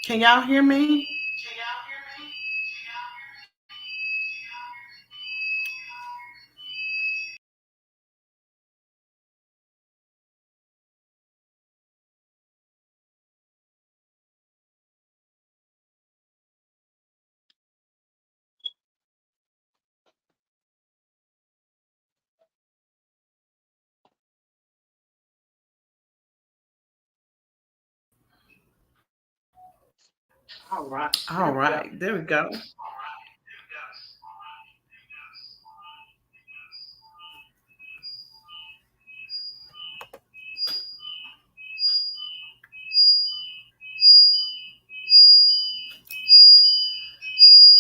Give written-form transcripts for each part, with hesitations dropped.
Can y'all hear me? All right. All right. There we go.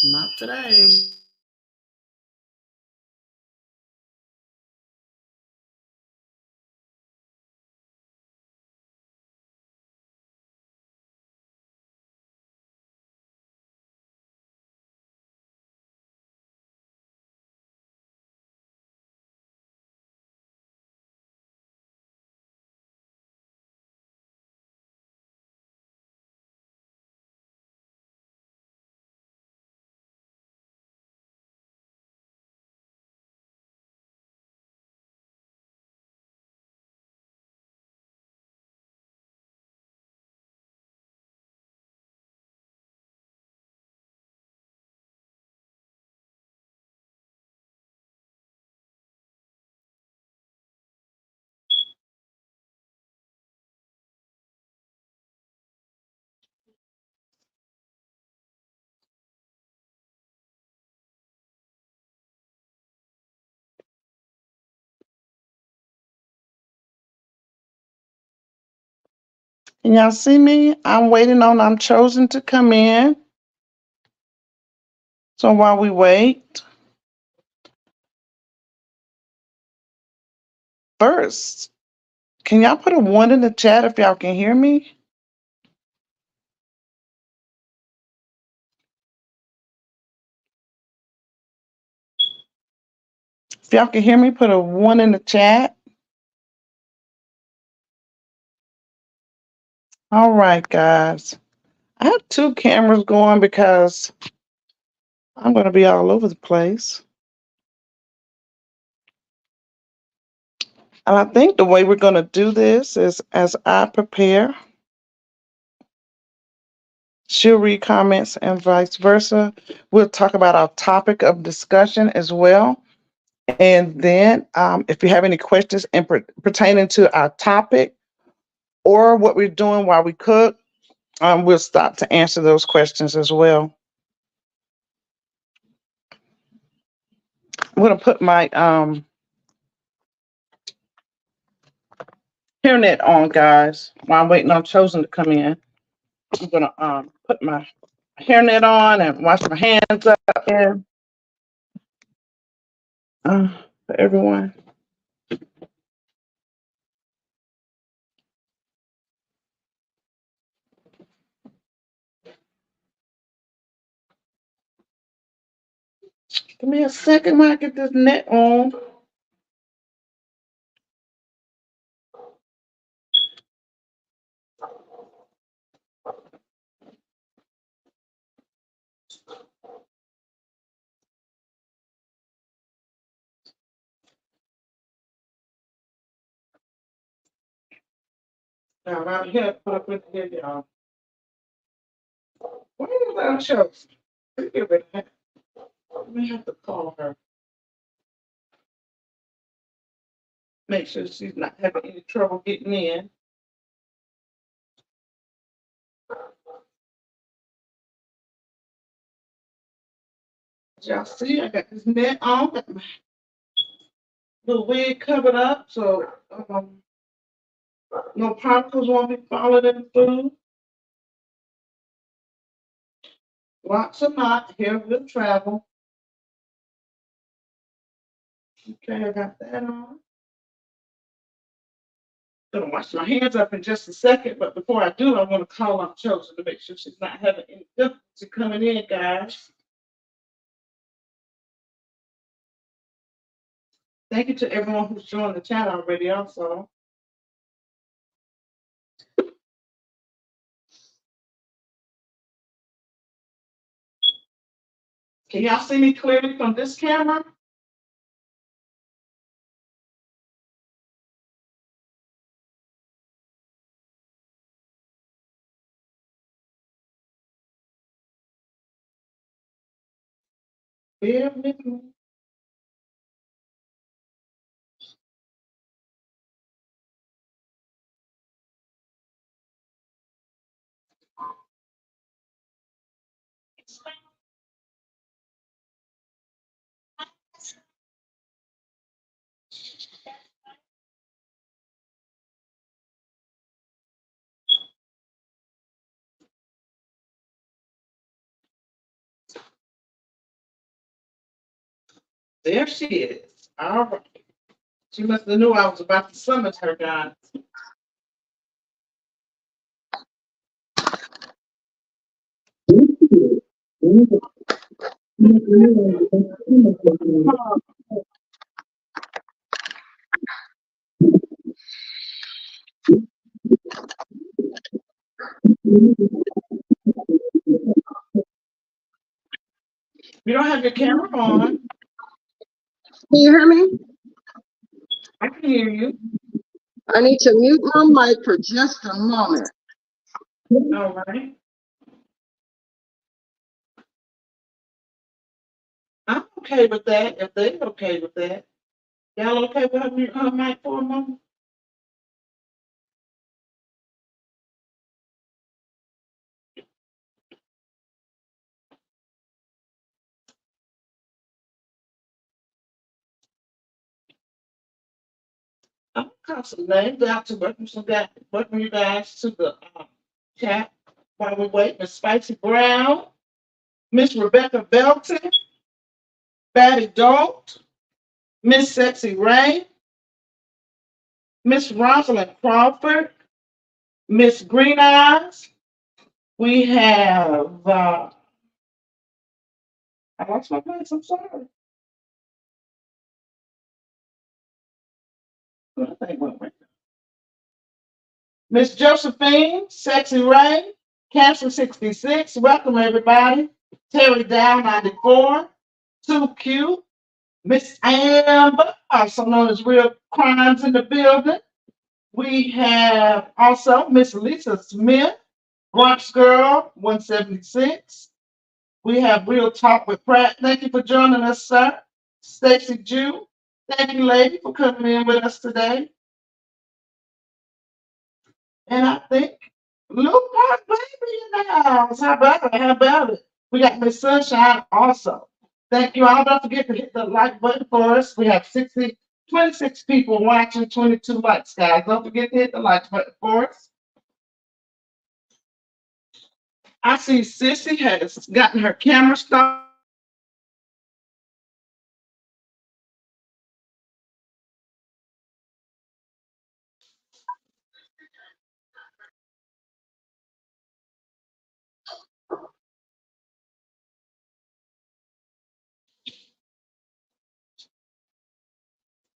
Not today. Can y'all see me? I'm waiting on I'm chosen to come in. So while we wait, first, can y'all put a one in the chat if y'all can hear me? If y'all can hear me, put a one in the chat. All right, guys. I have two cameras going because I'm going to be all over the place. And I think the way we're going to do this is as I prepare, she'll read comments and vice versa. We'll talk about our topic of discussion as well. And then if you have any questions pertaining to our topic or what we're doing while we cook, we'll stop to answer those questions as well. I'm going to put my hairnet on, guys, while I'm waiting on Chosen to come in. I'm going to put my hairnet on and wash my hands up and for everyone. Give me a second while I get this net on. Now, I'm here to put up in here, y'all. Why is that Chosen? Give it a Let me have to call her. Make sure she's not having any trouble getting in. Y'all see, I got this net on, got my little wig covered up, so no particles won't be falling in the food. Lots of not, hair will travel. Okay, I got that on. Gonna wash my hands up in just a second, but before I do, I want to call on Chosen to make sure she's not having any difficulty coming in, guys. Thank you to everyone who's joined the chat already, also. Can y'all see me clearly from this camera? Bear with me. There she is. All right. She must have knew I was about to summon her, guys. You don't have your camera on. Can you hear me? I can hear you. I need to mute my mic for just a moment. All right. I'm okay with that, if they're okay with that. Y'all okay with her mute her mic for a moment? I'm gonna call some names out to welcome you guys to the chat while we wait. Miss Spicy Brown, Miss Rebecca Belton, Batty Dolt, Miss Sexy Ray, Miss Rosalind Crawford, Miss Green Eyes. We have I lost my place, I'm sorry. I think went right. Miss Josephine, Sexy Ray, Cancer 66, welcome everybody. Terry Down 94, Too Cute, Miss Amber, also known as Real Crimes in the Building. We have also Miss Lisa Smith, Bronx Girl 176. We have Real Talk with Pratt. Thank you for joining us, sir. Stacy Jew, thank you, lady, for coming in with us today. And I think Luke Park Baby in the house. How about it? How about it? We got Miss Sunshine also. Thank you all. Don't forget to hit the like button for us. We have 26 people watching, 22 likes, guys. Don't forget to hit the like button for us. I see Sissy has gotten her camera started.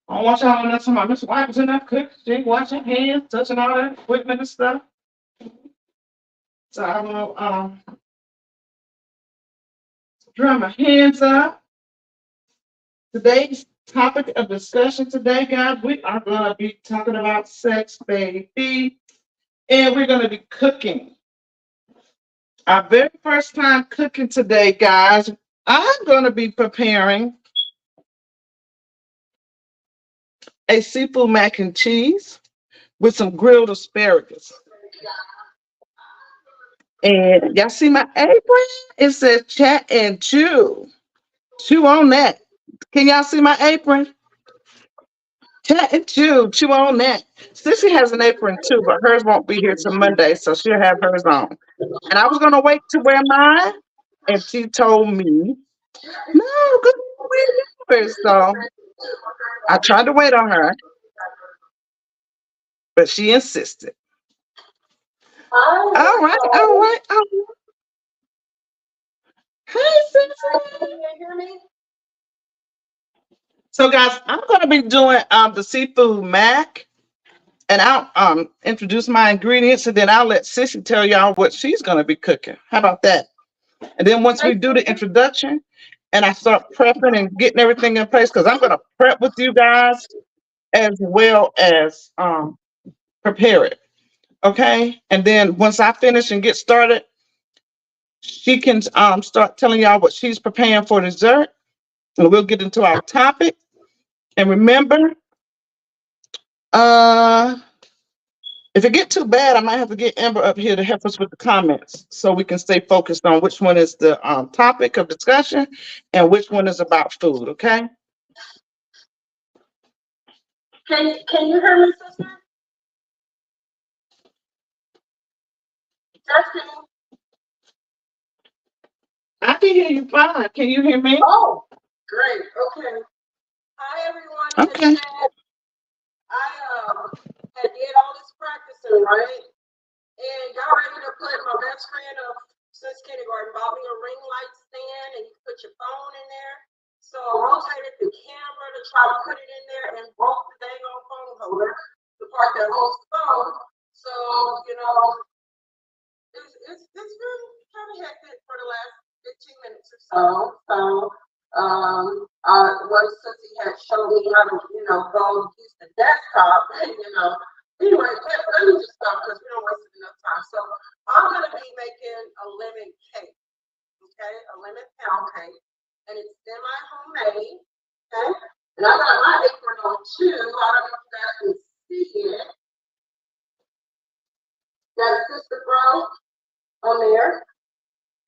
I want y'all to know some of Miss White was in that cook. She ain't washing hands, touching all that equipment and stuff. So I'm gonna dry my hands up. Today's topic of discussion today, guys, we are gonna be talking about sex, baby, and we're gonna be cooking. Our very first time cooking today, guys, I'm gonna be preparing a seafood mac and cheese with some grilled asparagus. And y'all see my apron? It says chat and chew. Chew on that. Can y'all see my apron? Chat and chew on that. Sissy has an apron too, but hers won't be here till Monday, so she'll have hers on. And I was gonna wait to wear mine, and she told me, no, go wear yours. So I tried to wait on her, but she insisted. All right, all right, all right. Hey, Sissy. So guys, I'm gonna be doing the seafood mac, and I'll introduce my ingredients, and then I'll let Sissy tell y'all what she's gonna be cooking. How about that? And then once we do the introduction, and I start prepping and getting everything in place because I'm going to prep with you guys as well as prepare it. Okay. And then once I finish and get started, she can start telling y'all what she's preparing for dessert. And we'll get into our topic. And remember, if it get too bad, I might have to get Amber up here to help us with the comments so we can stay focused on which one is the topic of discussion and which one is about food, okay? Can you hear me, sister? Justin? I can hear you fine. Can you hear me? Oh, great. Okay. Hi, everyone. Okay. I had did all this practicing, right? And got ready to put my best friend of since kindergarten bought me a ring light stand, and you put your phone in there. So I rotated the camera to try to put it in there and broke the dang old phone holder, the part that holds the phone. So, you know, it's been kind of hectic for the last 15 minutes or so. Since he had showed me how to, go use the desktop, anyway, let me just stop because we don't waste enough time. So I'm going to be making a lemon cake, okay, a lemon pound cake, and it's semi-homemade, okay, and I got my apron on too. I don't know if you guys can see it. Got a sister bro on there,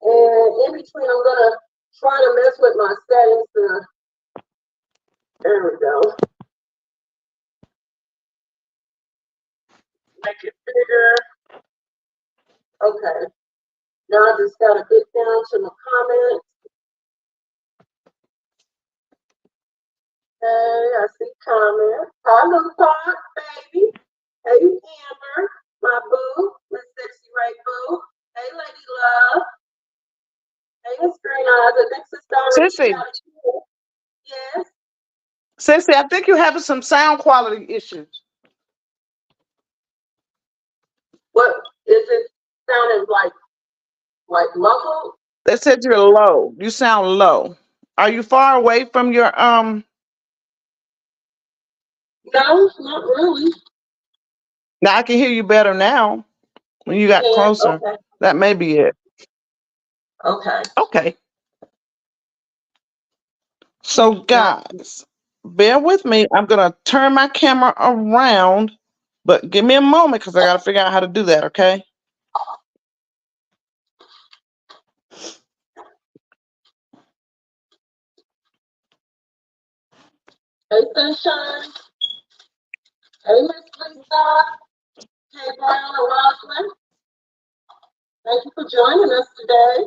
and in between I'm going to try to mess with my settings. There we go. Make it bigger. Okay. Now I just gotta get down to my comments. Hey, I see comments. Hi, little Park, baby. Hey, Amber, my boo, Miss Sexy Ray Boo. Hey, Lady Love. Hey, Miss Green Eyes. I think Sister Sissy. Yes. Sissy, I think you're having some sound quality issues. What is it sounding like muffled? They said you're low. You sound low. Are you far away from your No, not really. Now I can hear you better now when you got closer. Okay. That may be it. Okay. Okay. So guys, bear with me. I'm gonna turn my camera around, but give me a moment because I gotta figure out how to do that, okay? Hey, Sunshine. Hey, Miss Lisa. Hey, Brown and Roslyn. Thank you for joining us today.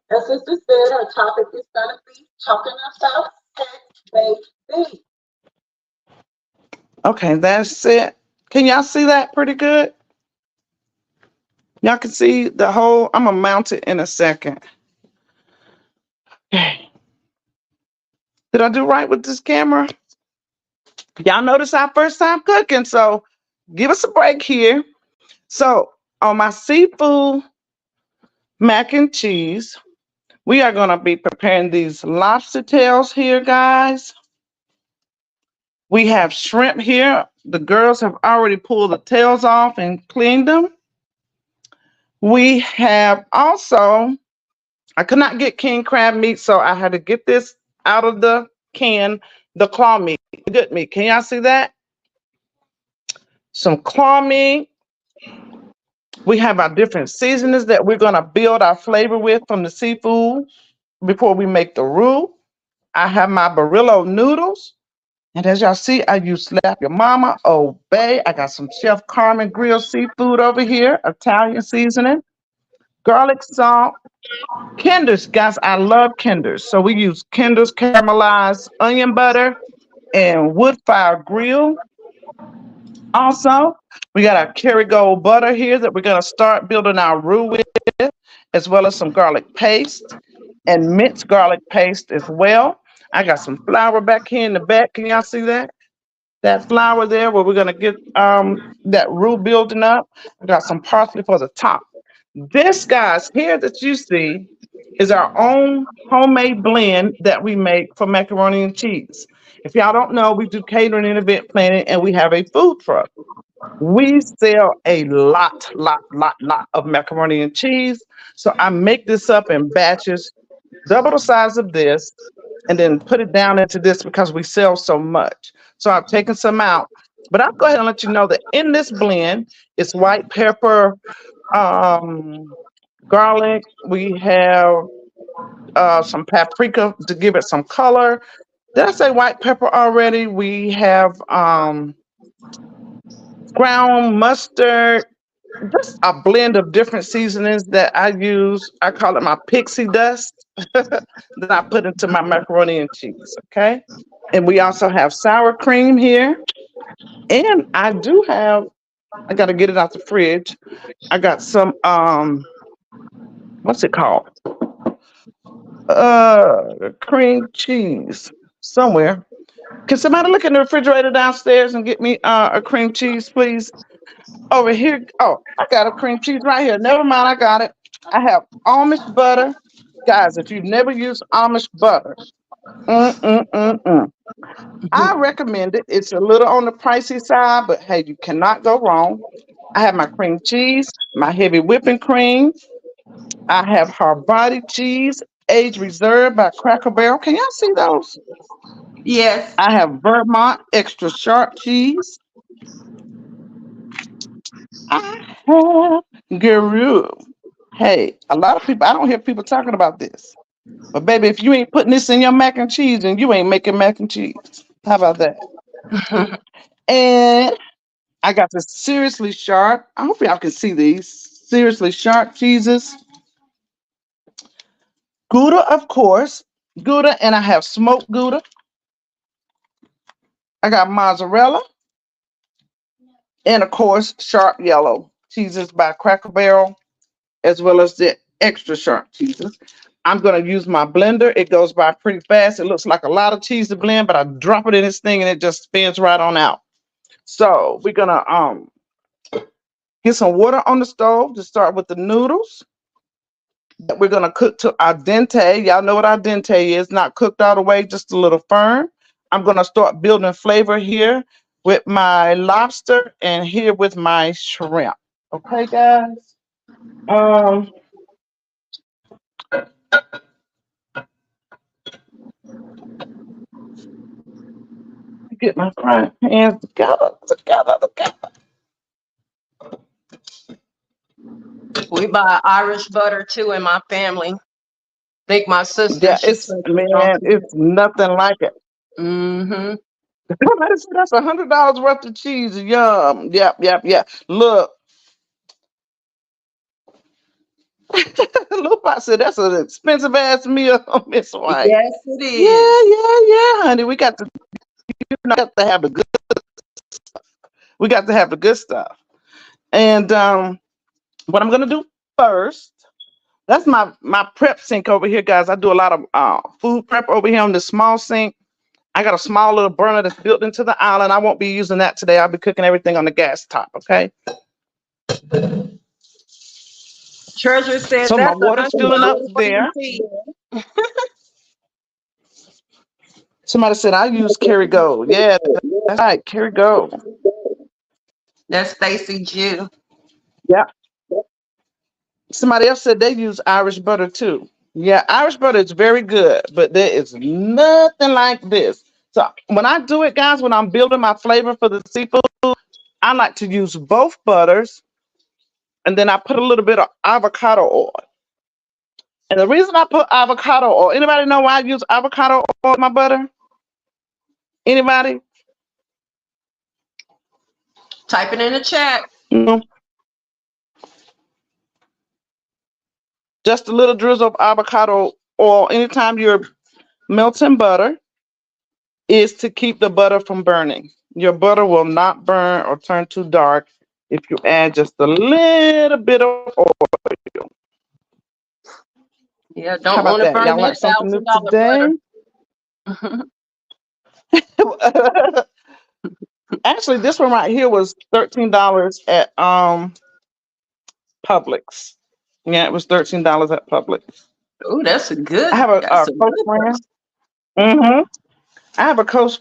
As Sister said, our topic is going to be talking about sex, baby. Okay, that's it. Can y'all see that pretty good? Y'all can see the whole, I'm gonna mount it in a second. Okay. Did I do right with this camera? Y'all notice our first time cooking, so give us a break here. So on my seafood mac and cheese, we are gonna be preparing these lobster tails here, guys. We have shrimp here. The girls have already pulled the tails off and cleaned them. We have also, I could not get king crab meat, so I had to get this out of the can, the claw meat, good meat. Can y'all see that? Some claw meat. We have our different seasonings that we're gonna build our flavor with from the seafood before we make the roux. I have my Barilla noodles. And as y'all see, I use Slap Your Mama, Obey. I got some Chef Carmen grilled seafood over here, Italian seasoning, garlic salt, Kinder's, guys, I love Kinder's. So we use Kinder's caramelized onion butter and wood fire grill. Also, we got our Kerrygold butter here that we're gonna start building our roux with, as well as some garlic paste and minced garlic paste as well. I got some flour back here in the back. Can y'all see that? That flour there where we're gonna get that roux building up. I got some parsley for the top. This, guys, here that you see is our own homemade blend that we make for macaroni and cheese. If y'all don't know, we do catering and event planning, and we have a food truck. We sell a lot of macaroni and cheese. So I make this up in batches, double the size of this, and then put it down into this because we sell so much. So I've taken some out. But I'll go ahead and let you know that in this blend, it's white pepper, garlic. We have some paprika to give it some color. Did I say white pepper already? We have ground mustard, just a blend of different seasonings that I use. I call it my pixie dust that I put into my macaroni and cheese. Okay. And we also have sour cream here. And I do have, I got to get it out the fridge. I got some, what's it called? Cream cheese somewhere. Can somebody look in the refrigerator downstairs and get me a cream cheese, please? Over here. Oh, I got a cream cheese right here. Never mind, I got it. I have Amish butter. Guys, if you've never used Amish butter, I recommend it. It's a little on the pricey side, but hey, you cannot go wrong. I have my cream cheese, my heavy whipping cream. I have hard body cheese, age reserve by Cracker Barrel. Can y'all see those? Yes. I have Vermont extra sharp cheese. I have Guru. Hey, a lot of people, I don't hear people talking about this. But baby, if you ain't putting this in your mac and cheese, then you ain't making mac and cheese. How about that? And I got the seriously sharp. I hope y'all can see these seriously sharp cheeses. Gouda, of course. Gouda, and I have smoked Gouda. I got mozzarella. And of course, sharp yellow cheeses by Cracker Barrel, as well as the extra sharp cheeses. I'm going to use my blender. It goes by pretty fast. It looks like a lot of cheese to blend, but I drop it in this thing and it just spins right on out. So we're going to get some water on the stove to start with the noodles that we're going to cook to al dente. Y'all know what al dente is, not cooked all the way, just a little firm. I'm going to start building flavor here with my lobster and here with my shrimp. Okay, guys? Get my frying pans together. We buy Irish butter too in my family. Think my sister. Yeah, it's nothing like it. Mm-hmm. That's $100 worth of cheese. Yum. Yep. Look. Lupa said that's an expensive ass meal, Miss White. Yes, it is. Yeah, honey. We got to have the good stuff. We got to have the good stuff. And what I'm gonna do first, that's my prep sink over here, guys. I do a lot of food prep over here on this small sink. I got a small little burner that's built into the island. I won't be using that today. I'll be cooking everything on the gas top, okay? Treasure said so my that's water's filling up there. Somebody said I use Kerrygold. Yeah, that's right, Kerrygold. That's Stacy Jew. Yeah. Somebody else said they use Irish butter too. Yeah, Irish butter is very good, but there is nothing like this. So when I do it, guys, when I'm building my flavor for the seafood, I like to use both butters, and then I put a little bit of avocado oil. And the reason I put avocado oil, anybody know why I use avocado oil in my butter? Anybody? Type it in the chat. No. Just a little drizzle of avocado oil anytime you're melting butter is to keep the butter from burning. Your butter will not burn or turn too dark if you add just a little bit of oil. Yeah, don't want to burn that $1,000 butter. Actually, this one right here was $13 at Publix. Yeah, it was $13 at Publix. Oh, that's a good. I have a That's a close good friend. person. I have a close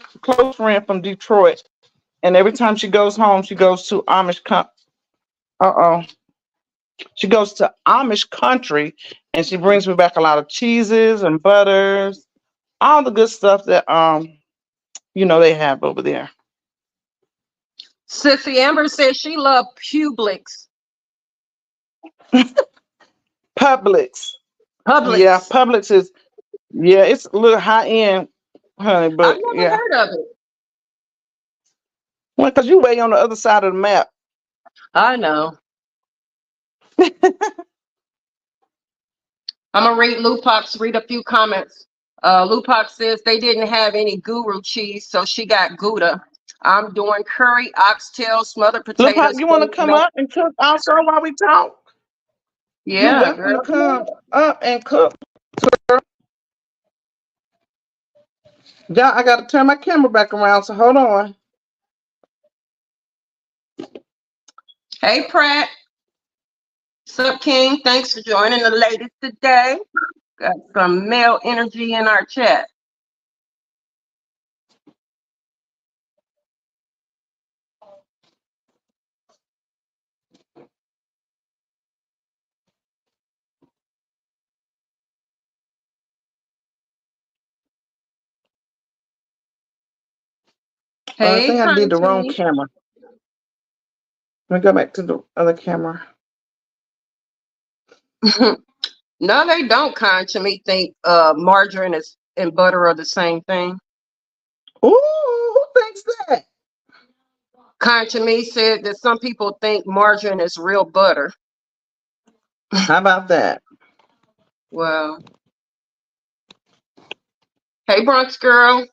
friend from Detroit, and every time she goes home, she goes to uh-oh. She goes to Amish country, and she brings me back a lot of cheeses and butters, all the good stuff that they have over there. Sissy Amber says she loved Publix. Publix. Yeah, Publix. Publix is it's a little high end, honey, I've but never yeah. heard of it. Well, because you way on the other side of the map. I know. I'm gonna read a few comments. Lupac says they didn't have any guru cheese, so she got Gouda. I'm doing curry, oxtail, smothered Look, Pop, potatoes. you want to come up and cook also while we talk? You're Yeah, welcome to girl. come up and cook. Yeah, I got to turn my camera back around, so hold on. Hey, Pratt. Sup, King? Thanks for joining the ladies today. Got some male energy in our chat. I Hey, think I did the wrong Conti. camera. Let me go back to the other camera. No, they don't, Concha. Me think margarine and butter are the same thing. Ooh, who thinks that? Concha me said that some people think margarine is real butter. How about that? Well, hey, Bronx girl.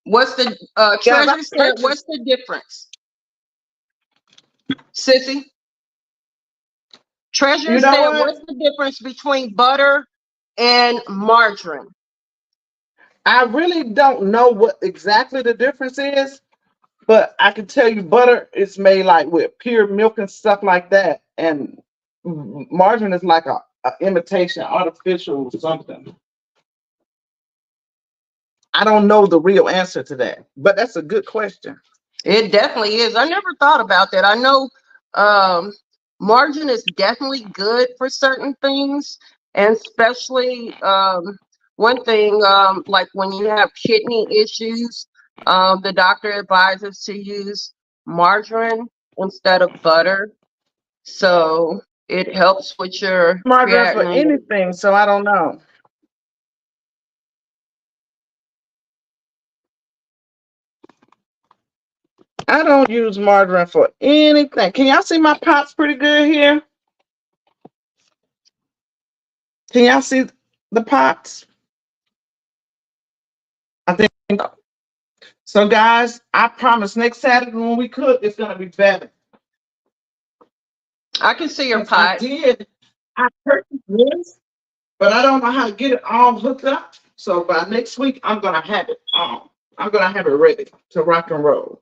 What's the Guys, I Treasure said? purchased. What's the difference, Sissy? Treasure You know said, what? what's the difference between butter and margarine? I really don't know what exactly the difference is, but I can tell you butter is made like with pure milk and stuff like that, and margarine is like a imitation, artificial something. I don't know the real answer to that, but that's a good question. It definitely is. I never thought about that. I know margarine is definitely good for certain things, and especially one thing like when you have kidney issues, the doctor advises to use margarine instead of butter. So it helps with your Margarine for creatinine. anything, so I don't know. I don't use margarine for anything. Can y'all see my pots pretty good here? Can y'all see the pots? I think so, guys. I promise next Saturday when we cook, it's gonna be better. I can see your Yes, I pot. did. I purchased this, but I don't know how to get it all hooked up. So by next week, I'm gonna have it. I'm gonna have it ready to rock and roll.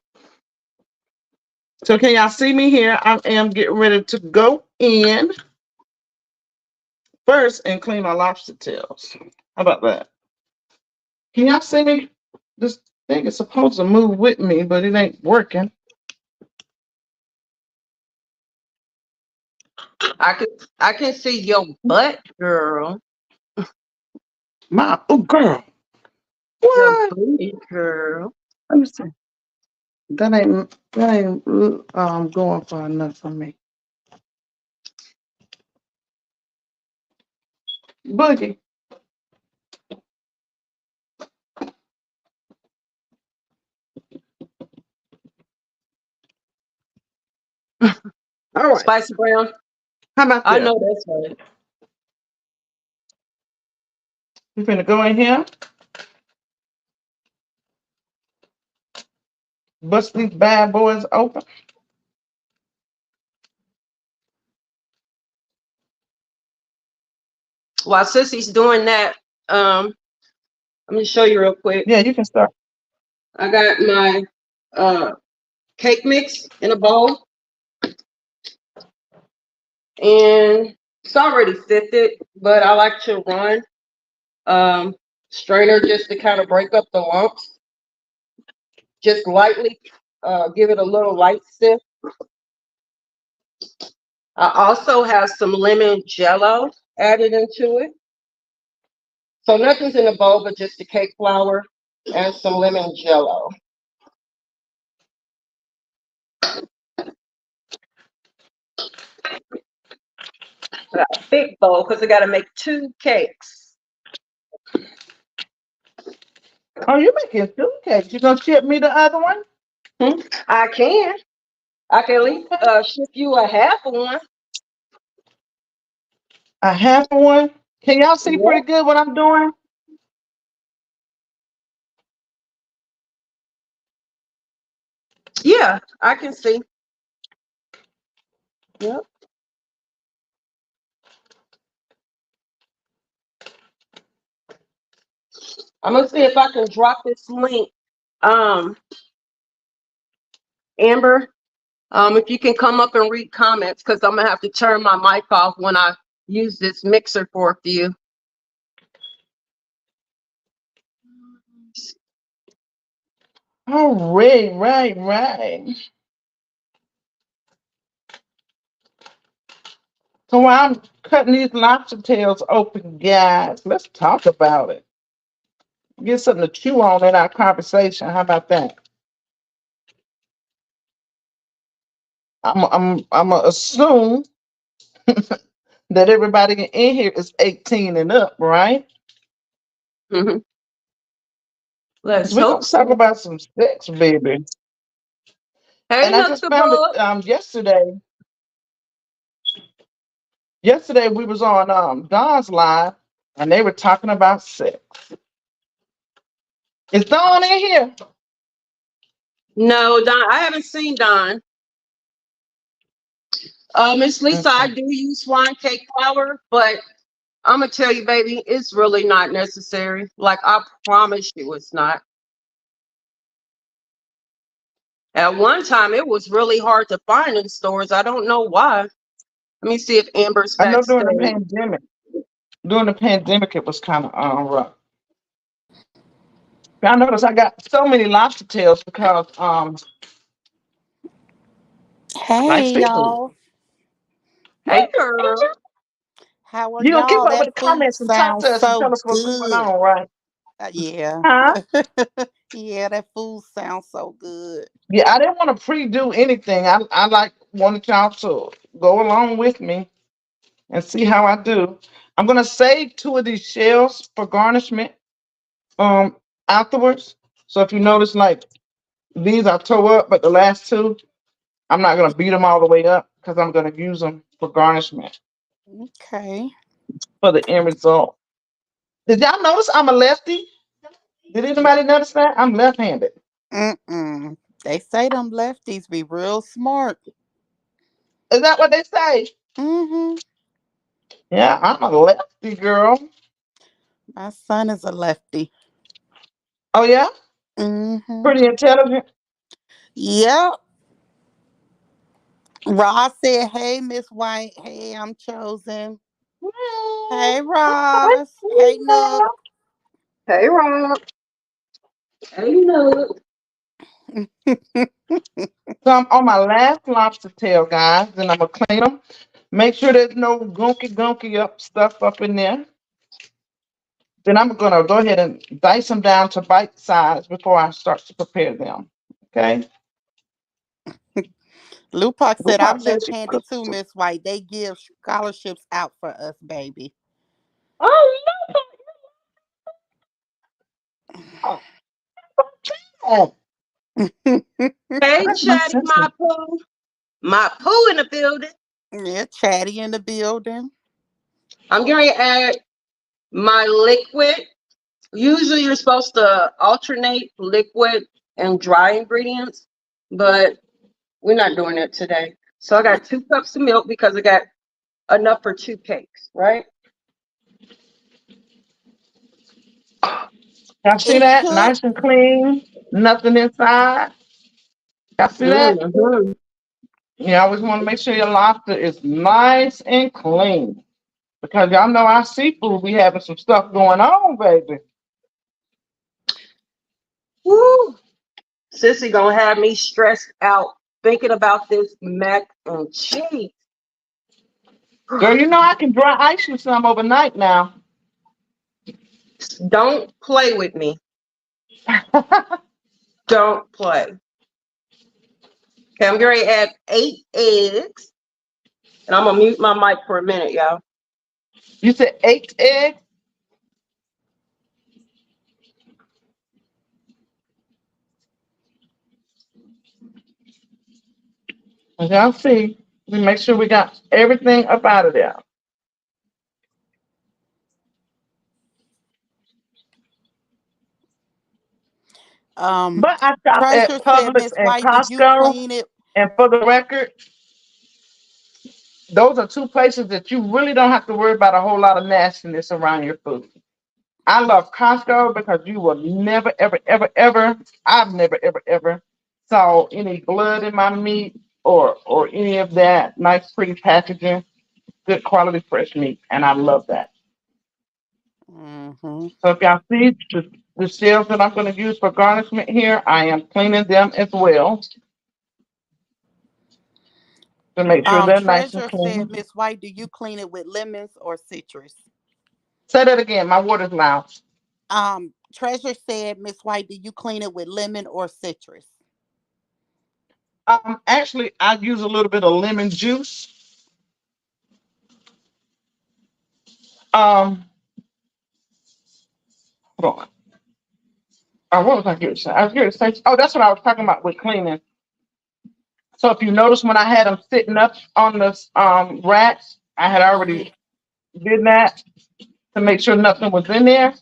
So can y'all see me here? I am getting ready to go in first and clean my lobster tails. How about that? Can y'all see me? This thing is supposed to move with me, but it ain't working. I can see your butt, girl. Oh girl. Your What? booty, girl. Let me see. That ain't going far enough for me. Boogie. All right. Spicy brown. How about I that? know that's right. You finna go in here. Bust these bad boys open. While Sissy's doing that, let me show you real quick. Yeah, you can start. I got my cake mix in a bowl, and it's already sifted, but I like to run strainer just to kind of break up the lumps. Just lightly give it a little light sift. I also have some lemon jello added into it. So nothing's in the bowl but just the cake flour and some lemon jello. Got a big bowl because I got to make 2 cakes. Oh, you're making 2 cakes. You gonna ship me the other one? I can at least ship you a half of one. A half of one? Can y'all see Yeah. pretty good what I'm doing? Yeah, I can see. Yep. I'm gonna see if I can drop this link. Amber, if you can come up and read comments, because I'm gonna have to turn my mic off when I use this mixer for a few. Oh, right. So while I'm cutting these lobster tails open, guys, let's talk about it. Get something to chew on in our conversation. How about that? I'm gonna assume that everybody in here is 18 and up, right? Mm-hmm. Let's We're hope gonna talk so. about some sex, baby. Hey, And I just found it yesterday. Yesterday we was on Dawn's live and they were talking about sex. Is Dawn in here? No, Don, I haven't seen Don. Miss Lisa, I do use swan cake flour, but I'm gonna tell you, baby, it's really not necessary. Like I promise you, it's not. At one time, it was really hard to find in stores. I don't know why. Let me see if Amber's I know during the backstage. pandemic. During the pandemic, it was kind of rough. I noticed I got so many lobster tails because like Hey seafood. y'all, Hey, girl. how are You gonna keep y'all? up with That the food comments and talk sounds to us and so tell us what's going good. on, right? Yeah, Huh? yeah, that food sounds so good. Yeah, I didn't want to pre-do anything. I like wanted y'all to go along with me and see how I do. I'm gonna save 2 of these shells for garnishment um afterwards. So if you notice, like these are tore up, but the last 2, I'm not gonna beat them all the way up because I'm gonna use them for garnishment Okay. for the end result. Did y'all notice I'm a lefty? Did anybody notice that? I'm left-handed. Mm-mm. They say them lefties be real smart. Is that what they say? Mm-hmm. Yeah, I'm a lefty girl. My son is a lefty. Oh yeah? Mm-hmm. Pretty intelligent. Yep. Ross said, "Hey, Miss White. Hey, I'm chosen. Hey, Ross. Hey, Nook." Hey, Rob. Hey, Nook. So I'm on my last lobster tail, guys, and I'm gonna clean them. Make sure there's no gunky up stuff up in there. Then I'm gonna go ahead and dice them down to bite size before I start to prepare them. Okay. Lupac said, "I'm Lupac says she left-handed too, cooks. Miss White. They give scholarships out for us, baby." Oh, Oh, oh, hey, where's my Chatty, sister? my poo. My poo in the building. Yeah, Chatty in the building. I'm going to add my liquid. Usually you're supposed to alternate liquid and dry ingredients, but we're not doing it today. So I got 2 cups of milk because I got enough for 2 cakes, right? Y'all see It that? should. Nice and clean. Nothing inside. Y'all see that? Mm-hmm. You always want to make sure your lobster is nice and clean. Because y'all know our seafood be having some stuff going on, baby. Woo! Sissy gonna have me stressed out thinking about this mac and cheese. Girl, you know I can dry ice you some overnight now. Don't play with me. Don't play. Okay, I'm going to add 8 eggs. And I'm gonna mute my mic for a minute, y'all. You said 8 eggs? As y'all see, we make sure we got everything up out of there. Um, But I shop Treasure at said, Publix Miss and White, do you Costco. clean it? And for the record, those are two places that you really don't have to worry about a whole lot of nastiness around your food. I love Costco because you will never, ever, ever, ever, I've never, ever, ever saw any blood in my meat or any of that nice, pretty packaging, good quality fresh meat. And I love that. Mm-hmm. So if y'all see the shells that I'm going to use for garnishment here, I am cleaning them as well to make sure they're nice and Treasure said, clean. Miss White, do you clean it with lemons or citrus? Say that again. My water's loud. Treasure said, Miss White, do you clean it with lemon or citrus? Actually, I use a little bit of lemon juice. Um, Hold on. What was I going to say? I was going to say, oh, that's what I was talking about with cleaning. So if you notice when I had them sitting up on the racks, I had already did that to make sure nothing was in there.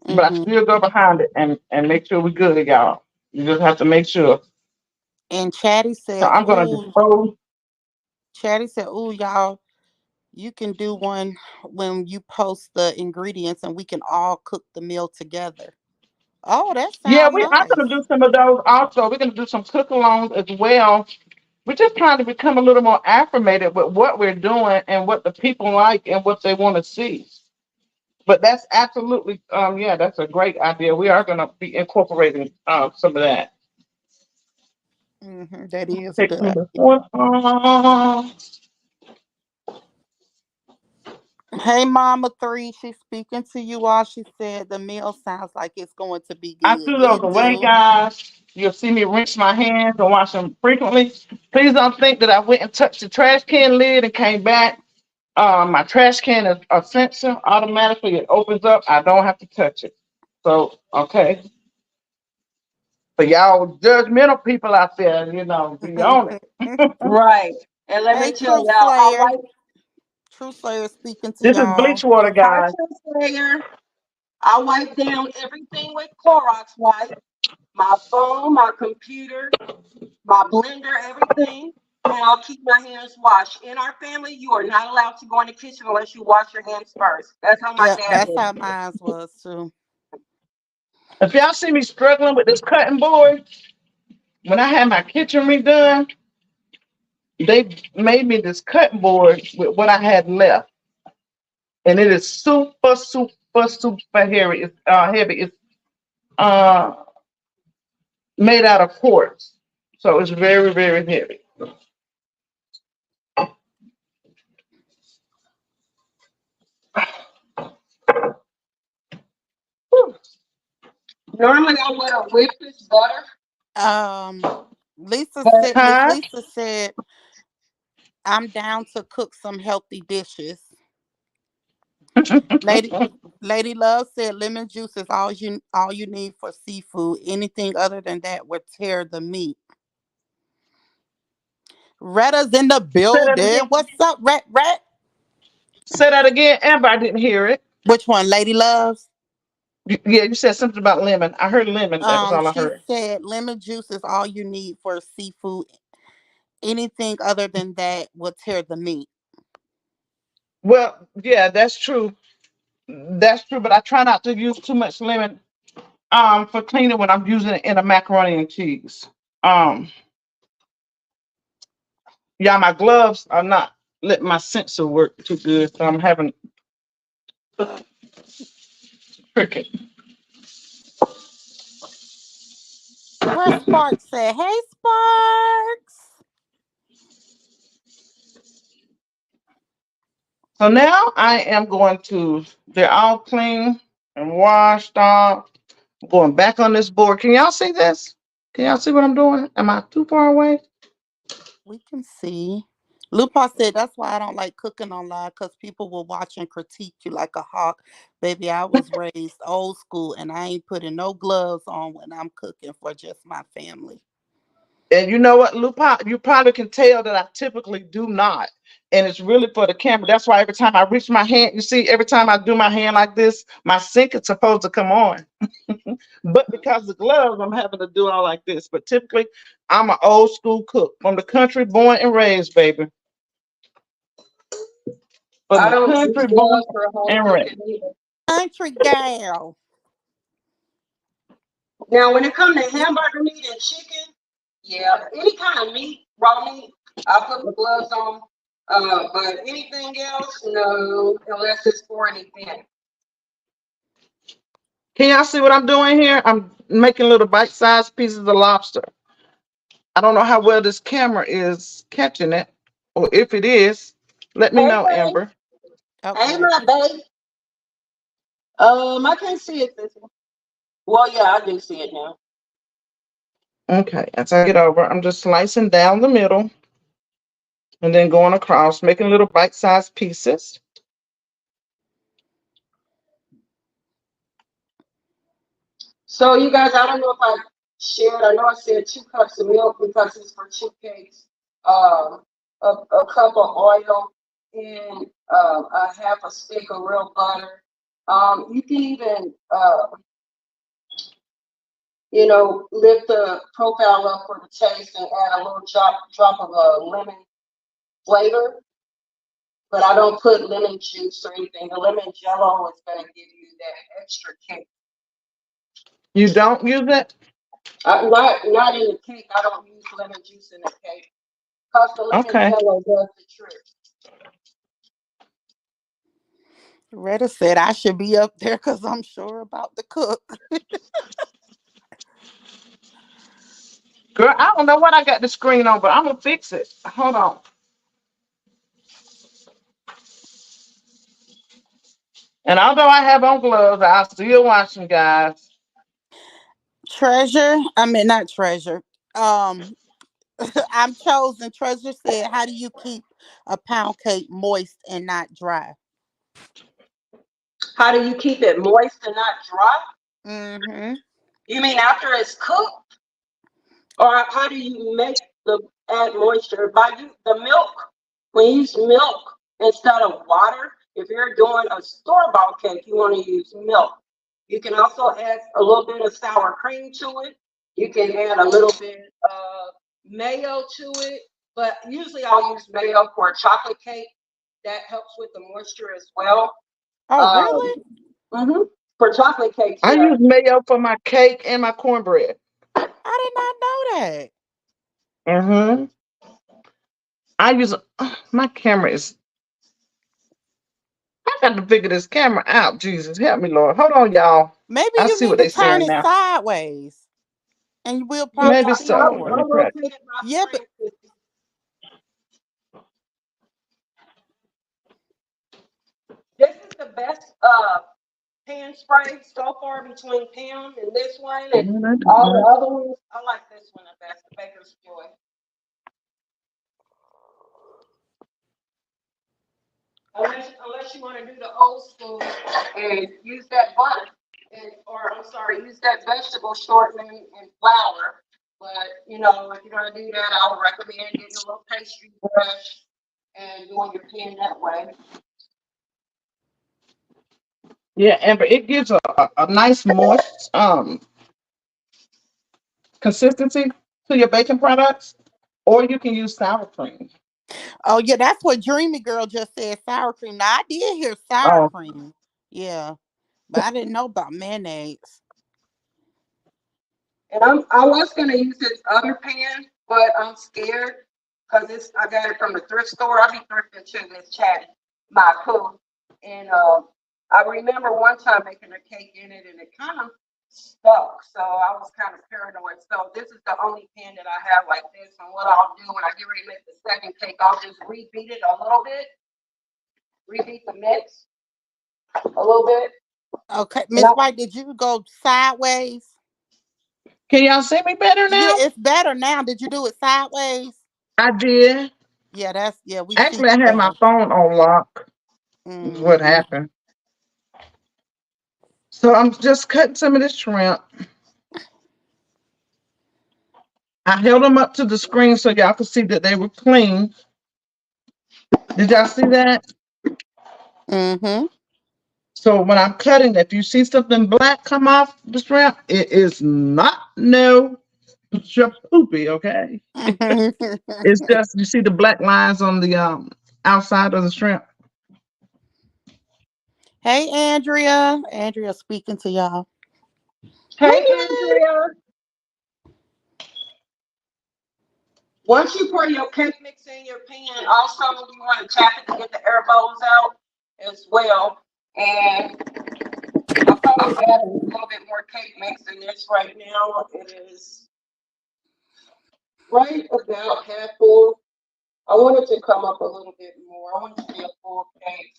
But I Mm-hmm. still go behind it and make sure we good, y'all. You just have to make sure. And Chatty So said, I'm gonna ooh, dispose. y'all, you can do one when you post the ingredients and we can all cook the meal together. Oh, that Yeah, sounds I'm gonna nice. do some of those also. We're gonna do some cook alongs as well. We're just trying to become a little more acclimated with what we're doing and what the people like and what they want to see. But that's absolutely, yeah, that's a great idea. We are gonna be incorporating some of that. That is a Take good some of idea. the Hey, Mama Three, she's speaking to you all. She said the meal sounds like it's going to be I good. threw those It away, do. guys. You'll see me rinse my hands and wash them frequently. Please don't think that I went and touched the trash can lid and came back. My trash can is a sensor. Automatically, it opens up. I don't have to touch it. So, okay. For y'all judgmental people out there, be on it. Right. And let me Hey, tell True y'all, I Slayer. wipe True Slayer speaking to This is y'all. bleach water, my guys. layer. I wipe down everything with Clorox wipe. My phone, my computer, my blender, everything. And I'll keep my hands washed. In our family, you are not allowed to go in the kitchen unless you wash your hands first. That's how my Yep, dad that's did how it. mine was too. If y'all see me struggling with this cutting board, when I had my kitchen redone, they made me this cutting board with what I had left. And it is super, super, super heavy. It's uh, made out of quartz. So it's very, very heavy. Whew. Normally, I would have whipped this butter, Um, but Miss Huh? Lisa said, I'm down to cook some healthy dishes. Lady Lady Love said lemon juice is all you need for seafood. Anything other than that would tear the meat. Retta's in the Say that building. again. What's up, Rat? Say that again, Amber. I didn't hear it. Which one, Lady Loves? Yeah, you said something about lemon. I heard lemon. That was all I She heard. said lemon juice is all you need for seafood. Anything other than that will tear the meat. Well, yeah, that's true. That's true, but I try not to use too much lemon for cleaning when I'm using it in a macaroni and cheese. Um, yeah, my gloves are not letting my sensor work too good, so I'm having cricket. Where Sparks at? Hey, Sparks. So now I am going to, they're all clean and washed off. I'm going back on this board. Can y'all see this? Can y'all see what I'm doing? Am I too far away? We can see. Lupa said that's why I don't like cooking online because people will watch and critique you like a hawk. Baby, I was raised old school and I ain't putting no gloves on when I'm cooking for just my family. And you know what, Lupa, you probably can tell that I typically do not. And it's really for the camera. That's why every time I reach my hand, you see, every time I do my hand like this, my sink is supposed to come on. But because of gloves, I'm having to do it all like this. But typically, I'm an old school cook from the country, born and raised, baby. From I the don't use country, born gloves for home and raised. cooking either. Country gal. Now, when it comes to hamburger meat and chicken, yeah, any kind of meat, raw meat, I put my gloves on. But anything else, no, unless it's for an event. Can y'all see what I'm doing here? I'm making little bite-sized pieces of lobster. I don't know how well this camera is catching it, or if it is. Let me Hey, know, babe. Amber. Hey, Okay. my babe. I can't see it this one. Well, yeah, I do see it now. Okay, as I get over, I'm just slicing down the middle and then going across, making little bite-sized pieces. So, you guys, I don't know if I shared. I know I said 2 cups of milk because it's for 2 cakes. A cup of oil and a half a stick of real butter. You can even, lift the profile up for the taste and add a little drop of a lemon flavor. But I don't put lemon juice or anything. The lemon jello is going to give you that extra kick. You don't use it? Not in the cake. I don't use lemon juice in the cake because the lemon Okay. jello does the trick. Retta said I should be up there because I'm sure about the cook. Girl, I don't know what I got the screen on, but I'm gonna fix it. Hold on. And although I have on gloves, I still watch you guys. Not treasure. Um, I'm chosen. Treasure said, how do you keep a pound cake moist and not dry? How do you keep it moist and not dry? Mm-hmm. You mean after it's cooked? Or how do you make the add moisture? The milk, when you use milk instead of water, if you're doing a store-bought cake, you want to use milk. You can also add a little bit of sour cream to it. You can add a little bit of mayo to it, but usually I'll use mayo for a chocolate cake. That helps with the moisture as well. Oh, really? For chocolate cakes, I yeah. use mayo for my cake and my cornbread. I did not know that. Mm-hmm. I use my camera is. I got to figure this camera out. Jesus, help me, Lord. Hold on, y'all. Maybe I you see need what to they turn saying it now. sideways and we'll Yeah, probably Maybe see so. I'll, Let more. me I'll try. rotate my Yeah, but screen. This is the best pan spray so far between Pam and this one and all the other ones. I like this one the best, the Baker's Joy. Unless you want to do the old school and use that butter use that vegetable shortening and flour. But if you're gonna do that, I would recommend getting a little pastry brush and doing your pan that way. Yeah, Amber, it gives a nice moist consistency to your baking products, or you can use sour cream. oh yeah, that's what Dreamy Girl just said. Sour cream. Now I did hear sour Oh, cream. Yeah, but I didn't know about mayonnaise. And I was gonna use this other pan, but I'm scared because I got it from the thrift store. I be thrifting too, Miss Chatty, my poo. And I remember one time making a cake in it and it kind of stuck. So I was kind of paranoid. So this is the only pan that I have like this. And what I'll do when I get ready to make the second cake, I'll just rebeat it a little bit, rebeat the mix a little bit. Okay, And Miss White, did you go sideways? Can y'all see me better Yeah, now? it's better now. Did you do it sideways? I did. Yeah, we see Actually, I you had my better. phone on lock. Is what Hmm. happened. So I'm just cutting some of this shrimp. I held them up to the screen so y'all could see that they were clean. Did y'all see that? Mm-hmm. So when I'm cutting, if you see something black come off the shrimp, it is not no poopy, okay? It's just you see the black lines on the outside of the shrimp. Hey, Andrea. Andrea speaking to y'all. hey, Andrea. Once you pour your cake mix in your pan, also you want to tap it to get the air bubbles out as well. And I'll probably add a little bit more cake mix in this right now. It is right about half full. I want it to come up a little bit more. I want it to be a full cake.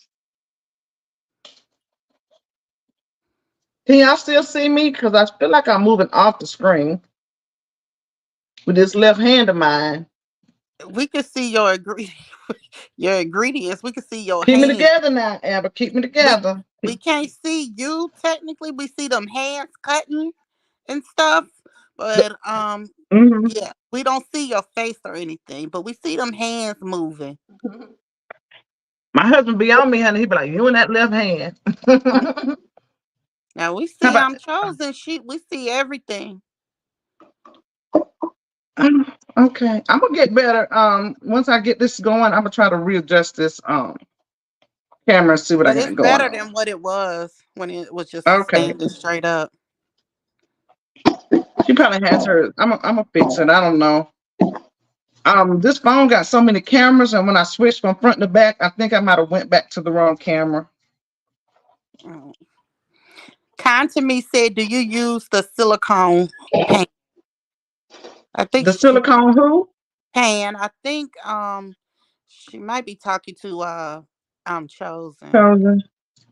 Can y'all still see me? Because I feel like I'm moving off the screen with this left hand of mine. We can see your your ingredients. We can see your Keep me hands. together now, Amber. Keep me We together. we can't see you technically. We see them hands cutting and stuff, but Hmm. yeah, we don't see your face or anything, but we see them hands moving. My husband be on me, honey. He be like, you and that left hand. How Now we see about I'm chosen. We see everything. okay. I'm gonna get better. Once I get this going, I'm gonna try to readjust this camera and see what I But it's got going better on. than what it was when it was just Okay. standing straight up. She probably has her. I'm gonna fix it. I don't know. This phone got so many cameras, and when I switched from front to back, I think I might have went back to the wrong camera. Mm. Kind to me said, "Do you use the silicone pan?" I think The she silicone who? pan. I think she might be talking to I'm chosen. Chosen.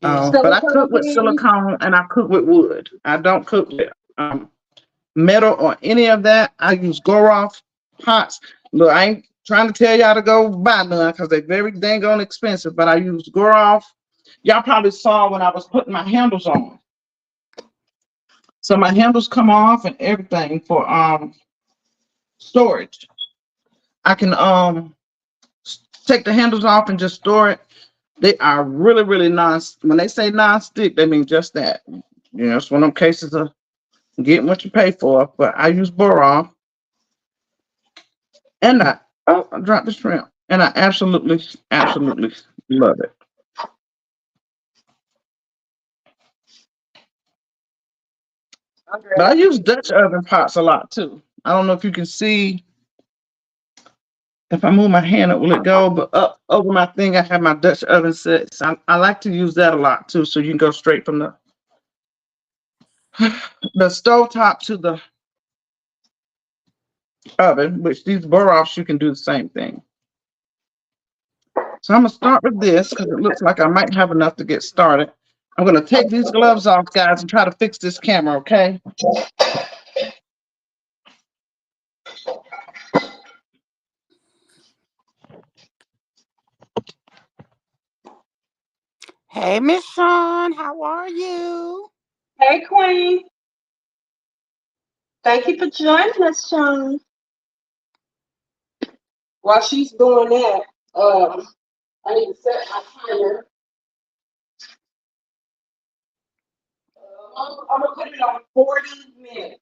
Yeah. But I cook Silicone with pan. silicone and I cook with wood. I don't cook with metal or any of that. I use Goroff pots. Look, I ain't trying to tell y'all to go buy none because they're very dang on expensive, but I use Goroff. Y'all probably saw when I was putting my handles on. So my handles come off and everything for storage. I can take the handles off and just store it. They are really, really when they say non-stick, they mean just that. You know, it's one of them cases of getting what you pay for. But I use Borough and I dropped the shrimp. And I absolutely, absolutely love it. But I use Dutch oven pots a lot too. I don't know if you can see if I move my hand up, will it go? But up over my thing, I have my Dutch oven sets. I like to use that a lot too, so you can go straight from the stove top to the oven, which these burr-offs, you can do the same thing. So I'm gonna start with this because it looks like I might have enough to get started. I'm gonna take these gloves off, guys, and try to fix this camera, okay? Hey, Miss Sean, how are you? Hey, Queen. Thank you for joining us, Sean. While she's doing that, I need to set my timer. I'm gonna put it on 40 minutes.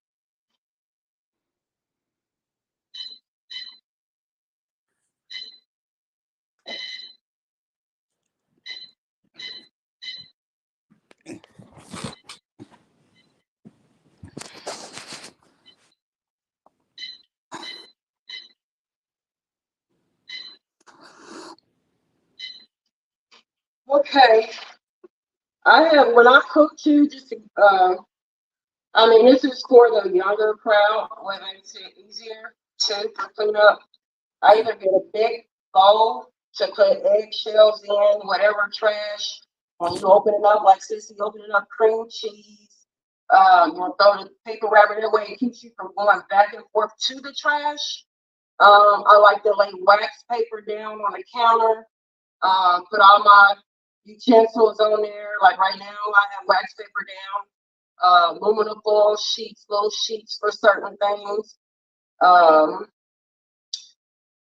Okay. I have, when I cook too, just to, I mean, this is for the younger crowd, where it makes it easier to clean up. I either get a big bowl to put eggshells in, whatever trash. When you open it up, like Sissy opening up cream cheese, you want to throw the paper wrapper that way. It keeps you from going back and forth to the trash. I like to lay wax paper down on the counter. Put all my utensils on there. Like right now, I have wax paper down, aluminum foil sheets, little sheets for certain things.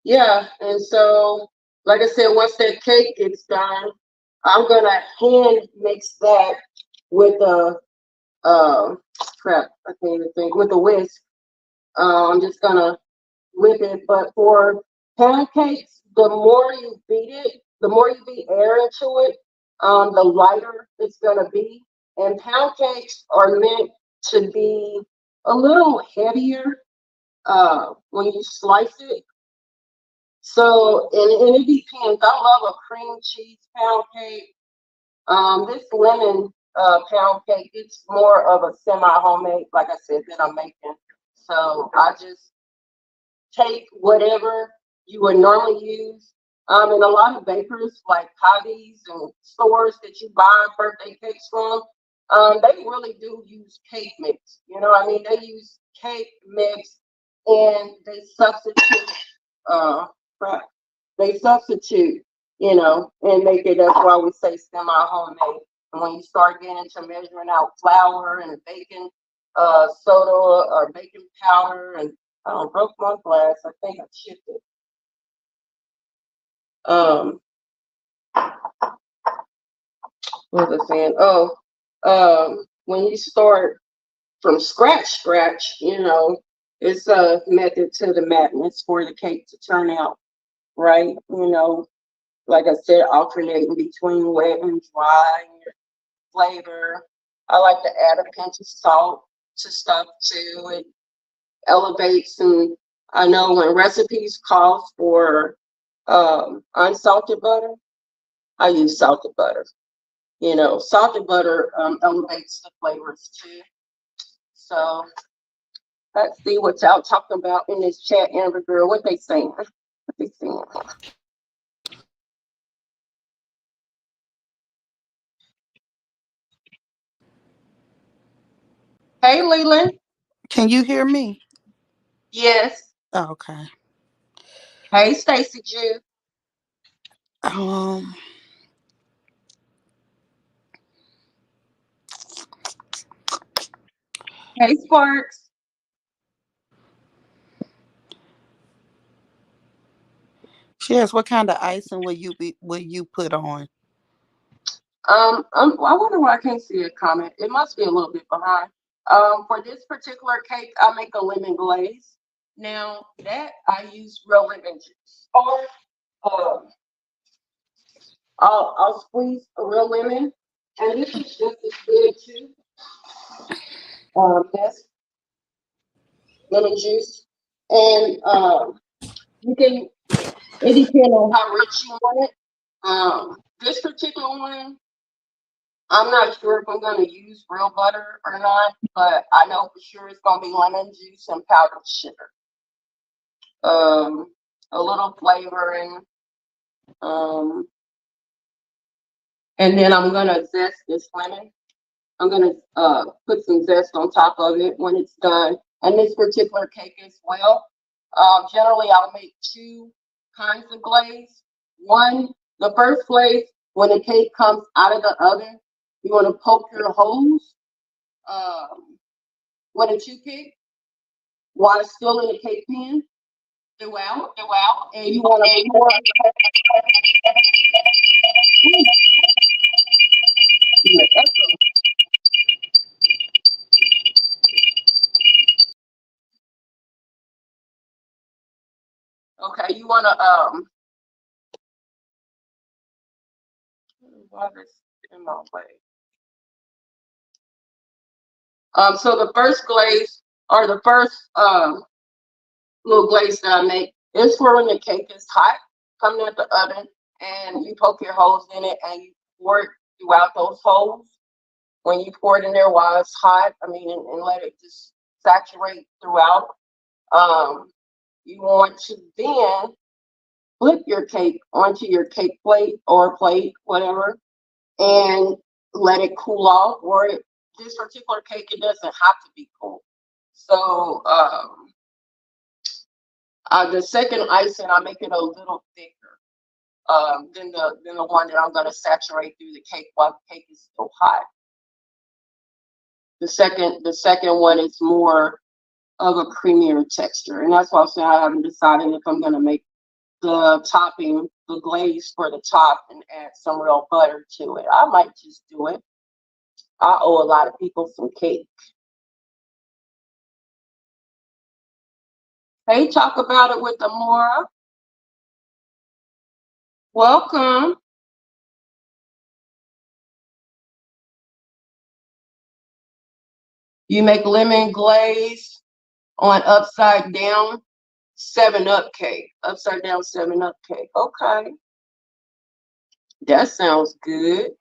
Yeah, and so, like I said, once that cake gets done, I'm gonna hand mix that with a crap, I can't even think, with a whisk. I'm just gonna whip it, but for pancakes, the more you beat it, the more you beat air into it, the lighter it's gonna be. And pound cakes are meant to be a little heavier when you slice it. So, and it depends. I love a cream cheese pound cake. This lemon pound cake, it's more of a semi-homemade, like I said, that I'm making. So I just take whatever you would normally use. And a lot of bakers like Hobbies and stores that you buy birthday cakes from, they really do use cake mix. You know what I mean? They use cake mix and they substitute, crap. They substitute, you know, and make it, that's why we say semi-homemade. And when you start getting into measuring out flour and baking soda or baking powder, and broke my glass. I think I chipped it. What was I saying? Oh, when you start from scratch, you know, it's a method to the madness for the cake to turn out right. You know, like I said, alternating between wet and dry flavor. I like to add a pinch of salt to stuff too. It elevates, and I know when recipes call for unsalted butter, I use salted butter. You know, salted butter elevates the flavors too. So let's see what y'all talking about in this chat, Amber Girl. What they saying? What they saying? Hey, Leland. Can you hear me? Yes. Oh, okay. Hey, Stacy Jew. Um, Hey, Sparks. she asked, what kind of icing will you put on? I wonder why I can't see a comment. It must be a little bit behind. For this particular cake, I make a lemon glaze. Now that I use real lemon juice, or um, I'll squeeze a real lemon, and this is just as good too. That's lemon juice, and you can. It depends on how rich you want it. This particular one, I'm not sure if I'm going to use real butter or not, but I know for sure it's going to be lemon juice and powdered sugar. A little flavoring. And then I'm going to zest this lemon. I'm going to put some zest on top of it when it's done. And this particular cake as well. Generally, I'll make two kinds of glaze. One, the first glaze, when the cake comes out of the oven, you want to poke your holes with a toothpick while it's still in the cake pan throughout, and you want to pour. Okay, you want to why this in my way? So the first glaze, or the first little glaze that I make, is for when the cake is hot, coming out the oven, and you poke your holes in it and you pour it throughout those holes. When you pour it in there while it's hot, and let it just saturate throughout. You want to then flip your cake onto your cake plate or plate, whatever, and let it cool off. This particular cake, it doesn't have to be cool. So the second icing, I make it a little thicker than the one that I'm going to saturate through the cake while the cake is still hot. The second one is more of a creamier texture, and that's why I'm saying I haven't decided if I'm going to make the topping, the glaze for the top, and add some real butter to it. I might just do it. I owe a lot of people some cake. Hey, talk about it with Amora. Welcome. You make lemon glaze on upside down 7-Up cake. Upside down 7-Up cake. Okay. That sounds good.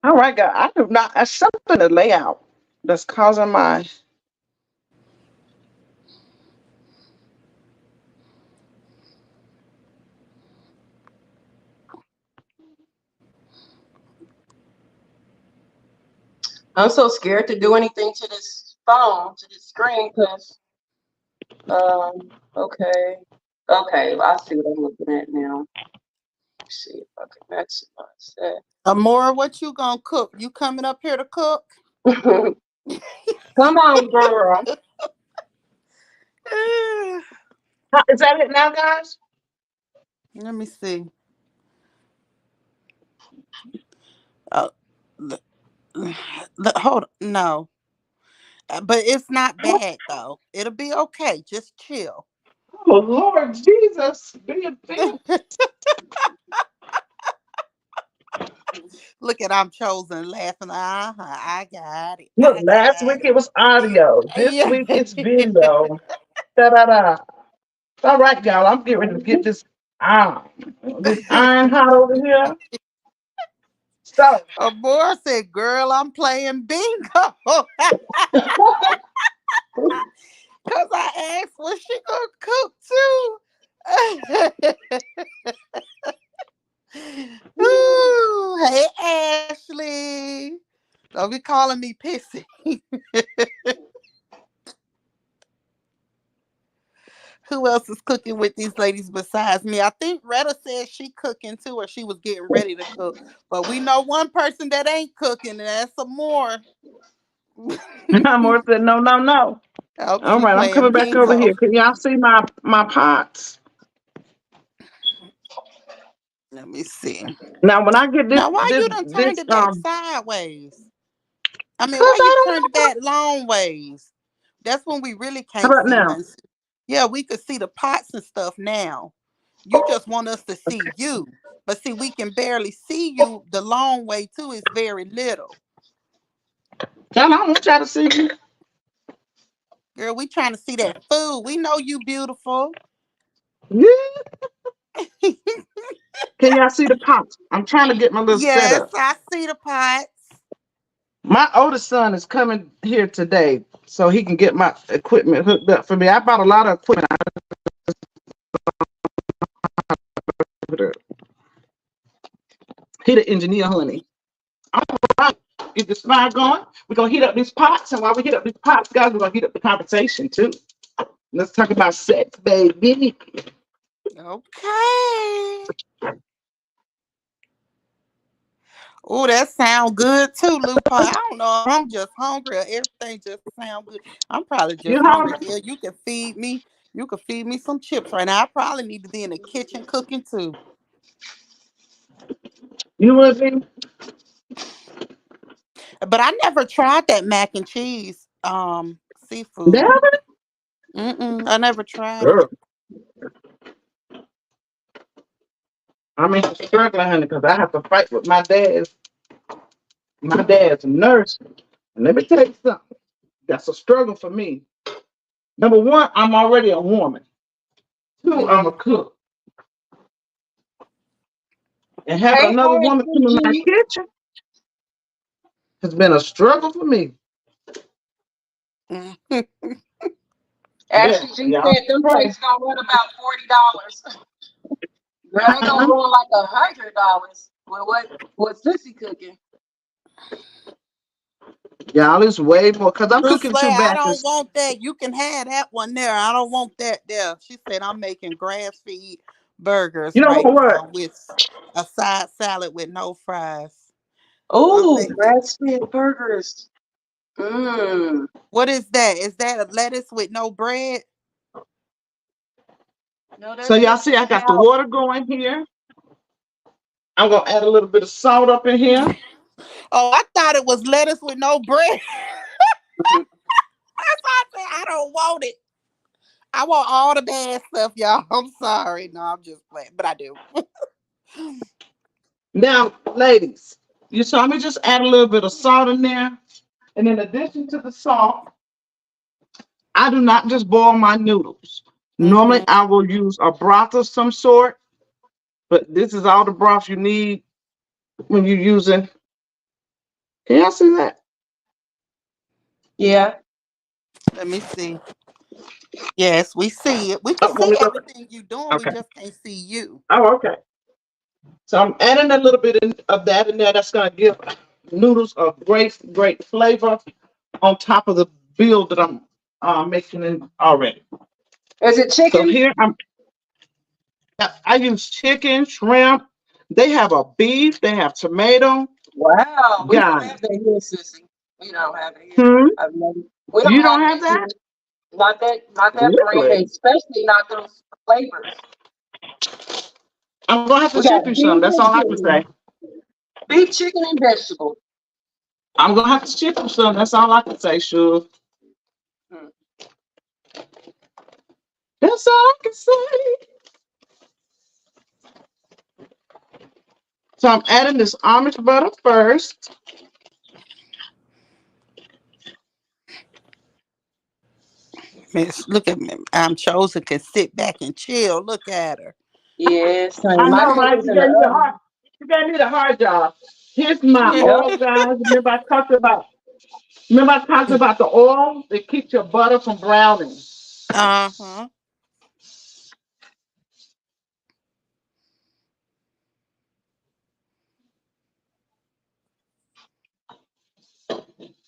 All right, guys. I do not. That's something in the layout that's causing my. I'm so scared to do anything to this phone, to this screen, because, okay, I see what I'm looking at now. Let's see if I can maximize that. Amora, what you gonna cook? You coming up here to cook? Come on, girl. Is that it now, guys? Let me see. Oh, hold on. No. But it's not bad though. It'll be okay. Just chill. Oh Lord Jesus, be a thing. Look at I'm chosen laughing. I got it. Look, last week it was audio. This Yeah. week it's video. Da da da. All right, y'all. I'm getting ready to get this iron hot over here. So Amora said, "Girl, I'm playing bingo." Cause I asked, was she gonna cook too? Ooh, hey Ashley. Don't be calling me pissy. Who else is cooking with these ladies besides me? I think Retta said she cooking too, or she was getting ready to cook. But we know one person that ain't cooking, and that's Amora. Amor said, no, no, no. Oh, All she right, I'm playing coming back over bingo. here. Can y'all see my pots? Let me see. Now, when I get Now, why you done turned it back sideways? I mean, because why you I turned it don't know. back long ways? That's when we really How can't about see now? nothing. Yeah, we could see the pots and stuff now. You just want us to see you. But see, we can barely see you the long way too. It's very little. Y'all, I don't want y'all to see me. Girl, we trying to see that food. We know you beautiful. Yeah. Can y'all see the pots? I'm trying to get my little Yes, setup. I see the pots. My oldest son is coming here today so he can get my equipment hooked up for me. I bought a lot of equipment. He the engineer, honey. All right, get this fire going. We're going to heat up these pots. And while we heat up these pots, guys, we're going to heat up the conversation too. Let's talk about sex, baby. Okay. Oh, that sound good too, Lupa. I don't know. I'm just hungry or everything just sound good. I'm probably You just hungry. hungry? Yeah, you can feed me. You can feed me some chips right now. I probably need to be in the kitchen cooking too. You would be? But I never tried that mac and cheese seafood. I never tried it. Girl. I'm struggling, honey, because I have to fight with my dad's a nurse. And let me tell you something. That's a struggle for me. Number one, I'm already a woman. 2 I'm a cook. And having Hey, another woman come in my RSVG. kitchen has been a struggle for me. Ashley G Yeah. said them plates gonna run about $40. Girl, they gonna run like $100 with what Sissy cooking. Y'all, it's way more because I'm cooking 2 I don't batches. want that. You can have that one there. I don't want that there. She said I'm making grass feed burgers You know right now what? with a side salad with no fries. Oh, making- grass-fed burgers. Mmm. What is that? Is that a lettuce with no bread? No, So that's y'all just see I got the out. water going here. I'm gonna add a little bit of salt up in here. Oh, I thought it was lettuce with no bread. Mhm. That's why I said I don't want it. I want all the bad stuff, y'all. I'm sorry. No, I'm just playing, but I do. Now, ladies, you saw me just add a little bit of salt in there. And in addition to the salt, I do not just boil my noodles. Normally, Mhm. I will use a broth of some sort, but this is all the broth you need when you're using. Can y'all see that? Yeah. Let me see. Yes, we see it. We can Oh, let see me go. everything you're doing. We Okay. just can't see you. Oh, okay. So I'm adding a little bit of that in there. That's going to give noodles a great flavor on top of the build that I'm making in already. Is it So chicken? here I use chicken, shrimp. They have a beef. They have tomato. Wow. We don't Guys, have that here, Sissy. We don't have it here. hmm? I've never. We don't You don't have have that here. that? Not that brand, Really? especially not those flavors. I'm gonna have to We got ship you some. beef That's and all I can say. chicken. Beef, chicken, and vegetable. I'm gonna have to ship you some. That's all I can say, sure. Hmm. That's all I can say. So I'm adding this Amish butter first. Miss, look at me. I'm chosen can sit back and chill. Look at her. Yes, honey. I My know, right? cookies in the oven. You gave me the hard job. Here's my Yeah. Yep. oil, guys. Remember I talked about the oil that keeps your butter from browning. Uh-huh.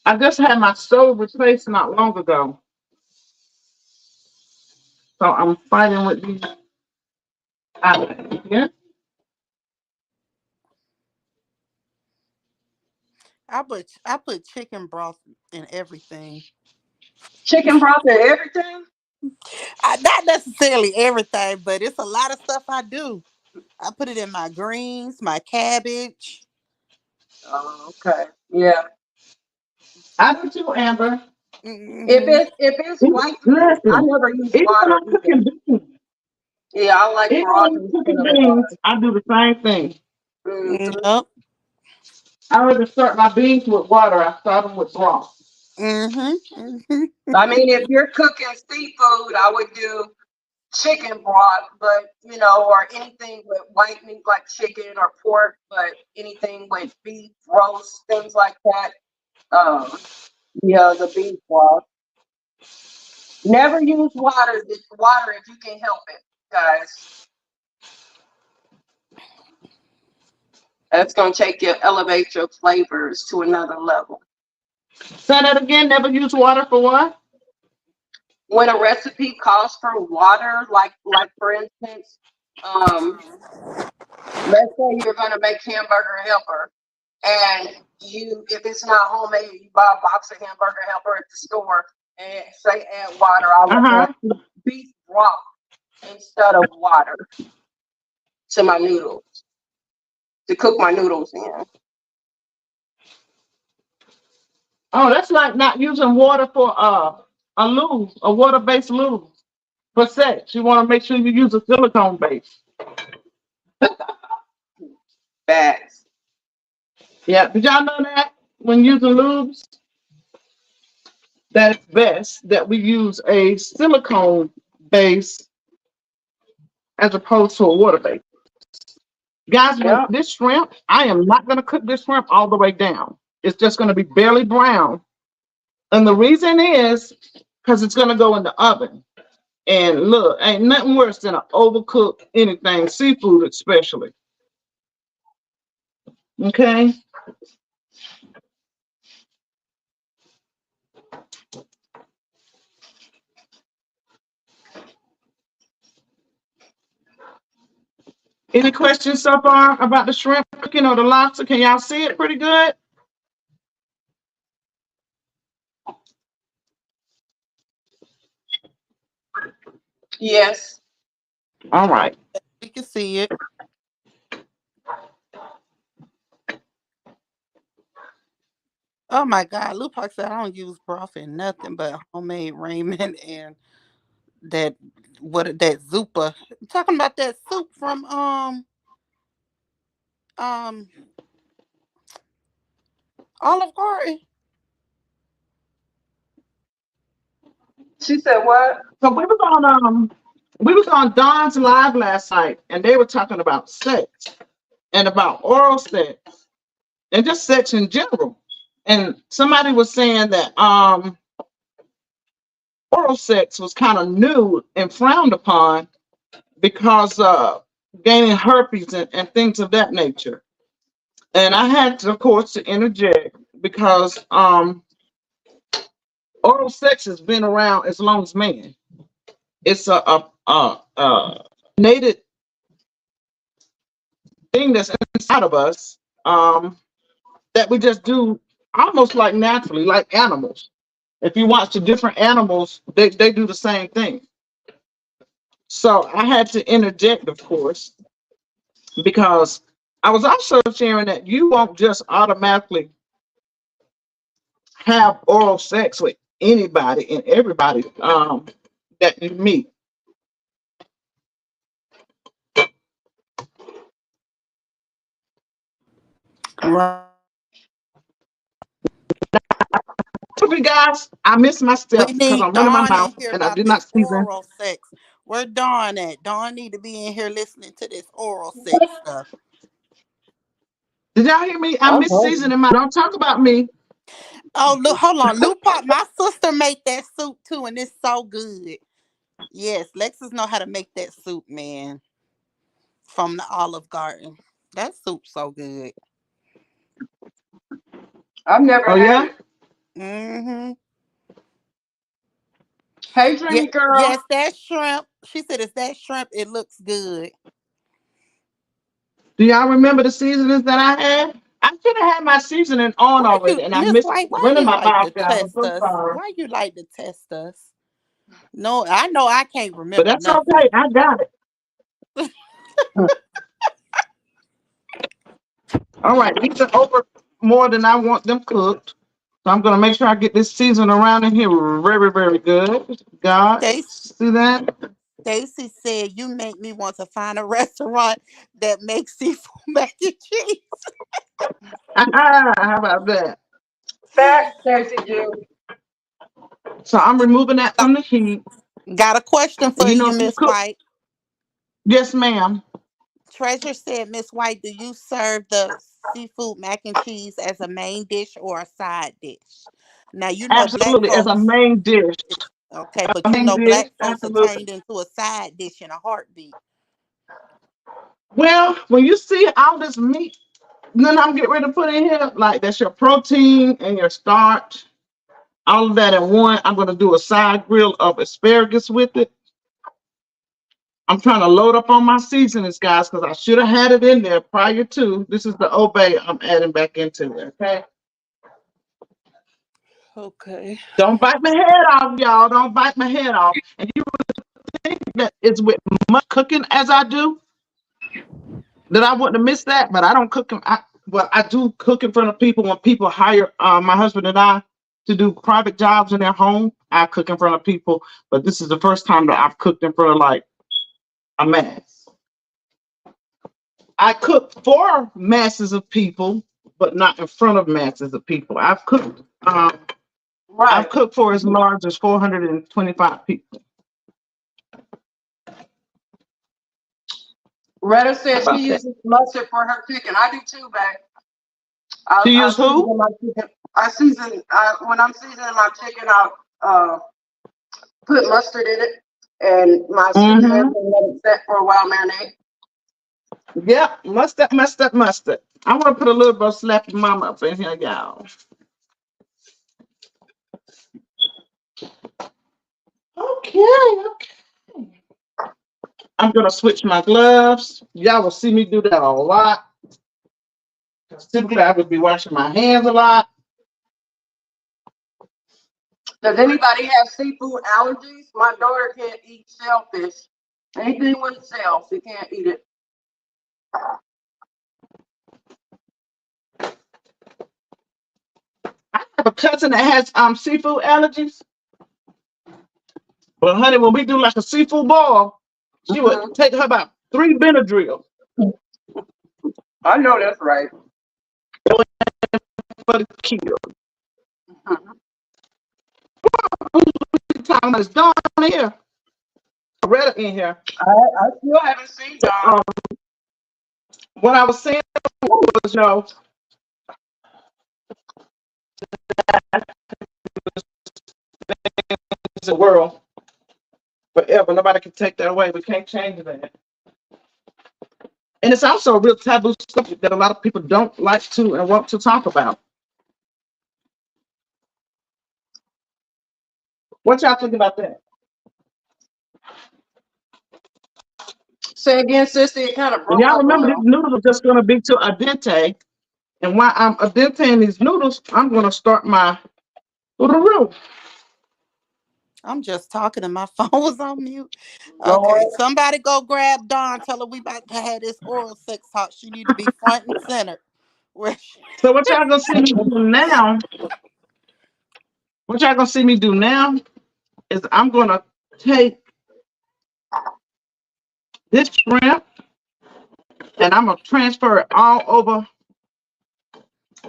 I just had my stove replaced not long ago. So I'm fighting with these outlets. Yeah. I put chicken broth in everything. Chicken broth and everything. Not necessarily everything, but it's a lot of stuff I do. I put it in my greens, my cabbage. Oh, okay. Yeah. I do too, Amber. Hmm If it's white meat, I Listen, never use even when water I'm either. cooking beans, Yeah, I like even when broth I'm instead cooking of beans, water. I do the same thing. Hmm. Yep. I rather start my beans with water. I start them with broth. hmm hmm I mean, if you're cooking seafood, I would do chicken broth, but or anything with white meat like chicken or pork, but anything with beef, roast, things like that. Um, yeah, the beef broth. Never use water if you can help it, guys. That's gonna elevate your flavors to another level. Say that again. Never use water for what? When a recipe calls for water, like for instance, um, let's say you're gonna make hamburger helper, and if it's not homemade, you buy a box of hamburger helper at the store, and say add water. I Uh would huh. add beef broth instead of water to my noodles to cook my noodles in. Oh, that's like not using water for a lube, a water-based lube for sex. You want to make sure you use a silicone base. Facts. Yeah. Did y'all know that when using lubes, that it's best that we use a silicone base as opposed to a water base. Guys, with Yeah. this shrimp, I am not going to cook this shrimp all the way down. It's just going to be barely brown. And the reason is because it's going to go in the oven. And look, ain't nothing worse than an overcooked anything, seafood especially. Okay. Any questions so far about the shrimp cooking or the lobster? Can y'all see it pretty good? Yes. All right. We can see it. Oh my God, Lupac said I don't use broth in nothing but homemade ramen and that that Zupa. You talking about that soup from um Olive Garden? She said what? So we was on Dawn's live last night, and they were talking about sex and about oral sex and just sex in general. And somebody was saying that oral sex was kind of new and frowned upon because gaining herpes and things of that nature. And I had to, of course, to interject because oral sex has been around as long as man. It's a native thing that's inside of us that we just do almost like naturally, like animals. If you watch the different animals, they do the same thing. So I had to interject, of course, because I was also sharing that you won't just automatically have oral sex with anybody and everybody that you meet. Right. So you guys, I missed my We steps because need I'm running my Dawn in mouth here and I about did this not season. oral sex. Where Dawn at? Dawn need to be in here listening to this oral sex stuff. Did y'all hear me? I I'm miss hungry. seasoning my. Don't talk about me. Oh, look, hold on. Lupac, my sister made that soup too, and it's so good. Yes, Lexus know how to make that soup, man, from the Olive Garden. That soup's so good. I've never Oh had yeah. it. Mm-hmm. Hey, Yeah, Dreamy Girl. yes, that shrimp. She said it's that shrimp. It looks good. Do y'all remember the seasonings that I had? I should have had my seasoning on Why already, you, and I Miss missed White? Why running you my like to mouth, guys. I'm test so us? sorry. Why you like to test us? No, I know I can't But remember that's nothing. okay. I got it. All right. These are over more than I want them cooked. So I'm gonna make sure I get this season around in here very, very good. Guys, Stacy see that? Stacy said you make me want to find a restaurant that makes seafood mac and cheese. How about that? Fat Stacy Jew. So I'm removing that from the heat. Got a question And for you know, you, if you Miss cook, White. yes, ma'am. Treasure said, Miss White, do you serve the seafood mac and cheese as a main dish or a side dish? Now you know black Absolutely, as a folks. main dish. Okay, but A you main know dish, black folks will turn absolutely. it into a side dish in a heartbeat. Well, when you see all this meat, then I'm getting ready to put in here, like that's your protein and your starch, all of that in one. I'm gonna do a side grill of asparagus with it. I'm trying to load up on my seasonings, guys, because I should have had it in there prior to. This is the obey I'm adding back into it. Okay. Okay. Don't bite my head off, y'all. Don't bite my head off. And you think that it's with much cooking as I do, that I wouldn't have missed that, but I don't cook. Well, I do cook in front of people when people hire my husband and I to do private jobs in their home. I cook in front of people, but this is the first time that I've cooked in front of like a mass. I cook for masses of people, but not in front of masses of people. I've Right. cooked for as large as 425 people. Retta says About she that. uses mustard for her chicken. I do too, babe. She I use who? season my chicken. When I'm seasoning my chicken, I'll put mustard in it and my seasoning Mm-hmm. and let it set for a while, marinate. Yep, mustard. I want to put a little bit of slappy mama up in here, y'all. Okay. I'm gonna switch my gloves. Y'all will see me do that a lot. Because typically I would be washing my hands a lot. Does anybody have seafood allergies? My daughter can't eat shellfish. Anything with shell, she can't eat it. I have a cousin that has seafood allergies. But honey, when we do like a seafood boil, she would take her about 3 Benadryl I know that's right. for the kill. Mhm. Talking about it's Dawn here. Retta in here. I still haven't seen Dawn. What I was saying was, it's a world forever. Nobody can take that away. We can't change that. And it's also a real taboo subject that a lot of people don't like to and want to talk about. What y'all think about that? Say again, sister, it kind of And broke y'all up a remember these little. noodles are just going to be to al dente. And while I'm al denteing these noodles, I'm going to start my roux. I'm just talking and my phone was on mute. Lord. Okay, somebody go grab Dawn. Tell her we about to have this oral sex talk. She need to be front and center. Where So what y'all going to see me do now? What y'all going to see me do now is I'm going to take this shrimp and I'm going to transfer it all over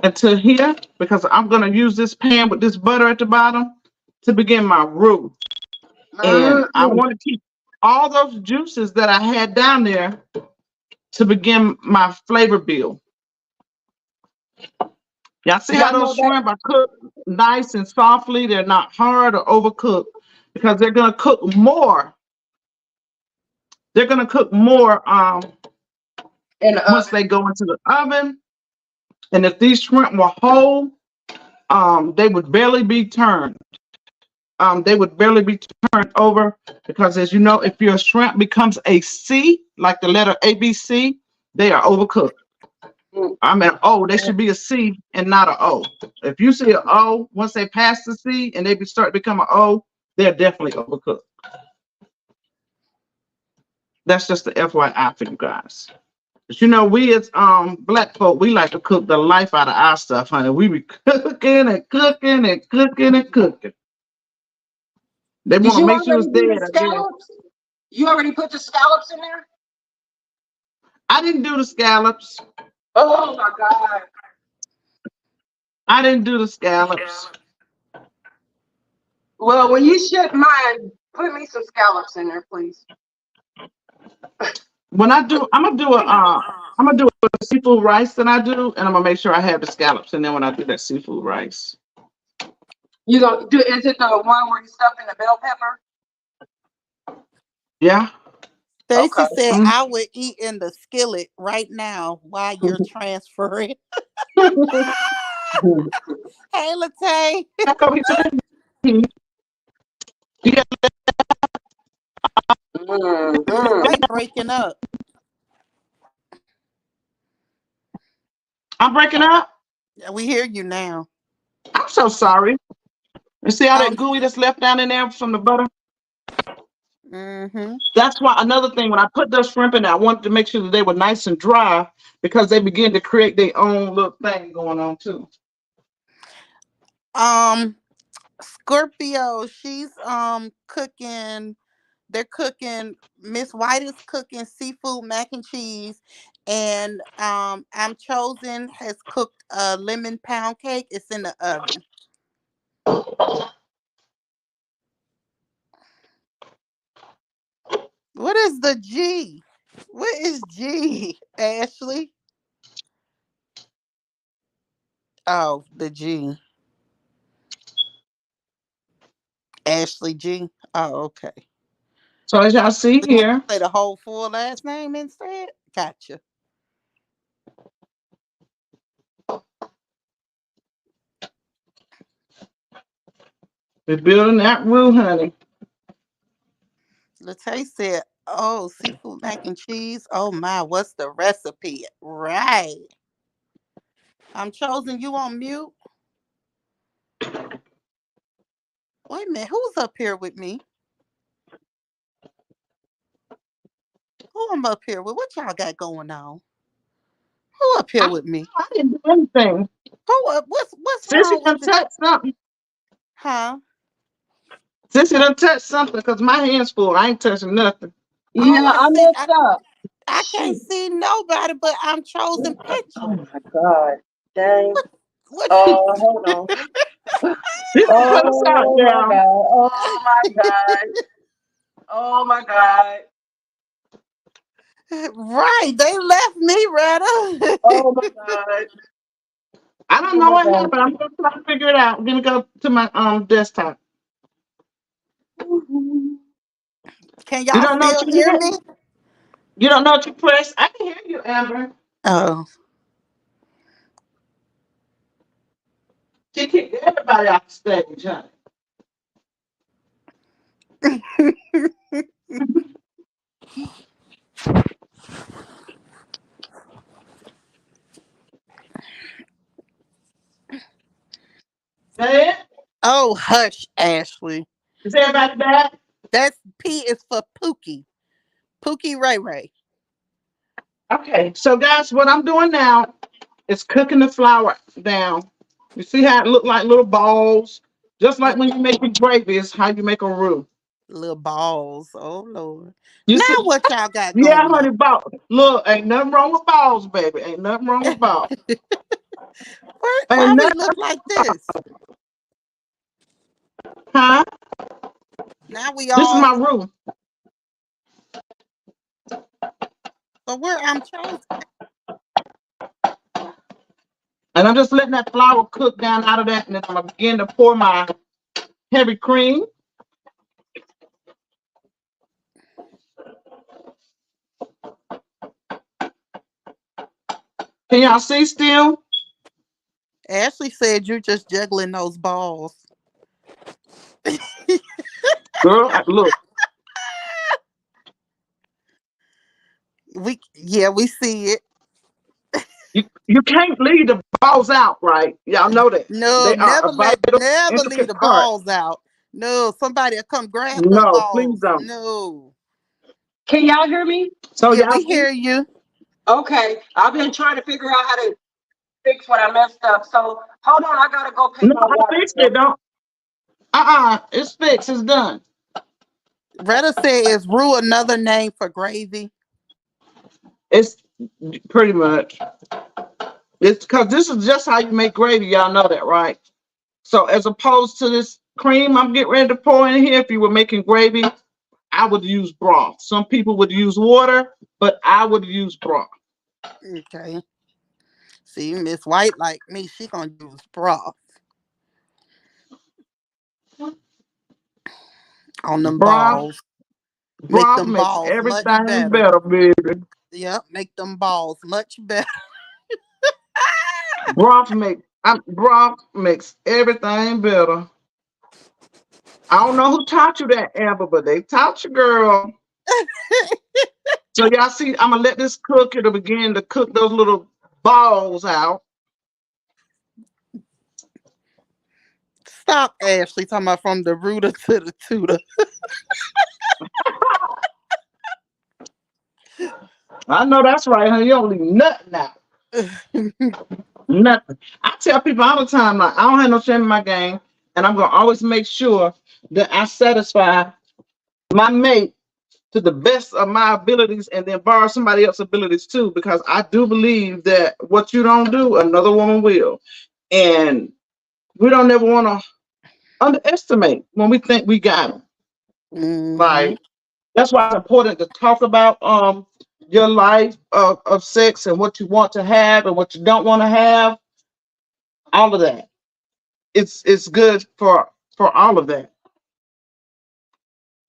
into here because I'm going to use this pan with this butter at the bottom to begin my roux. And I want to keep all those juices that I had down there to begin my flavor build. Y'all see how Y'all know those that? shrimp are cooked nice and softly? They're not hard or overcooked because they're going to cook more. They're going to cook more In the once oven. they go into the oven. And if these shrimp were whole, they would barely be turned. They would barely be turned over because, as you know, if your shrimp becomes a C, like the letter ABC, they are overcooked. I mean, O, they should be a C and not an O. If you see an O, once they pass the C and they start to become an O, they're definitely overcooked. That's just the FYI for you guys. But you know, we as black folk, we like to cook the life out of our stuff, honey. We be cooking and cooking and cooking and cooking. They Did want to you make sure already it's do the dead, I guess. scallops? You already put the scallops in there? I didn't do the scallops. Oh my God. I didn't do the scallops. Well, when you shouldn't mind, put me some scallops in there, please. When I do, I'm gonna do a seafood rice that I do, and I'm gonna make sure I have the scallops in there when I do that seafood rice. You gonna do? Is it the one where you stuff in the bell pepper? Yeah. Stacy Okay. said, I would eat in the skillet right now while you're transferring. Hey, Latay. Your mic breaking up. I'm breaking up. Yeah, we hear you now. I'm so sorry. You see all that Um, gooey that's left down in there from the butter? mm-hmm. That's why another thing, when I put those shrimp in there, I wanted to make sure that they were nice and dry because they begin to create their own little thing going on too. Scorpio, she's cooking. They're cooking. Miss White is cooking seafood mac and cheese, and I'm chosen has cooked a lemon pound cake. It's in the oven. What is the G? What is G, Ashley? Oh, the G. Ashley G. Oh, okay. So as y'all see So you want here, to say the whole full last name instead? Gotcha. we're building that roux, honey. Latae said, "Oh, seafood mac and cheese. Oh my, what's the recipe?" Right. I'm chosen. You on mute? Wait a minute. Who's up here with me? Who I'm up here with? What y'all got going on? Who up here I, with me? I didn't do anything. Who up? What's Sissy wrong with done the? touched something. Huh? Sissy done touched something because my hand's full. I ain't touching nothing. Yeah, All I I see, messed up. I can't Shoot. see nobody, but I'm chosen Oh picture. my God. Dang. What? Oh, hold on. You done cut us out, Oh my y'all. God. Oh my God. Oh my God. Right? They left me, Retta. Oh my God. I don't Oh know my what God. happened. I'm gonna try to figure it out. I'm gonna go to my desktop. Can You y'all don't know what still you hear did? me? You don't know what you press? I can hear you, Amber. Oh. She kicked everybody off the stage, honey. That it? Oh, hush, Ashley. Is everybody back? That's P is for Pookie. Pookie Ray Ray. Okay, so guys, what I'm doing now is cooking the flour down. You see how it look like little balls? Just like when you make your gravy, is how you make a roux. Little balls. Oh Lord. You Now see? what y'all got Yeah, going on? honey, ball. Look, ain't nothing wrong with balls, baby. Ain't nothing wrong with balls. Why Ain't we nothing, look like this? huh? Now we This is all my roux. so where I'm chosen. And I'm just letting that flour cook down out of that, and then I'm gonna begin to pour my heavy cream. Can y'all see still? Ashley said you're just juggling those balls. Girl, look, We see it. you can't leave the balls out, right? Y'all know that. No, They are a vital, never leave intricate the part. balls out. No, somebody will come grab them No, please balls. don't. No. Can y'all hear me? So Yeah, y'all we see? hear you. Okay. I've been trying to figure out how to fix what I messed up. So hold on. I gotta go pay No, my I water fixed bill. it. Don't. It's fixed. It's done. Retta said, "Is roux another name for gravy?" It's pretty much. It's because this is just how you make gravy. Y'all know that, right? So as opposed to this cream I'm getting ready to pour in here, if you were making gravy, I would use broth. Some people would use water, but I would use broth. Okay. See, Miss White like me, she gonna use broth on them Broth, balls. Make broth them makes balls much everything better. better, baby. Yep, make them balls much better. Broth makes everything better. I don't know who taught you that, Amber, but they taught you, girl. So y'all see, I'm gonna let this cook. It'll begin to cook those little balls out. Stop, Ashley. Talking about from the rooter to the tutor. I know that's right, honey. You don't leave nothing out. Nothing. I tell people all the time, like, I don't have no shame in my game, and I'm gonna always make sure that I satisfy my mate to the best of my abilities and then borrow somebody else's abilities too, because I do believe that what you don't do, another woman will. And we don't ever want to underestimate when we think we got them. hmm Like, that's why it's important to talk about your life of sex and what you want to have and what you don't want to have, all of that. It's good for all of that,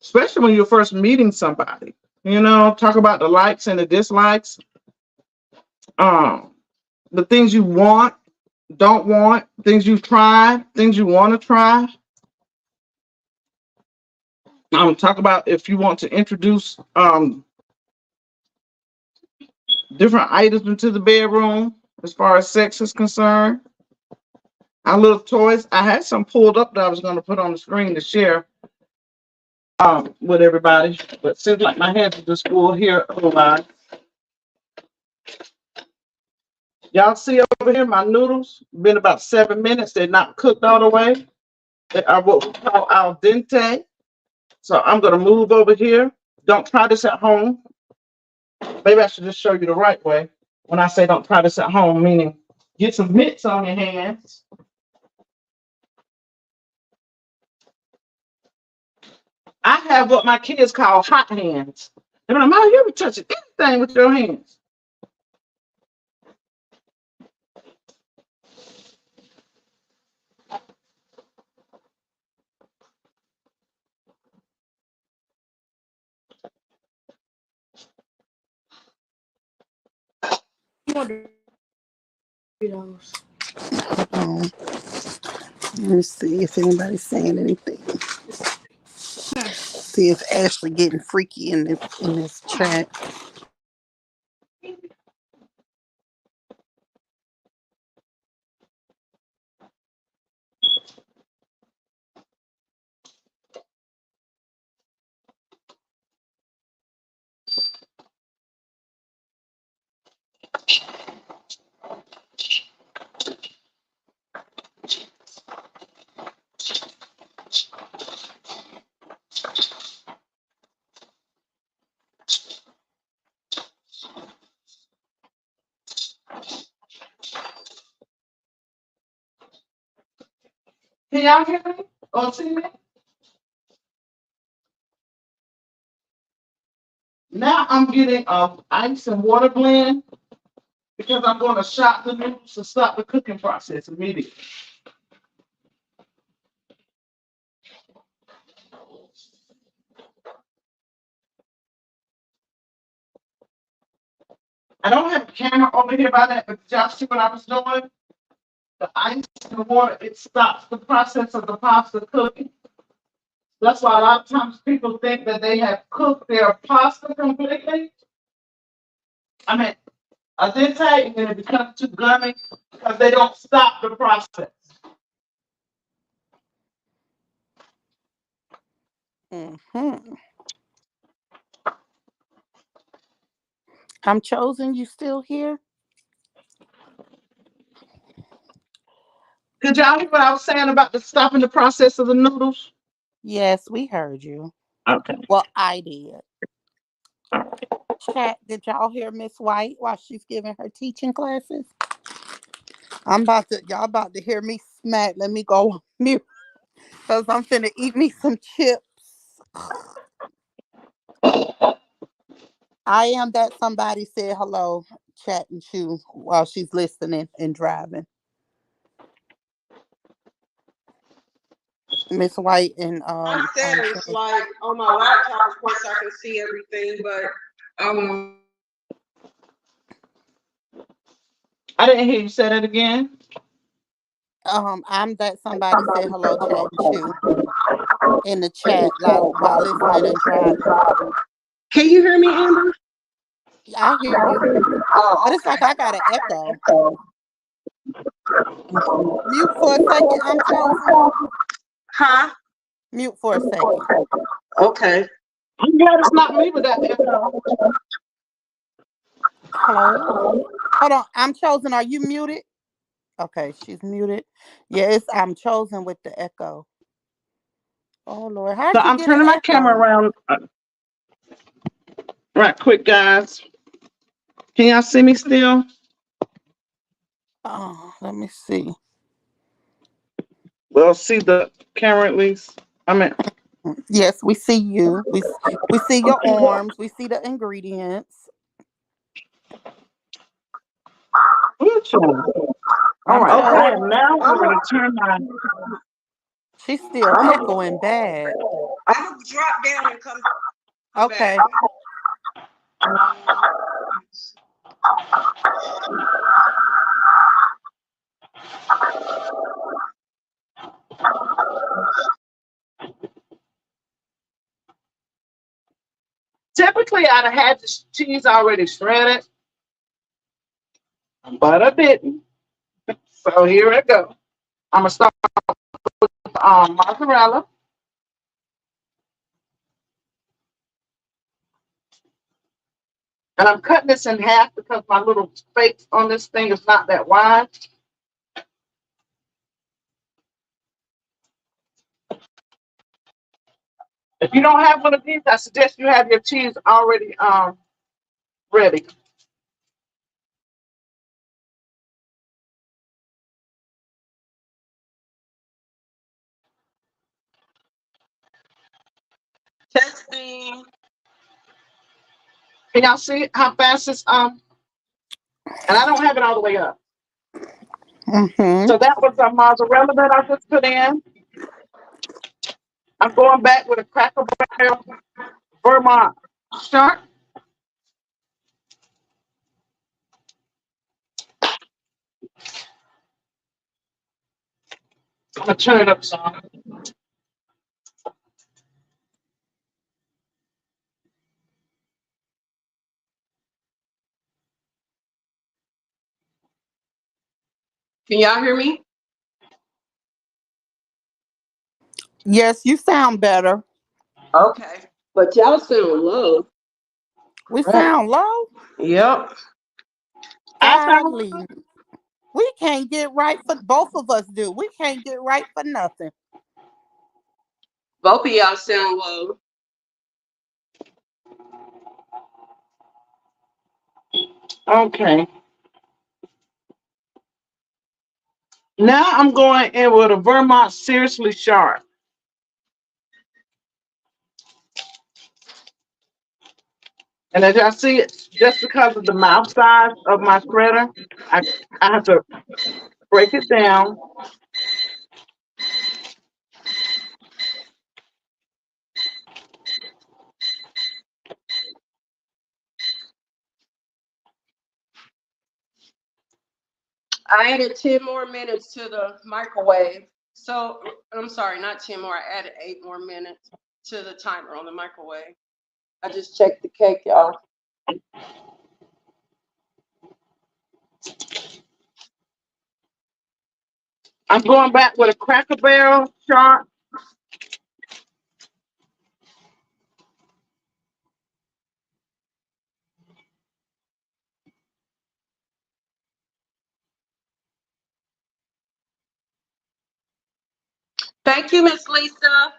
especially when you're first meeting somebody. You know, talk about the likes and the dislikes, um, the things you want, don't want, things you've tried, things you want to try. Talk about if you want to introduce different items into the bedroom as far as sex is concerned. Our little toys. I had some pulled up that I was going to put on the screen to share with everybody, but seems like my hands are just full here otherwise. Y'all see over here my noodles? Been about 7 minutes. They're not cooked all the way. They are what we call al dente. So I'm going to move over here. Don't try this at home. Maybe I should just show you the right way. When I say don't try this at home, meaning get some mitts on your hands. I have what my kids call hot hands. And I'm out here touching anything with your hands. Hold on. Let me see if anybody's saying anything. See if Ashley getting freaky in this chat. Can y'all hear me or see me? Now I'm getting ice and water blend because I'm going to shot the noodles to stop the cooking process immediately. I don't have a camera over here by that, but did y'all see what I was doing? The ice and the water, it stops the process of the pasta cooking. That's why a lot of times people think that they have cooked their pasta completely. I mean, a dente, and it becomes too gummy because they don't stop the process. Mm-hmm. I'm chosen. You still here? Did y'all hear what I was saying about the stopping the process of the noodles? Yes, we heard you. Okay. Well, I did. Chat, did y'all hear Miss White while she's giving her teaching classes? Y'all about to hear me smack. Let me go on mute because I'm finna eat me some chips. I am that somebody said hello, chat and chew while she's listening and driving. Miss White and I said it's like on my laptop, of course I can see everything, but I didn't hear you say that again. I'm that somebody said hello, chat and chew in the chat while listening and driving. can you hear me, Amber? I hear you, Oh, but it's like I got an echo. Mute for a second. I'm chosen. huh? Mute for a second. Okay. I'm glad it's not me with that echo. Hello. Hold on. I'm chosen. Are you muted? Okay, she's muted. Yes, I'm chosen with the echo. Oh Lord, how'd So you I'm get an turning my echo? camera around right quick, guys. Can y'all see me still? Oh, let me see. Well, see the camera at least. I mean, Yes, we see you. We see your arms. We see the ingredients. child. All I'm right. I telling am you, now going to turn my. she's still echoing bad. I'm gonna drop down and come back. Okay. Typically, I'd have had the cheese already shredded, but I didn't. So here I go. I'm gonna start with mozzarella, and I'm cutting this in half because my little space on this thing is not that wide. If you don't have one of these, I suggest you have your cheese already ready. Testing. Can y'all see how fast it's and I don't have it all the way up. Mm-hmm. So that was the mozzarella that I just put in. I'm going back with a Cracker Barrel Vermont shark. I'm gonna turn it up some. Can y'all hear me? Yes, you sound better. Okay. But y'all sound low. We Right. sound low. Yep. I sound Golly. We can't get right for both of us do. We can't get right for nothing. Both of y'all sound low. okay. Now I'm going in with a Vermont Seriously Sharp. And as y'all see, it just because of the mouth size of my shredder, I, I have to break it down. I added 10 more minutes to the microwave. So I'm sorry, not 10 more. I added 8 more minutes to the timer on the microwave. I just checked the cake, y'all. I'm going back with a Cracker Barrel sharp. Thank you, Miss Lisa.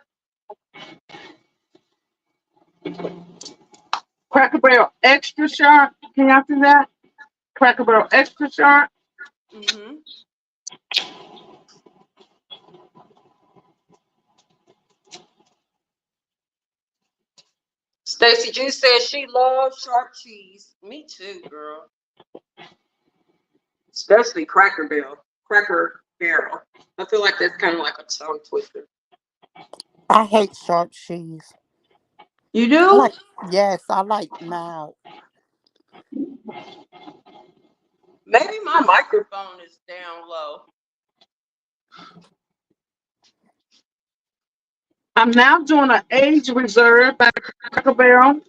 Cracker Barrel extra sharp. Can y'all see that? Cracker Barrel extra sharp. Mm-hmm. Stacy G says she loves sharp cheese. Me too, girl. Especially Cracker Barrel. Cracker Barrel. I feel like that's kind of like a tongue twister. I hate sharp cheese. You I do? like yes, I like mild. Maybe my microphone is down low. I'm now doing an age reserve by Cracker Barrel.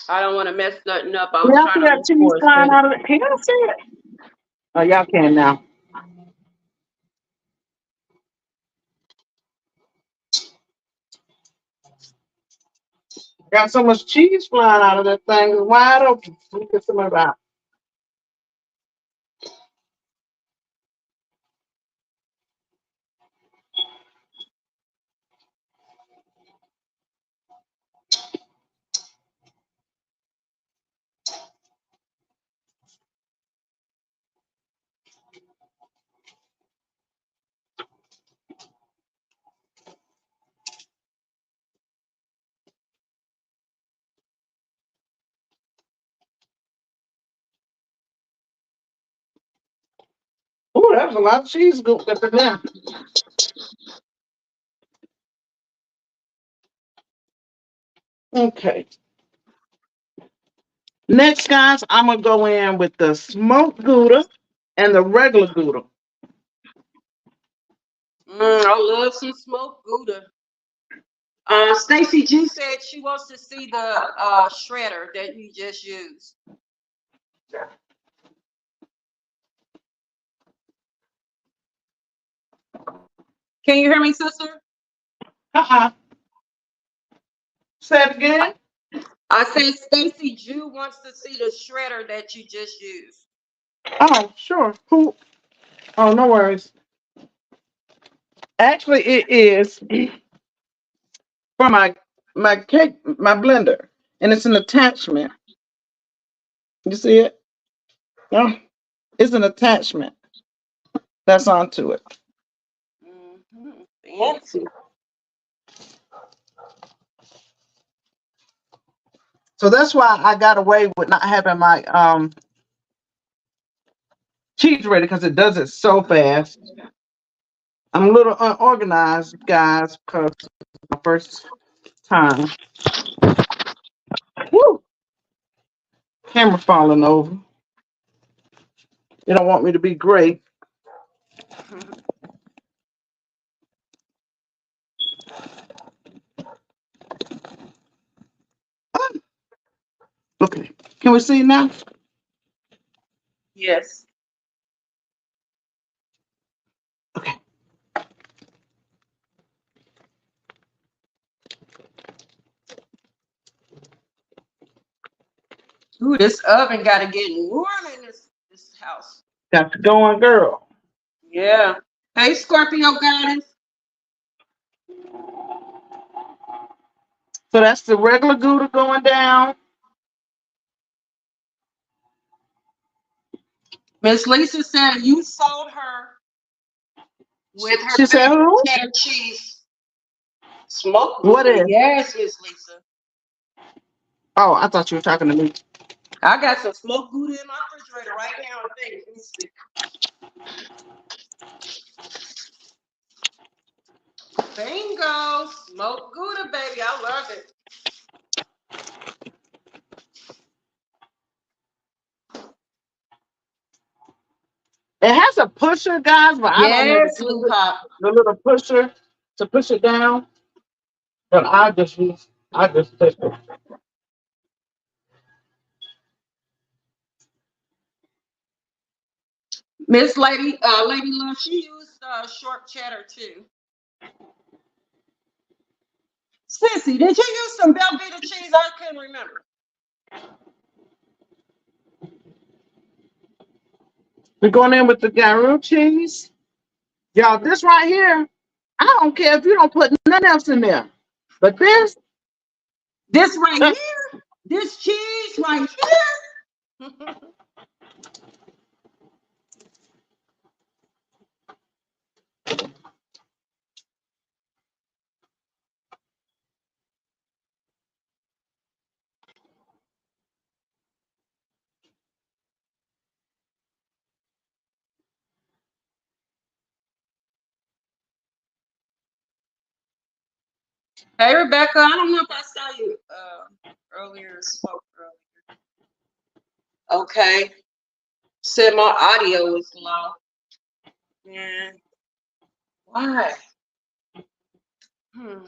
I don't want to mess nothing up. I Can was y'all trying see to that look cheese for a flying second. out of it? Can y'all see it? Oh, y'all can now. Got so much cheese flying out of that thing. It's wide open. Let me get some of that. There's a lot of cheese gooped up in there. Okay. Next, guys, I'm gonna go in with the smoked Gouda and the regular Gouda. I love some smoked Gouda. Stacy G said she wants to see the shredder that you just used. Can you hear me, sister? Uh-uh. Say it again. I said Stacy Jew wants to see the shredder that you just used. Oh, sure. Who? Oh, no worries. Actually, it is for my cake, my blender, and it's an attachment. You see it? No, it's an attachment that's onto it. Fancy. So that's why I got away with not having my cheese ready because it does it so fast. I'm a little unorganized, guys, because it's my first time. Woo! Camera falling over. You don't want me to be great. Okay. Can we see it now? Yes. Okay. Ooh, this oven got to get warm in this house. Got to go on, girl. Yeah. Hey, Scorpio goddess. So that's the regular Gouda going down. Miss Lisa said you sold her with her She said, favorite who? cheddar cheese. Smoked What Gouda. is? Yes, Miss Lisa. Oh, I thought you were talking to me. I got some smoked Gouda in my refrigerator right now. I think. Let me see. Bingo. Smoked Gouda, baby. I love it. It has a pusher, guys, but I don't know Yes, Lou Pop. the little pusher to push it down. But I just push it. Miss Lady Love, she used short cheddar too. Sissy, did you use some Velveeta cheese? I couldn't remember. We're going in with the Garou cheese. Y'all, this right here, I don't care if you don't put nothing else in there. But this, This right here, this cheese right here. Hey, Rebecca, I don't know if I saw you earlier, spoke earlier. Okay. Said my audio was low. Yeah. Why? Hmm.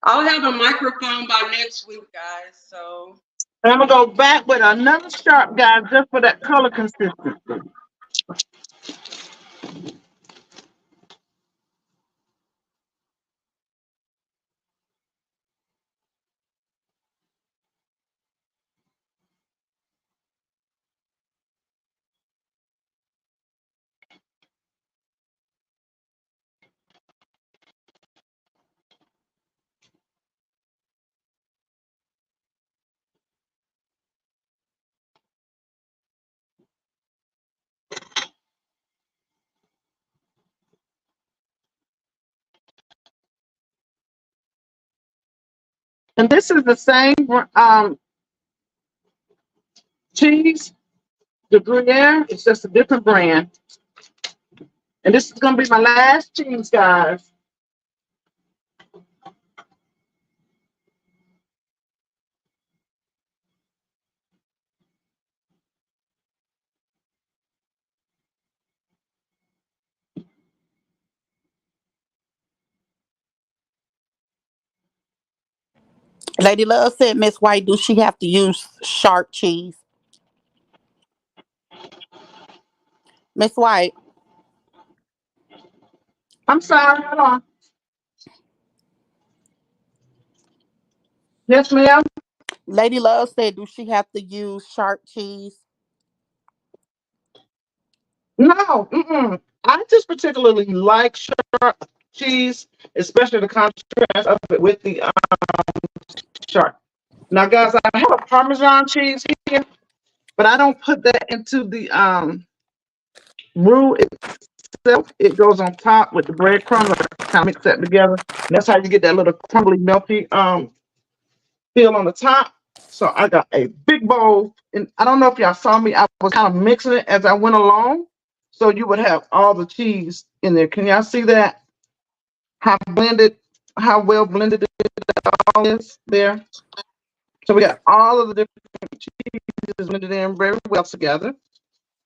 I'll have a microphone by next week, guys. So and I'm gonna go back with another sharp, guys, just for that color consistency. And this is the same cheese, the Gruyere. It's just a different brand. And this is gonna be my last cheese, guys. Lady Love said, Miss White, do she have to use sharp cheese? Miss White, I'm sorry, hold on. Yes, ma'am. Lady Love said, do she have to use sharp cheese? No, I just particularly like sharp cheese, especially the contrast of it with the sharp. Now, guys, I have a Parmesan cheese here, but I don't put that into the roux itself. It goes on top with the breadcrumbs. I kind of mix that together. And that's how you get that little crumbly, melty feel on the top. So I got a big bowl, and I don't know if y'all saw me. I was kind of mixing it as I went along, so you would have all the cheese in there. Can y'all see that? How blended, how well blended it all is there. So we got all of the different cheeses blended in very well together.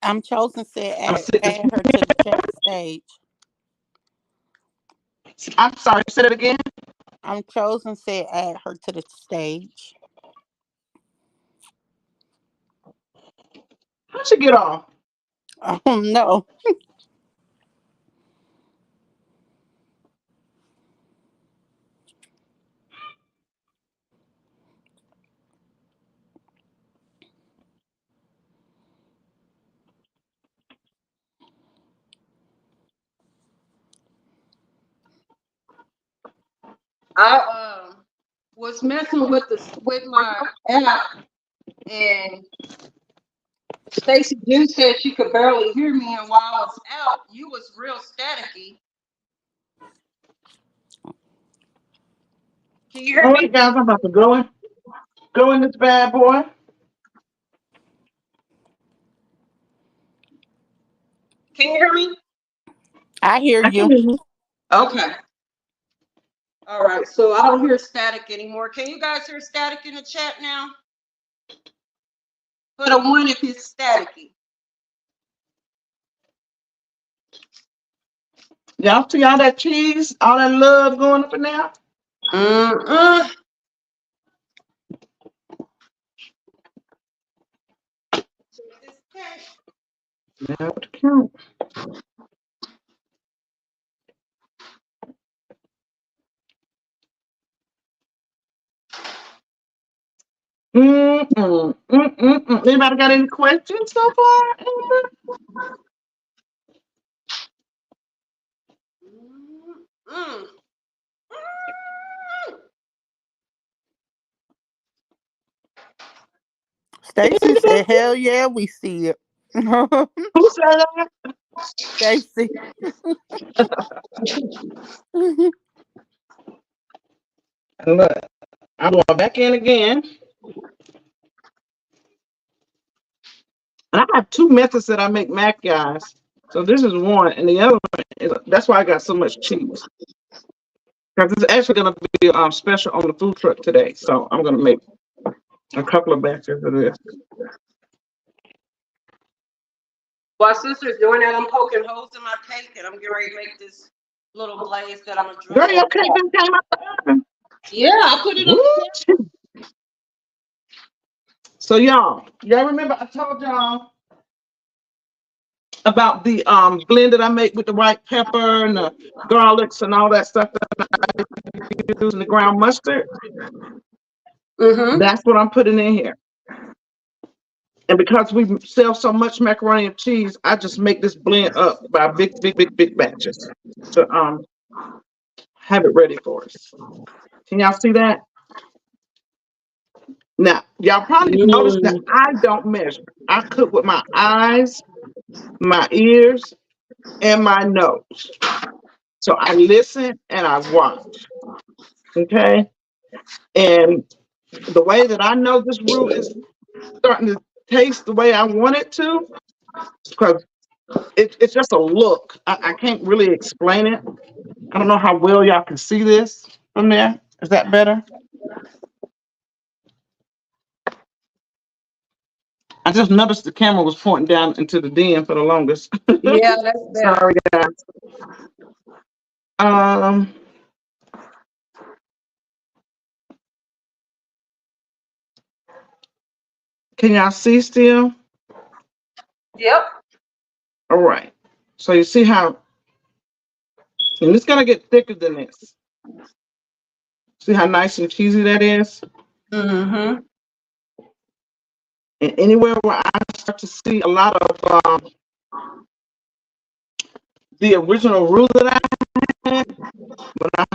I'm chosen said, I'm add her to the stage. I'm sorry, say that again. I'm chosen said, add her to the stage. How'd she get off? Oh no. I was messing with my app, and Stacy June said she could barely hear me, and while I was out, you was real staticky. Can you hear All me? right, guys, I'm about to go in this bad boy. Can you hear me? I hear I can you. hear you. Okay. All right. So I don't hear static anymore. Can you guys hear static in the chat now? Put a 1 if it's staticky. Y'all see all that cheese, all that love going up in there? Mm-mm. Yeah, what the count? Anybody got any questions so far? Mm. Stacy said, hell yeah, we see it. Who said that? Stacy. Look, I'm going back in again. And I have two methods that I make mac, guys. So this is one, and the other one is that's why I got so much cheese. Because it's actually going to be special on the food truck today. So I'm going to make a couple of batches of this. While sister's doing that, I'm poking holes in my cake, and I'm getting ready to make this little glaze that I'm gonna drop. Girl, your cake done came out the oven. Yeah, I put it on the Woo! So y'all remember I told y'all about the blend that I make with the white pepper and the garlics and all that stuff that I use in the ground mustard? That's what I'm putting in here. And because we sell so much macaroni and cheese, I just make this blend up by big batches to have it ready for us. Can y'all see that? Now, y'all probably noticed that I don't measure. I cook with my eyes, my ears, and my nose. So I listen and I watch. Okay? And the way that I know this roux is starting to taste the way I want it to, because it's just a look. I can't really explain it. I don't know how well y'all can see this from there. Is that better? I just noticed the camera was pointing down into the den for the longest. Yeah, that's better. Sorry, guys. Can y'all see still? Yep. All right. So you see how, and it's gonna get thicker than this. See how nice and cheesy that is? Mm-hmm. And anywhere where I start to see a lot of the original roux that I had, when I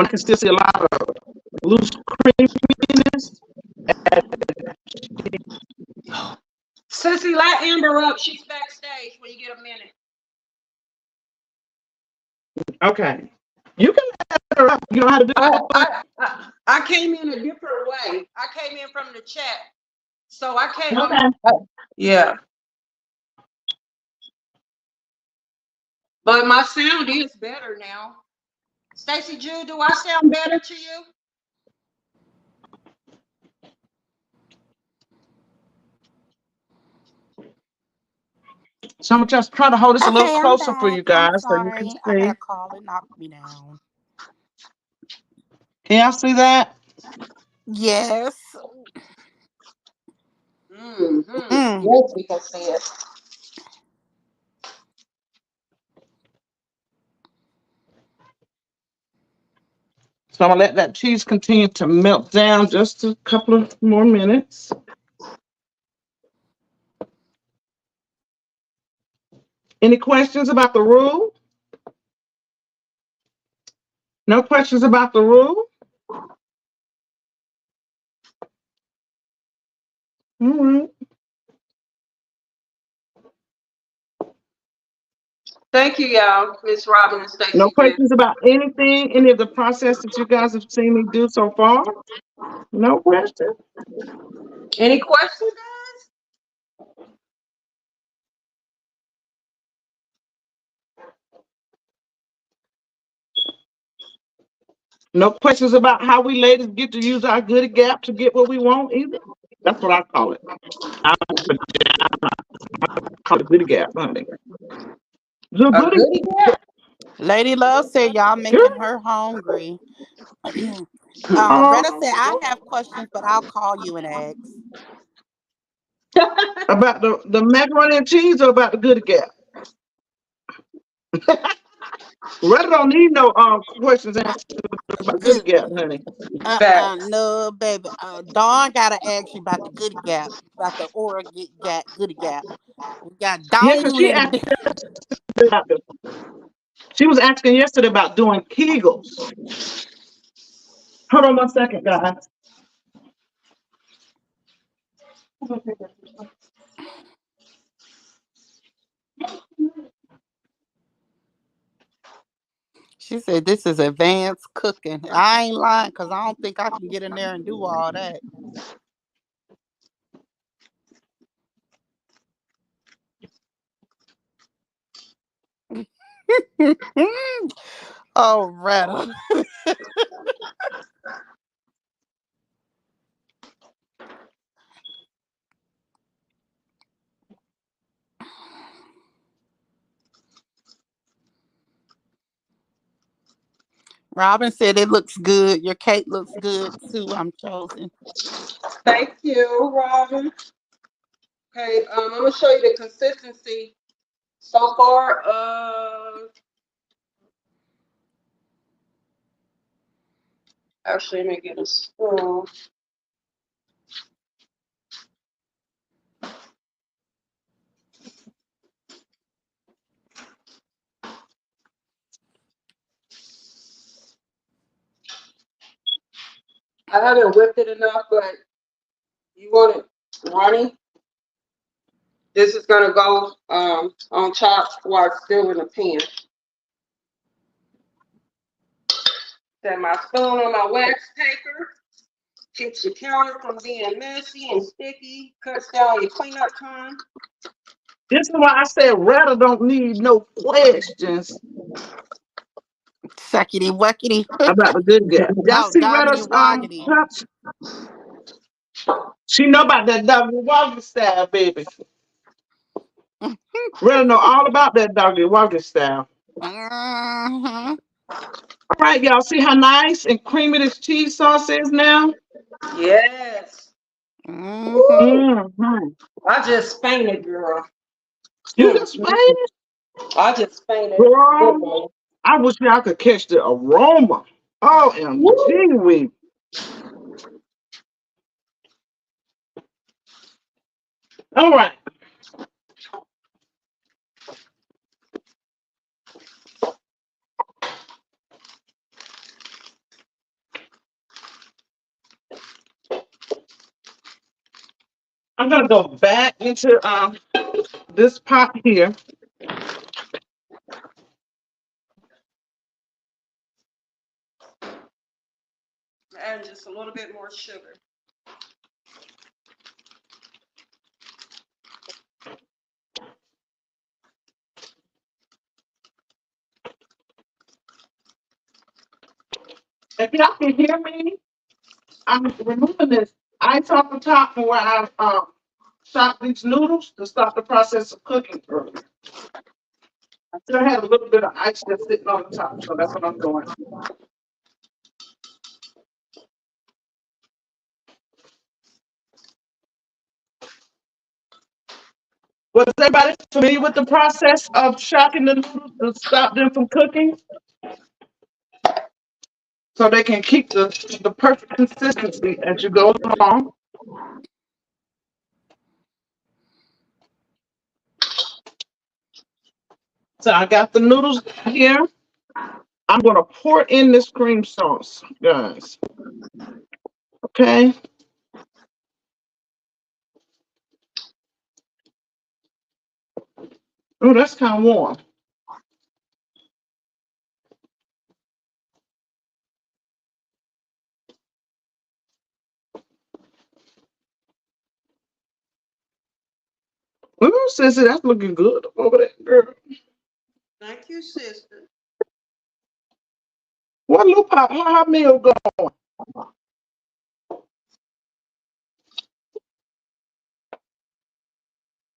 can still see a lot of loose creaminess. Sissy, let Amber up. She's backstage when you get a minute. Okay. You can let her up. You know how to do I came in a different way. I came in from the chat. So I came. Okay. Yeah. But my sound is better now. Stacy Jew, do I sound better to you? So I'm gonna just try to hold this a little Okay, I'm closer for you back. I'm guys so you can sorry. I had see. a call. It knocked me down. Can y'all see that? Yes. Mm. Yes, we can see it. So I'm gonna let that cheese continue to melt down just a couple of more minutes. Any questions about the roux? No questions about the roux? All right. Thank you, y'all, Miss Robin and Stacy No Jew. questions about anything, any of the process that you guys have seen me do so far? No questions? Any questions, guys? No questions about how we ladies get to use our goody gap to get what we want either? That's what I call it. I call it goody gap, honey. The A goody goodie gap? Lady Love said y'all making her hungry. Retta said I have questions, but I'll call you and ask. about the macaroni and cheese or about the goody gap? Retta don't need no questions answered about goody gap, honey. No, baby. Dawn gotta ask you about the goody gap, about the oral gap, goody gap. We got Yeah, Dawn because she in asked the about she was asking yesterday about doing Kegels. Hold on 1 second, guys. She said this is advanced cooking. I ain't lying because I don't think I can get in there and do all that. Oh, Retta. Robin said it looks good. Your cake looks good too. I'm chosen. Thank you, Robin. Okay, I'm gonna show you the consistency so far. Actually, let me get a spoon. I haven't whipped it enough, but you want it runny. This is gonna go on top while it's still in the pan. Set my spoon on my wax paper. Keeps your counter from being messy and sticky. Cuts down your cleanup time. This is why I said Retta don't need no questions Suckity wuckity. about the good guy. Y'all Oh, see doggity Retta's woggity. touch? She know about that doggy walking style, baby. Retta know all about that doggy walking style. Mm-hmm. All right, y'all see how nice and creamy this cheese sauce is now? Yes. Mm-hmm. Woo! Mm-hmm. I just fainted, girl. You just fainted? I just fainted. Girl, I wish y'all could catch the aroma. OMG, we. All right. I'm gonna go back into this pot here. And just a little bit more sugar. If y'all can hear me, I'm removing this ice off the top from where I shot these noodles to stop the process of cooking earlier. I still had a little bit of ice that's sitting on the top, so that's what I'm doing. Was everybody familiar with the process of shocking the noodles to stop them from cooking? So they can keep the perfect consistency as you go along. So I got the noodles here. I'm gonna pour in this cream sauce, guys. Okay. Oh, that's kind of warm. Ooh, sissy, that's looking good over there, girl. Thank you, sister. What little pop? How her meal going?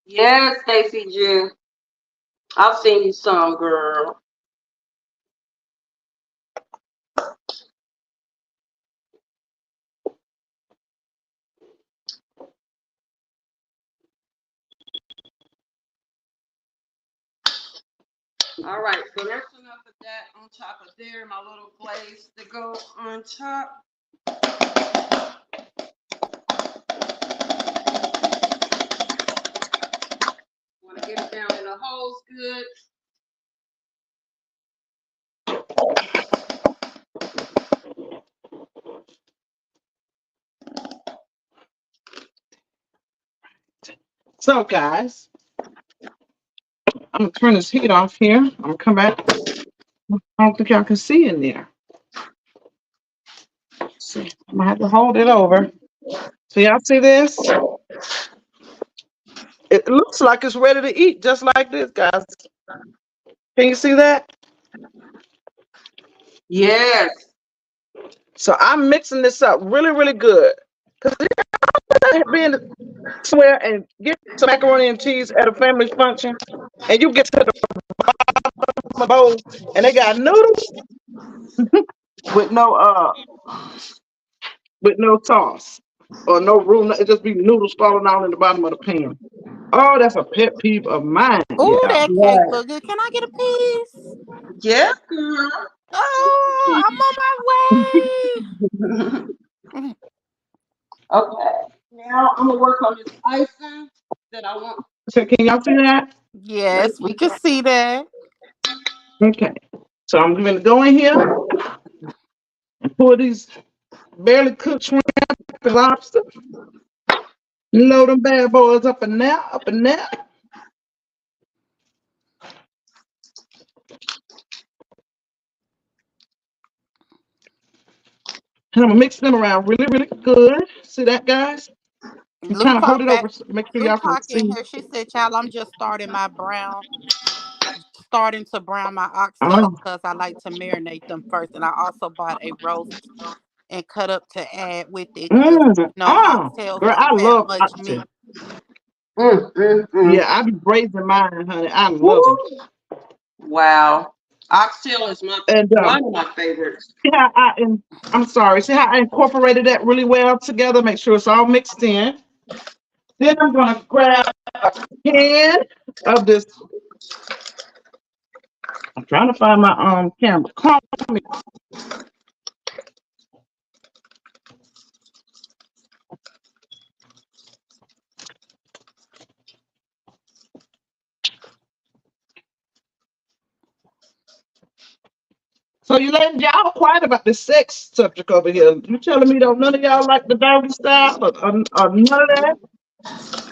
Yes, Stacy G. I've seen you some, girl. All right, so that's enough of that on top of there. My little glaze to go on top. Want to get it down in the holes good. So, guys, I'm gonna turn this heat off here. I'm gonna come back. I don't think y'all can see in there. See, I'm gonna have to hold it over. So y'all see this? It looks like it's ready to eat, just like this, guys. Can you see that? Yes. So I'm mixing this up really, really good. Cause being somewhere and get some macaroni and cheese at a family function, and you get to the bowl, and they got noodles with no sauce or no room. It just be noodles falling out in the bottom of the pan. Oh, that's a pet peeve of mine. Ooh, Yeah. that cake look good. Can I get a piece? Yeah, girl. Oh, I'm on my way. Okay. Now I'm gonna work on this icing that I want. So can y'all see that? Yes, we can see that. Okay. So I'm going to go in here and pour these barely cooked shrimp and lobster. Load them bad boys up and there, up and there. And I'm gonna mix them around really, really good. See that, guys? I'm trying to hold Lupa it back. over so make sure y'all can Lupac in see. here. She said, "Child, I'm just starting to brown my oxtails Oh, because I like to marinate them first, and I also bought a roast and cut up to add with it because oxtails girl, I don't have love much oxtail. meat." Mm. Yeah, I be braising mine, honey. I love them. Woo! Wow. Oxtail is And one of my favorites. see how I'm sorry. See how I incorporated that really well together. Make sure it's all mixed in. Then I'm gonna grab a can of this. I'm trying to find my camera. Call me. So you ladies, y'all quiet about this sex subject over here. You telling me that none of y'all like the doggy style or none of that?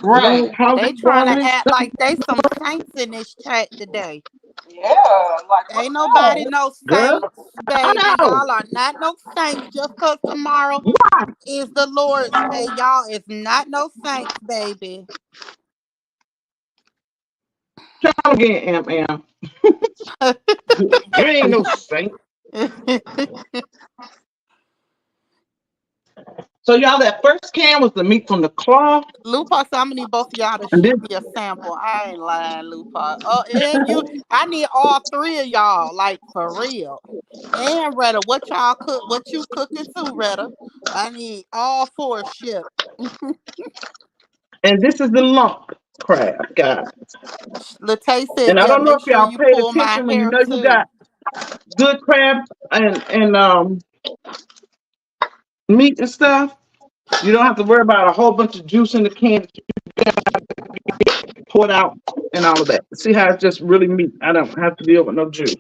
Right. No, how They they trying to doggy? act like they some saints in this chat today. Yeah. Like, Ain't what's nobody up? no Girl, saints, I baby. know. Y'all are not no saints just because tomorrow is the Lord's day. Y'all is not no saints, baby. Try again, Am. You ain't no saint. So y'all, that first can was the meat from the claw, Lupa, so I'm gonna need both of y'all to and shoot then me a sample. I ain't lying, Lupa. Oh, and you, I need all three of y'all, like for real. And Retta, what y'all cook? What you cooking too, Retta? I need all four shipped. this is the lump crab, guys. Latay said, And I "Yeah, don't know make if sure y'all you paid pull my attention when you hair know you too." got good crab and meat and stuff. You don't have to worry about a whole bunch of juice in the can that you pour it out and all of that. See how it's just really meat. I don't have to deal with no juice.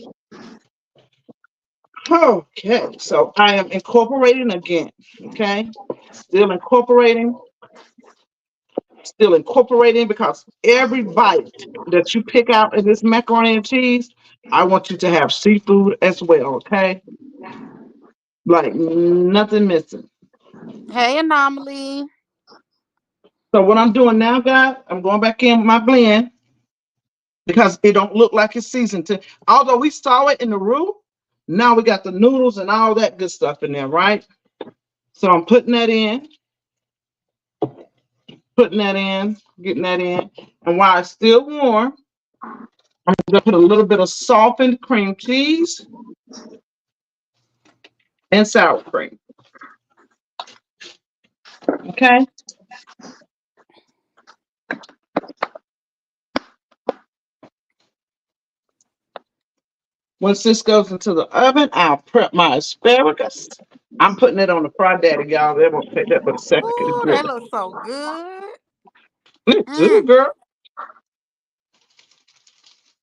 Okay, so I am incorporating again. Okay, still incorporating, because every bite that you pick out in this macaroni and cheese, I want you to have seafood as well. Okay, like nothing missing. Hey, Anomaly. So what I'm doing now, guys, I'm going back in with my blend because it don't look like it's seasoned. Although we saw it in the roux, now we got the noodles and all that good stuff in there, right? So I'm putting that in, getting that in. And while it's still warm, I'm gonna put a little bit of softened cream cheese and sour cream. Okay. Once this goes into the oven, I'll prep my asparagus. I'm putting it on the fry daddy, y'all. That won't take that but a second to Ooh, grill that it. looks so good. Look Mm, good, girl.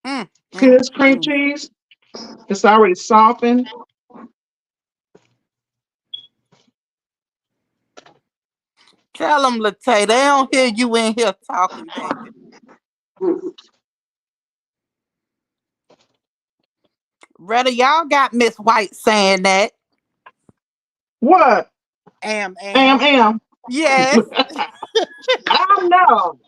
mm, See mm, this cream mm. cheese? It's already softened. Tell them, Latay, they don't hear you in here talking, baby. Retta, y'all got Miss White saying that. What? Am. Am. Yes. I know.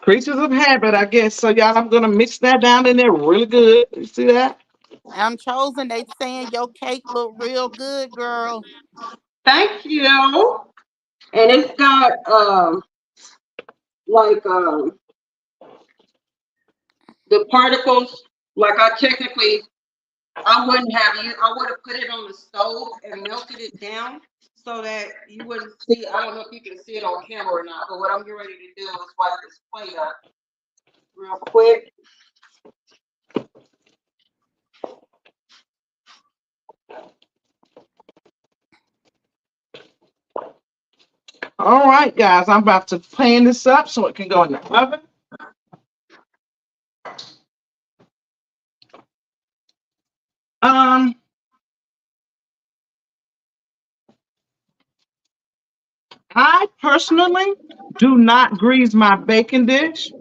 Creatures of habit, I guess. So, y'all, I'm going to mix that down in there really good. You see that? I'm chosen. They saying your cake look real good, girl. Thank you. And it's got like the particles. Like I wouldn't have you. I would have put it on the stove and melted it down so that you wouldn't see. I don't know if you can see it on camera or not, but what I'm getting ready to do is wipe this plate up real quick. All right, guys. I'm about to pan this up so it can go in the oven. Um, I personally do not grease my baking dish.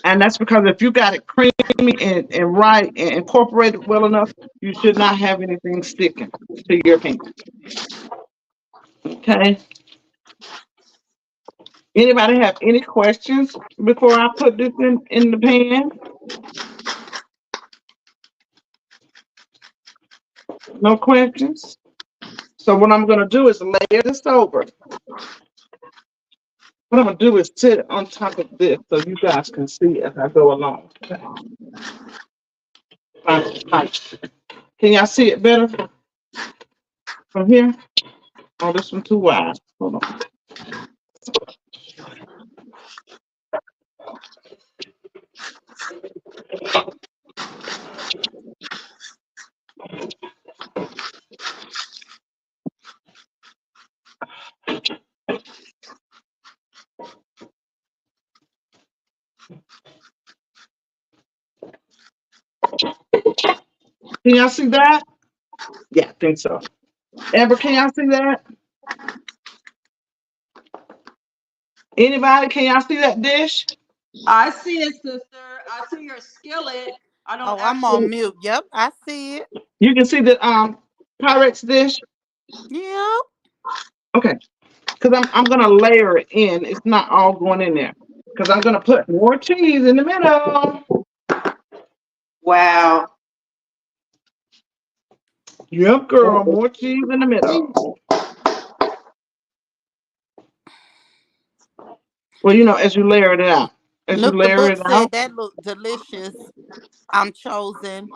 And that's because if you got it creamy and right and incorporated well enough, you should not have anything sticking to your pan. Okay. Anybody have any questions before I put this in the pan? No questions? So what I'm gonna do is layer this over. What I'm gonna do is sit it on top of this so you guys can see as I go along. Right. Can y'all see it better from here? Oh, this one too wide. Hold on. Can y'all see that? Yeah, I think so. Amber, can y'all see that? Anybody, can y'all see that dish? I see it, sister. I see your skillet. I don't Oh, I'm on actually. mute. Yep, I see it. You can see the Pyrex dish? Yep. Okay. Because I'm gonna layer it in. It's not all going in there. Because I'm gonna put more cheese in the middle. Wow. Yep, girl, more cheese in the middle. Well, as you layer it out. As you Look, the layer book it said out. that looked delicious. I'm chosen.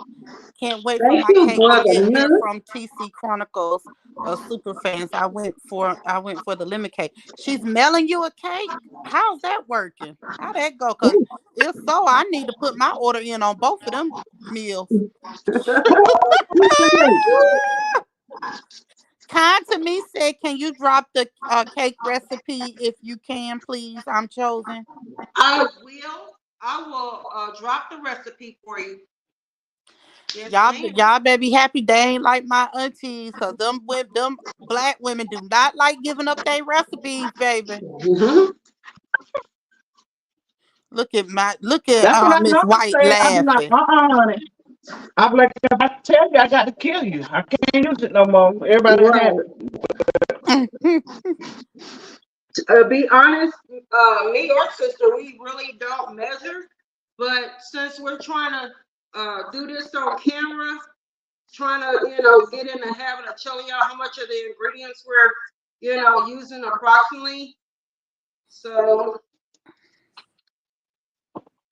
Can't wait for Thank my you, cake to brother. get here Nut. from TC Chronicles of Super Fans. I went for the lemon cake. She's mailing you a cake. How's that working? How that go? Cause if so, I need to put my order in on both of them meals. Kind to me said, "Can you drop the cake recipe if you can, please? I'm chosen." I will. I will drop the recipe for you. Yes, ma'am. Y'all better be happy they ain't like my aunties, cause them black women do not like giving up their recipes, baby. Mhm. Look at That's what I Miss know to White say. I be like, laughing. honey. I be like, if I tell you, I got to kill you. I can't use it no more. Everybody Right. have it. Be honest, me or sister, we really don't measure. But since we're trying to do this on camera, trying to, get in the habit of showing y'all how much of the ingredients we're, using approximately. So,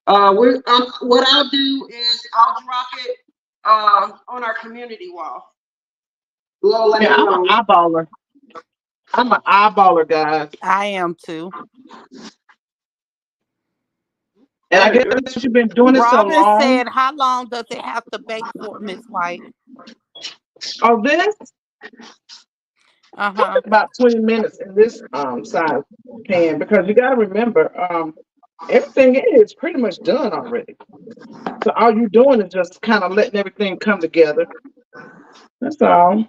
what I'll do is I'll drop it on our community wall. A little later Yeah, I'm an on. eyeballer. I'm an eyeballer, guys. I am too. And I guess you've been doing it so Robin long. said, "How long does it have to bake for, Miss White?" Oh, this Uh-huh. about 20 minutes in this size pan because you got to remember everything is pretty much done already. So all you're doing is just kind of letting everything come together. That's all.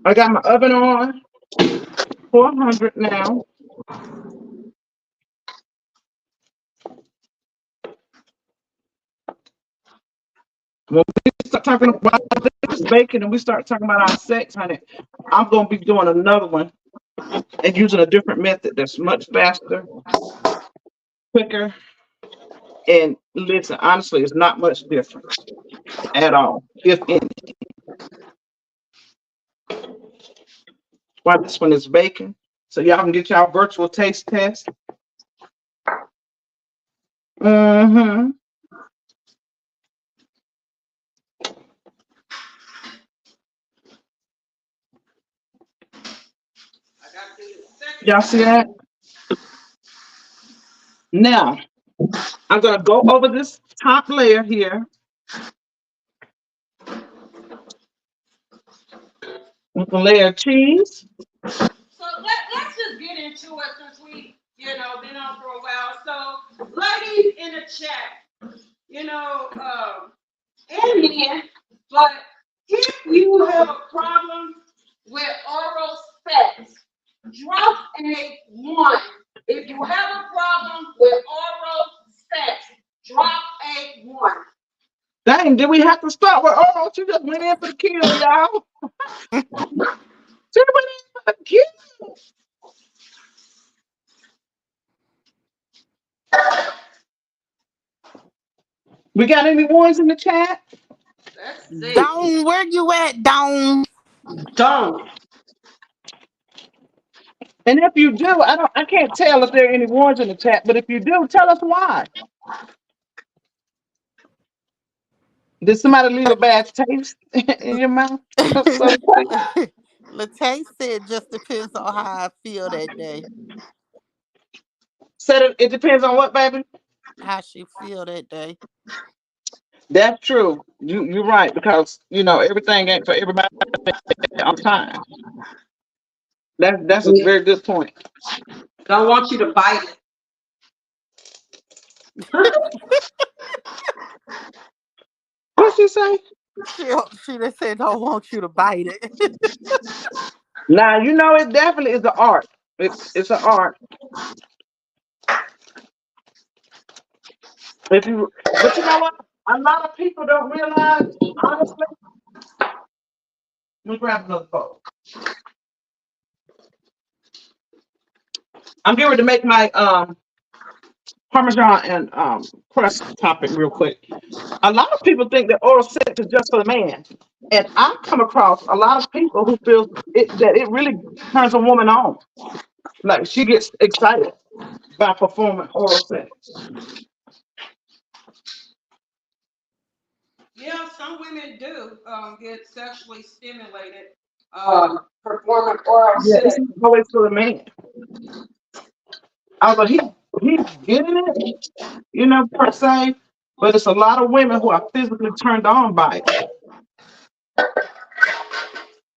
I got my oven on 400 now. When we start talking about this bacon and we start talking about our sex, honey, I'm gonna be doing another one and using a different method that's much faster, quicker, and listen, honestly, it's not much different at all, if any. Why this one is bacon, so y'all can get y'all virtual taste test. Mm-hmm. Y'all see that? Now, I'm gonna go over this top layer here with a layer of cheese. So let's just get into it since we, been on for a while. So, ladies in the chat, and men, but if you have a problem with oral sex, drop a one. If you have a problem with oral sex, did we have to start with oh she just went in for the kill, y'all? She went in for the kill. We got any ones in the chat? Let's see. Dawn, where you at, Dawn? Don't. And if you do, I can't tell if there are any ones in the chat, but if you do, tell us why. Did somebody leave a bad taste in your mouth? So to speak? Latay said just depends on how I feel that day. Said it depends on what, baby? How she feel that day. That's true. You're right, because everything ain't for everybody on time. That's a Yeah. very good point. Don't want you to bite it. What she say? She just said don't want you to bite it. Now it definitely is an art. It's an art. But you know what? A lot of people don't realize, honestly. Let me grab another bowl. I'm getting ready to make my Parmesan and crust topic real quick. A lot of people think that oral sex is just for the man, and I've come across a lot of people who feel that it really turns a woman on. Like she gets excited by performing oral sex. Yeah, some women do get sexually stimulated performing oral Yeah, it's sex. not always for the man. Although he's getting it, per se, but it's a lot of women who are physically turned on by it.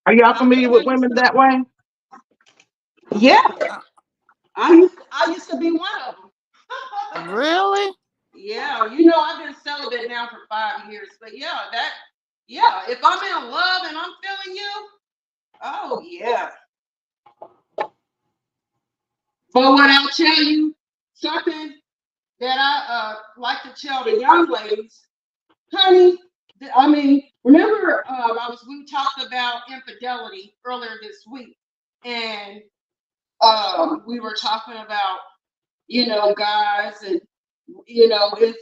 Are y'all Some familiar with women women do. that way? Yeah, Uh, I used to be one of them. really? Yeah, I've been celibate now for 5 years, but if I'm in love and I'm feeling you, oh yeah. But what I'll tell you, something that I like to tell the young ladies, honey. Remember, we talked about infidelity earlier this week, and we were talking about guys, and is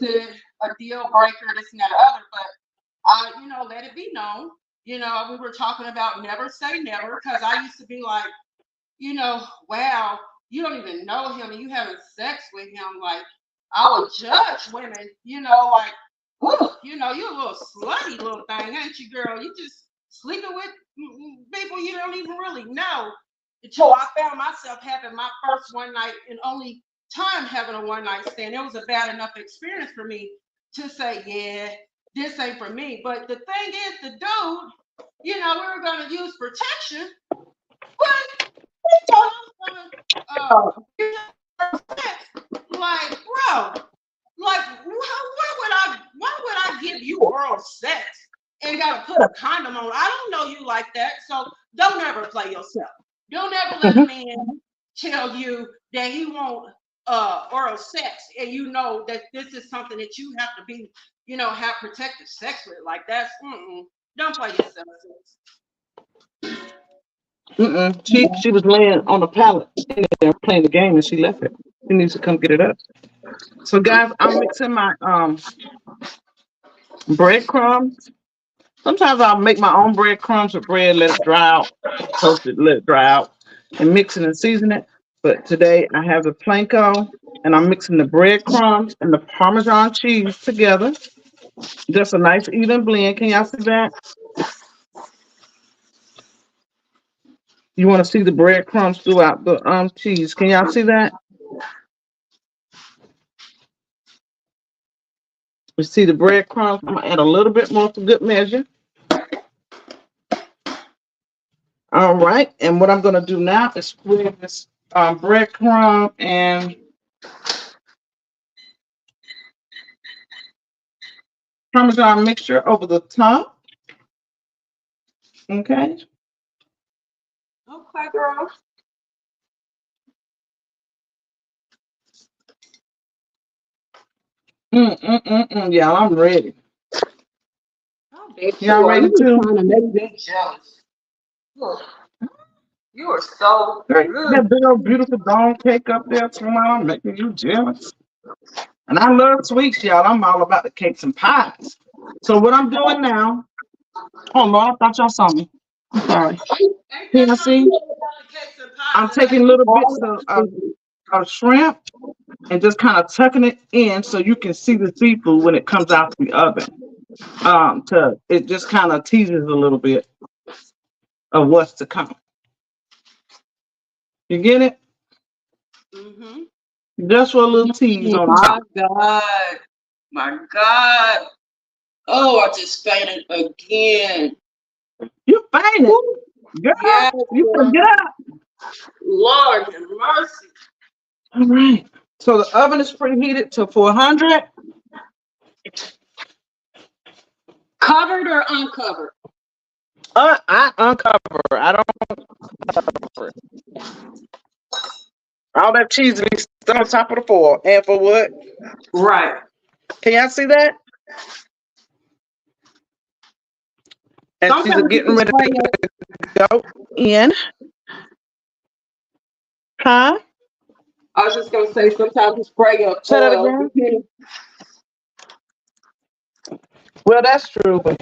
it a deal breaker, this and that other, but let it be known. We were talking about never say never, because I used to be like, wow, you don't even know him and you having sex with him. Like, I would judge women, like, whew, you a little slutty little thing, ain't you, girl? You just sleeping with people you don't even really know. Until I found myself having my first one night and only time having a one night stand. It was a bad enough experience for me to say, yeah, this ain't for me. But the thing is, the dude, we were going to use protection, but he told us, like, bro, like, why would I give you oral sex and gotta put a condom on? I don't know you like that, so don't ever play yourself. Don't ever let a man tell you that he won't oral sex, and that this is something that you have to be, have protected sex with. Like, that's don't play yourself, sis. She was laying on a pallet in there playing the game and she left it. She needs to come get it up. So guys, I'm mixing my breadcrumbs. Sometimes I'll make my own breadcrumbs with bread, let it dry out, toast it, let it dry out, and mix it and season it. But today I have the planko and I'm mixing the breadcrumbs and the Parmesan cheese together. Just a nice even blend. Can y'all see that? You want to see the breadcrumbs throughout the cheese. Can y'all see that? You see the breadcrumbs? I'm gonna add a little bit more for good measure. All right, and what I'm gonna do now is spread this breadcrumb and Parmesan mixture over the top. Okay. Okay, girl. Yeah, I'm ready. Y'all ready to? Trying to make me jealous. Look, you are so Great. good. That big old beautiful dome cake up there tomorrow, making you jealous. And I love sweets, y'all. I'm all about the cakes and pies. So what I'm doing now, oh Lord, I thought y'all saw me. I'm sorry. Can you see? I'm taking little bits of shrimp and just kind of tucking it in so you can see the seafood when it comes out the oven. It just kind of teases a little bit of what's to come. You get it? Mm-hmm. Just for a little tease on My top. God. My God. Oh, I just fainted again. You fainted. Girl, Yes, you better get up. Lord have mercy. All right. So the oven is preheated to 400. Covered or uncovered? I uncover. I don't cover. All that cheese be stuck on top of the foil. And for what? Right. Can y'all see that? And she's Sometimes you getting can ready spray your, to go in. Huh? I was just gonna say sometimes you spray your Say that oil. again. Well, that's true, but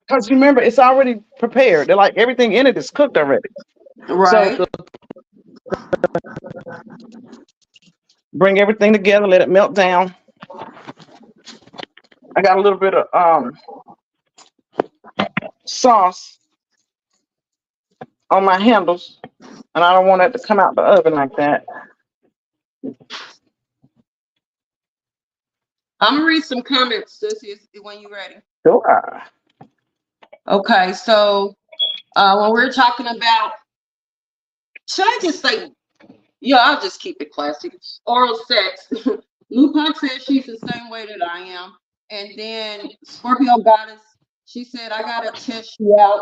because remember, it's already prepared. They're like everything in it is cooked already. Right. So bring everything together, let it melt down. I got a little bit of sauce on my handles, and I don't want it to come out the oven like that. I'm gonna read some comments, Sissy, when you're ready. Sure. Okay, so when we're talking about, should I just say, yeah, I'll just keep it classy. Oral sex. Lupac said she's the same way that I am. And then Scorpio Goddess, she said, I gotta test you out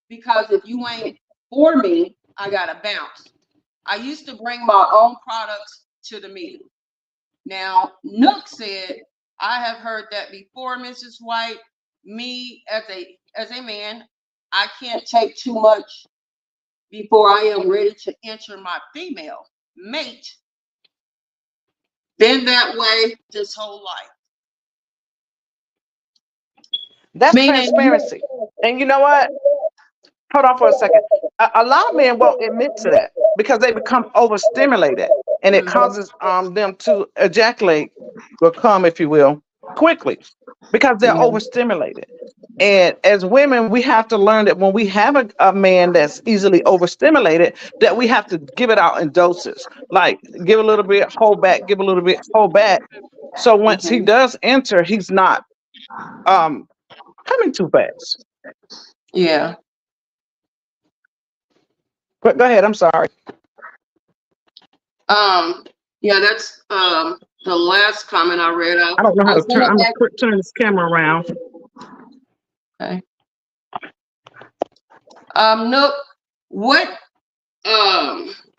because if you ain't for me, I gotta bounce. I used to bring my own products to the meeting. Now, Nook said, I have heard that before, Mrs. White. Me as a man, I can't take too much before I am ready to enter my female mate. Been that way this whole life. That's Meaning, transparency. And you know what? Hold on for a second. A lot of men won't admit to that because they become overstimulated, and it causes them to ejaculate, or come, if you will, quickly because they're overstimulated. And as women, we have to learn that when we have a man that's easily overstimulated, that we have to give it out in doses. Like give a little bit, hold back, give a little bit, hold back. So once he does enter, he's not coming too fast. yeah. But go ahead. I'm sorry. Yeah, that's the last comment I read out. I don't know I how to was turn. gonna I'm ask, gonna turn this camera around. okay. Nook, what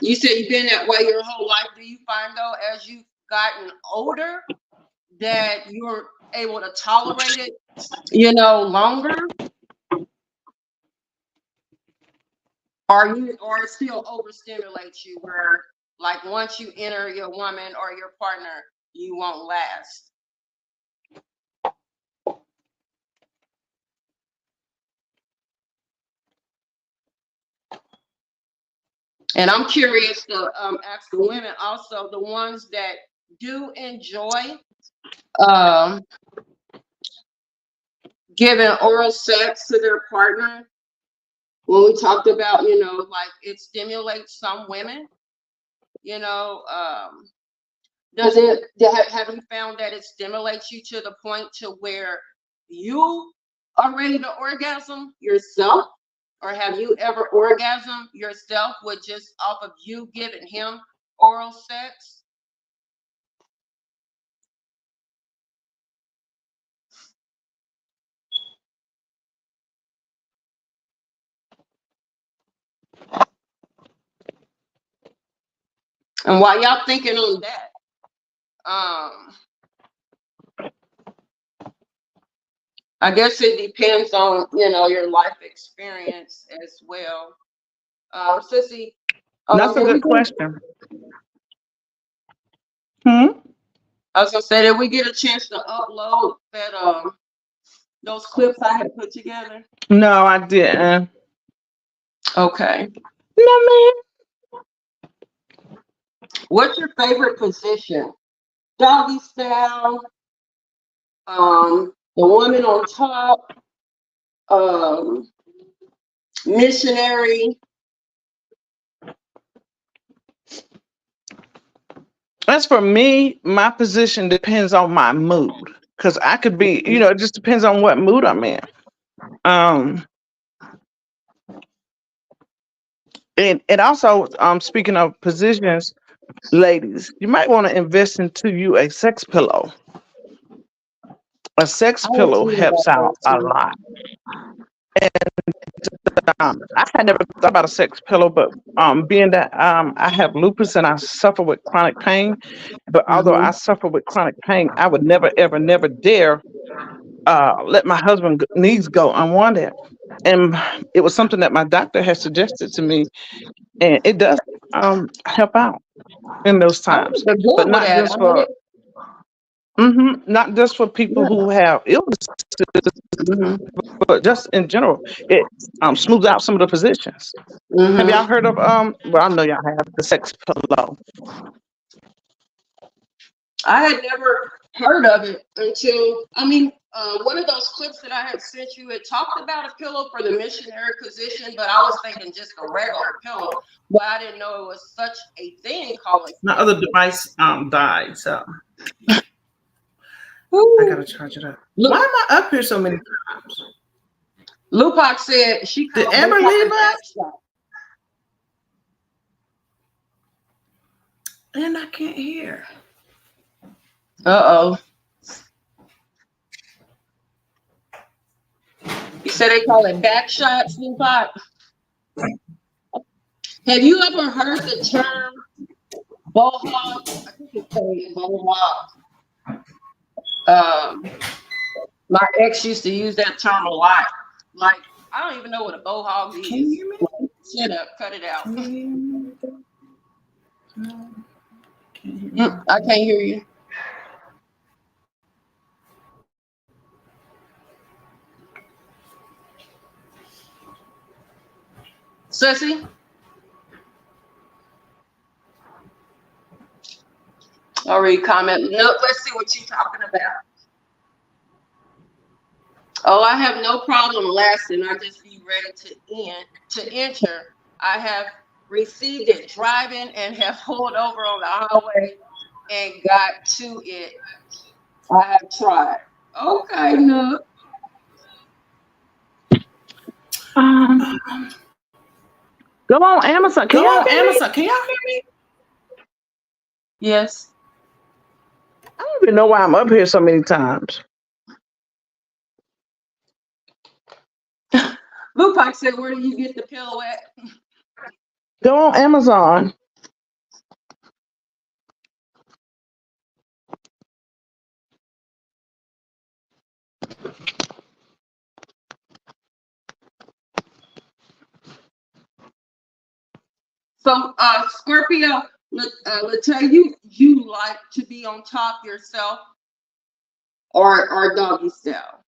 you said you've been that way your whole life. Do you find though as you've gotten older that you're able to tolerate it, longer? Or it still overstimulates you where like once you enter your woman or your partner, you won't last? And I'm curious to ask the women also, the ones that do enjoy um, giving oral sex to their partner. When we talked about, like it stimulates some women, does it, have you found that it stimulates you to the point to where you are ready to orgasm yourself? Or have you ever orgasmed yourself with just off of you giving him oral sex? And while y'all thinking on that, I guess it depends on, your life experience as well. Sissy, That's a did we good get, question. Hmm? I was gonna say, did we get a chance to upload that those clips I had put together? No, I didn't. Okay. No, man. What's your favorite position? Doggy style, the woman on top, um, missionary. As for me, my position depends on my mood. Cause I could be, it just depends on what mood I'm in. Um, and also, speaking of positions, ladies, you might want to invest into you a sex pillow. A sex I was pillow thinking about helps that out a too. lot. I had never thought about a sex pillow, but being that I have lupus and I suffer with chronic pain, but although I Hmm. suffer with chronic pain, I would never, ever, never dare let my husband needs go unwanted. And it was something that my doctor had suggested to me, and it does help out in those I think times, they're but good with not that. just I mean, for not just for people yeah. who have illnesses, Hmm. but just in general. It smooths out some of the positions. Have y'all Hmm. heard of well, I know y'all have the sex pillow. I had never heard of it until, one of those clips that I had sent you, it talked about a pillow for the missionary position, but I was thinking just a regular pillow. But I didn't know it was such a thing called a My sex other device died, so I pillow. gotta charge it up. Why Look, am I up here so many times? Lupac said she Did called Amber Botox leave a back us? shot. And I can't hear. Uh-oh. You said they call it back shots, Lupac. Have you ever heard the term bohawk? I think it's called bohawk. Um, my ex used to use that term a lot. Like, I don't even know what a bohawk Can you is. hear me? Like, shut up, cut it out. Can you hear me? No, can't hear me. I can't hear you. Sussy? Already comment. No, let's see what you're talking about. Oh, I have no problem lasting. I just be ready to enter. I have received it driving and have pulled over on the highway and got to it. I have tried. Okay, no. Um, go on Amazon. Can y'all hear me? Can y'all hear me? Yes. I don't even know why I'm up here so many times. Lupac said, where do you get the pillow at? Go on Amazon. So, Scorpio, Latae, you like to be on top yourself or doggy style?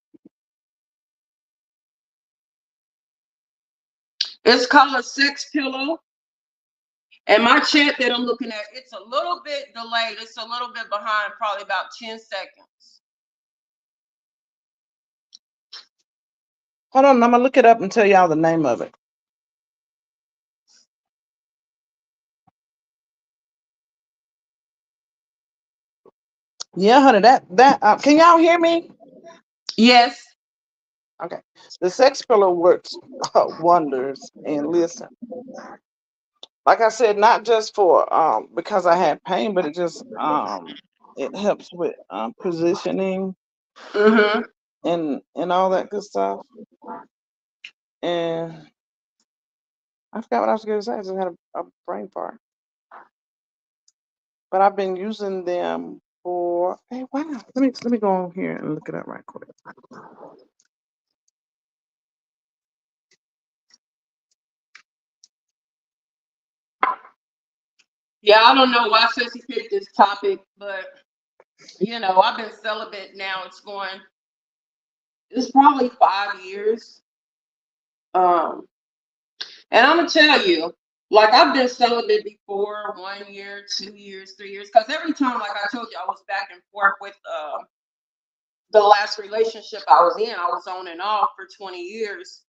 It's called a sex pillow. And my chat that I'm looking at, it's a little bit delayed. It's a little bit behind, probably about 10 seconds. Hold on, I'm gonna look it up and tell y'all the name of it. Yeah, honey, that can y'all hear me? Yes. Okay. The sex pillow works wonders. And listen, like I said, not just for because I had pain, but it helps with positioning Mm-hmm. and all that good stuff. And I forgot what I was gonna say. I just had a brain fart. But I've been using them for. Hey, wow. Let me go on here and look it up right quick. Yeah, I don't know why Sissy picked this topic, but I've been celibate now. It's probably 5 years. Um, and I'm gonna tell you, like I've been celibate before, 1 year, 2 years, 3 years, because every time, like I told you, I was back and forth with the last relationship I was in. I was on and off for 20 years.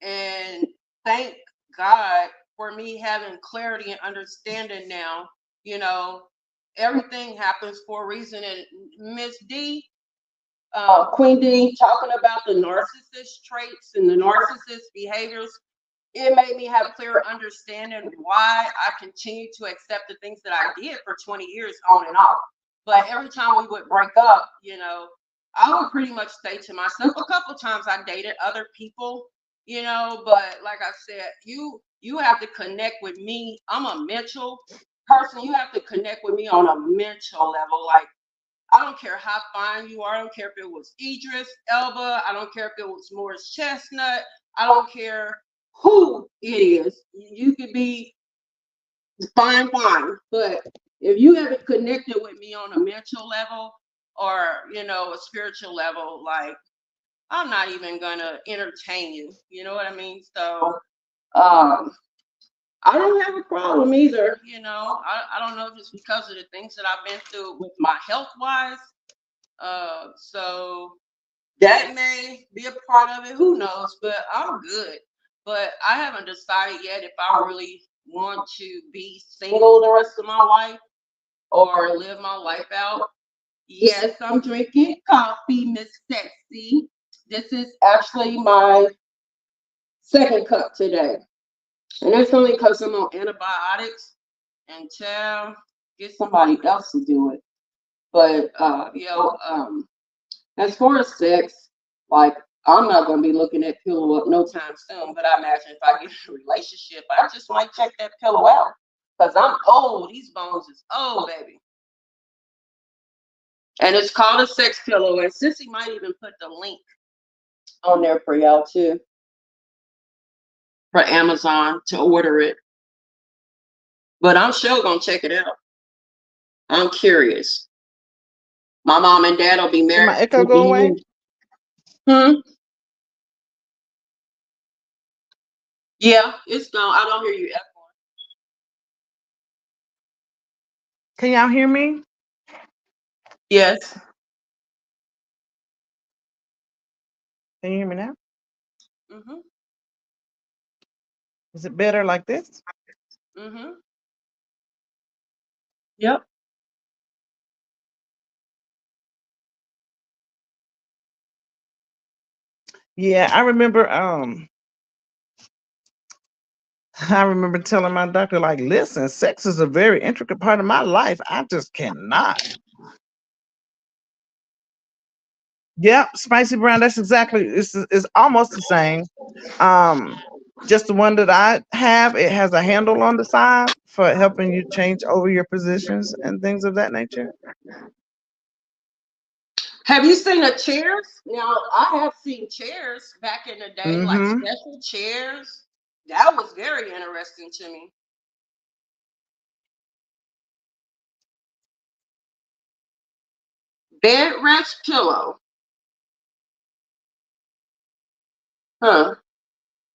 And thank God for me having clarity and understanding now. You know, everything happens for a reason. And Miss D, Queen D, talking about the narcissist traits and the narcissist behaviors, it made me have clear understanding why I continue to accept the things that I did for 20 years on and off. But every time we would break up, I would pretty much stay to myself. A couple times I dated other people, but like I said, you have to connect with me. I'm a mental person. You have to connect with me on a mental level. Like I don't care how fine you are. I don't care if it was Idris Elba. I don't care if it was Morris Chestnut. I don't care who it is. You could be fine. But if you haven't connected with me on a mental level or, a spiritual level, like I'm not even gonna entertain you. You know what I mean? So I don't have a problem either. I don't know if it's because of the things that I've been through with my health wise. So that may be a part of it. Who knows? But I'm good. But I haven't decided yet if I really want to be single the rest of my life or live my life out. Yes, I'm drinking coffee, Miss Sexy. This is actually my second cup today. And that's only because I'm on antibiotics until get somebody else to do it. But as far as sex, like I'm not gonna be looking that pillow up no time soon. But I imagine if I get in a relationship, I just might check that pillow out. Cause I'm old. These bones is old, baby. And it's called a sex pillow. And Sissy might even put the link on there for y'all too. For Amazon to order it. But I'm sure gonna check it out. I'm curious. My mom and dad will be Did married my for echo 50 go away? years. Hmm? Yeah, it's gone. I don't hear you echoing. Can y'all hear me? Yes. Can you hear me now? Mm-hmm. Is it better like this? Mm-hmm. Yep. Yeah, I remember I remember telling my doctor, like, listen, sex is a very intricate part of my life. I just cannot. Yep, spicy brown. That's exactly. It's almost the same. Um, just the one that I have, it has a handle on the side for helping you change over your positions and things of that nature. Have you seen a chairs? Now I have seen chairs back in the day, like Mm-hmm. special chairs. That was very interesting to me. Bed rest pillow. Huh.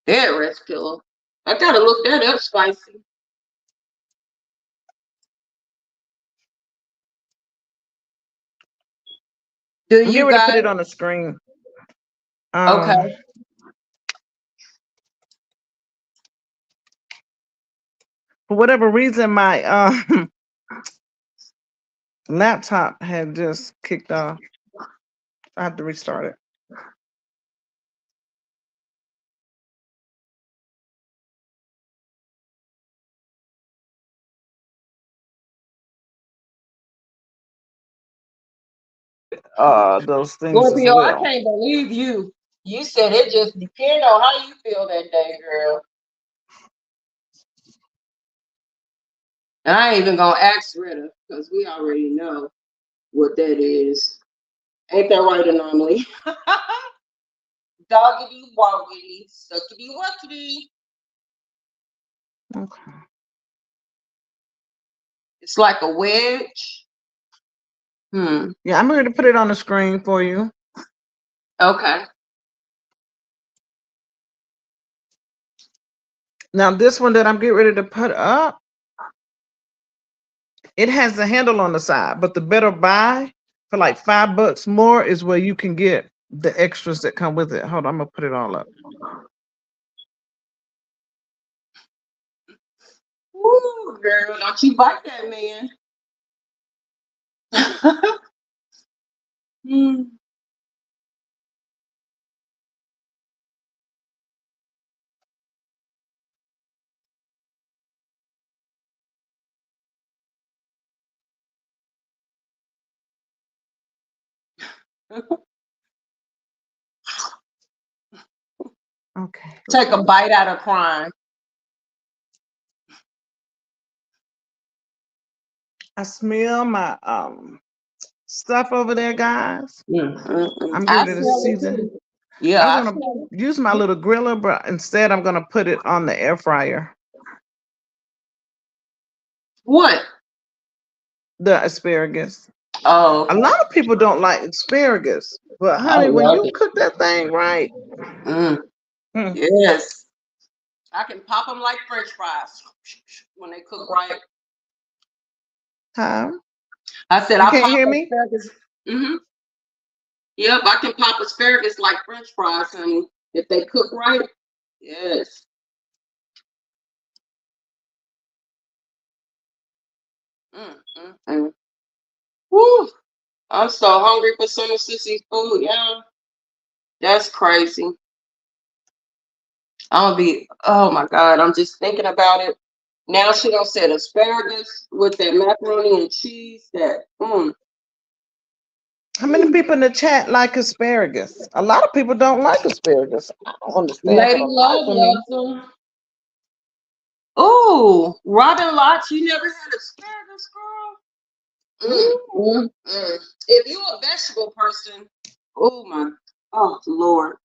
Bed rest pillow. I gotta look that up, spicy. Do I'm you getting ready to put guys it on the screen. okay? For whatever reason, my laptop had just kicked off. I have to restart it. Those things as Scorpio, I well. can't believe you. You said it just depends on how you feel that day, girl. And I ain't even gonna ask Rita because we already know what that is. Ain't that right, Anomaly? Doggity woggity, suckity wuckity. Okay. It's like a wedge. Yeah, I'm going to put it on the screen for you. Okay. Now, this one that I'm getting ready to put up, it has the handle on the side, but the better buy for like $5 more is where you can get the extras that come with it. Hold on, I'm gonna put it all up. Ooh, girl, don't you bite that man. Hmm. Okay. Take a bite out of crime. I smell my stuff over there, guys. I'm I ready to smell it season. too. Yeah, I'm I gonna smell it. use my little griller, but instead I'm gonna put it on the air fryer. What? The asparagus. Oh, A lot of people don't like asparagus, but I honey, when love you it. cook that thing right, Mm, mm, yes. I can pop them like French fries when they cook right. huh? I said You I can't pop hear me? asparagus. Yep, I can pop asparagus like French fries, honey. If they cook right, yes. Mm. Woo! I'm so hungry for some of Sissy's food. Yeah, that's crazy. Oh my God, I'm just thinking about it. Now she done said asparagus with that macaroni and cheese. How many people in the chat like asparagus? A lot of people don't like asparagus. I don't understand for Lady the life Love of me. loves them. Oh, Robin Lotch, you never had asparagus, girl? If you a vegetable person, oh Lord.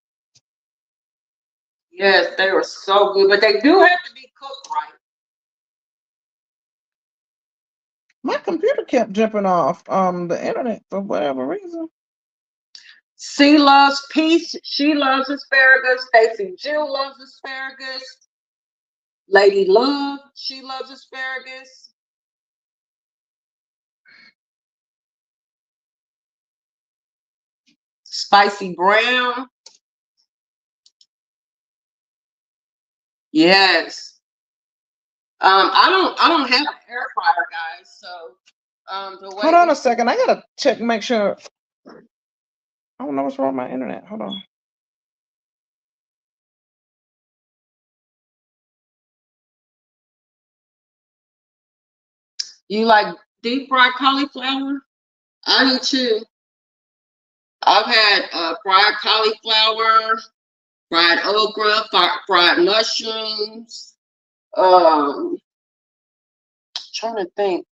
Yes, they were so good, but they do have to be cooked right. My computer kept jumping off the internet for whatever reason. C loves peace. She loves asparagus. Stacy Jill loves asparagus. Lady Love, she loves asparagus. Spicy Brown. Yes. I don't have an air fryer, guys. So the way Hold on a second. I gotta check, make sure. I don't know what's wrong with my internet. Hold on. you like deep fried cauliflower? I do too. I've had fried cauliflower, fried okra, fried mushrooms. Trying to think.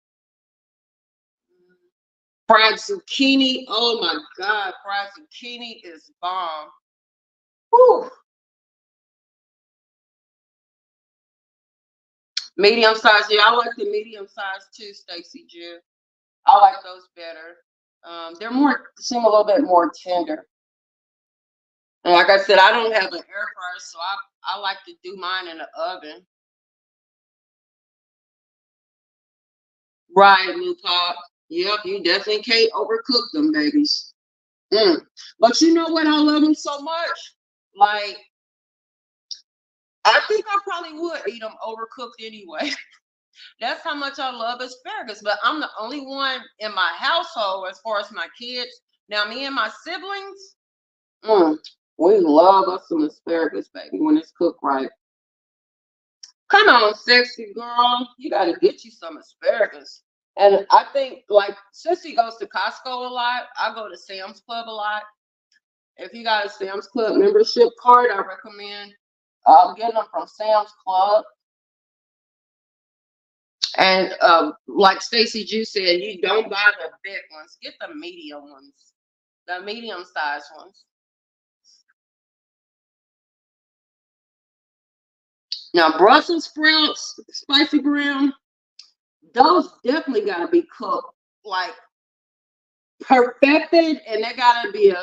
Fried zucchini. Oh my God, fried zucchini is bomb. Whew. Medium size. Yeah, I like the medium size too, Stacy Jew. I like those better. They're seem a little bit more tender. And like I said, I don't have an air fryer, so I like to do mine in the oven. Right, Luca. Yep, you definitely can't overcook them babies. But you know what? I love them so much. Like, I think I probably would eat them overcooked anyway. That's how much I love asparagus. But I'm the only one in my household as far as my kids. Now, me and my siblings, we love us some asparagus, baby, when it's cooked right. Come on, sexy girl. You got to get you some asparagus. And I think, like, Sissy goes to Costco a lot. I go to Sam's Club a lot. If you got a Sam's Club membership card, I recommend getting them from Sam's Club. And like Stacy Jew said, you don't buy the big ones. Get the medium ones, the medium-sized ones. Now, Brussels sprouts, Spicy Brown, those definitely gotta be cooked, like perfected, and they gotta be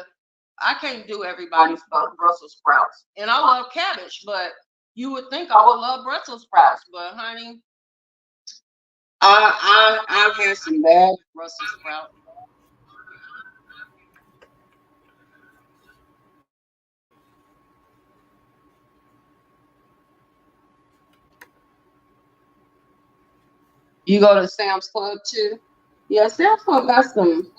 I can't do everybody's Brussels sprouts. And I love cabbage, but you would think I would love Brussels sprouts, but honey, I've had some bad Brussels sprouts. You go to Sam's Club too? Yeah, Sam's Club got some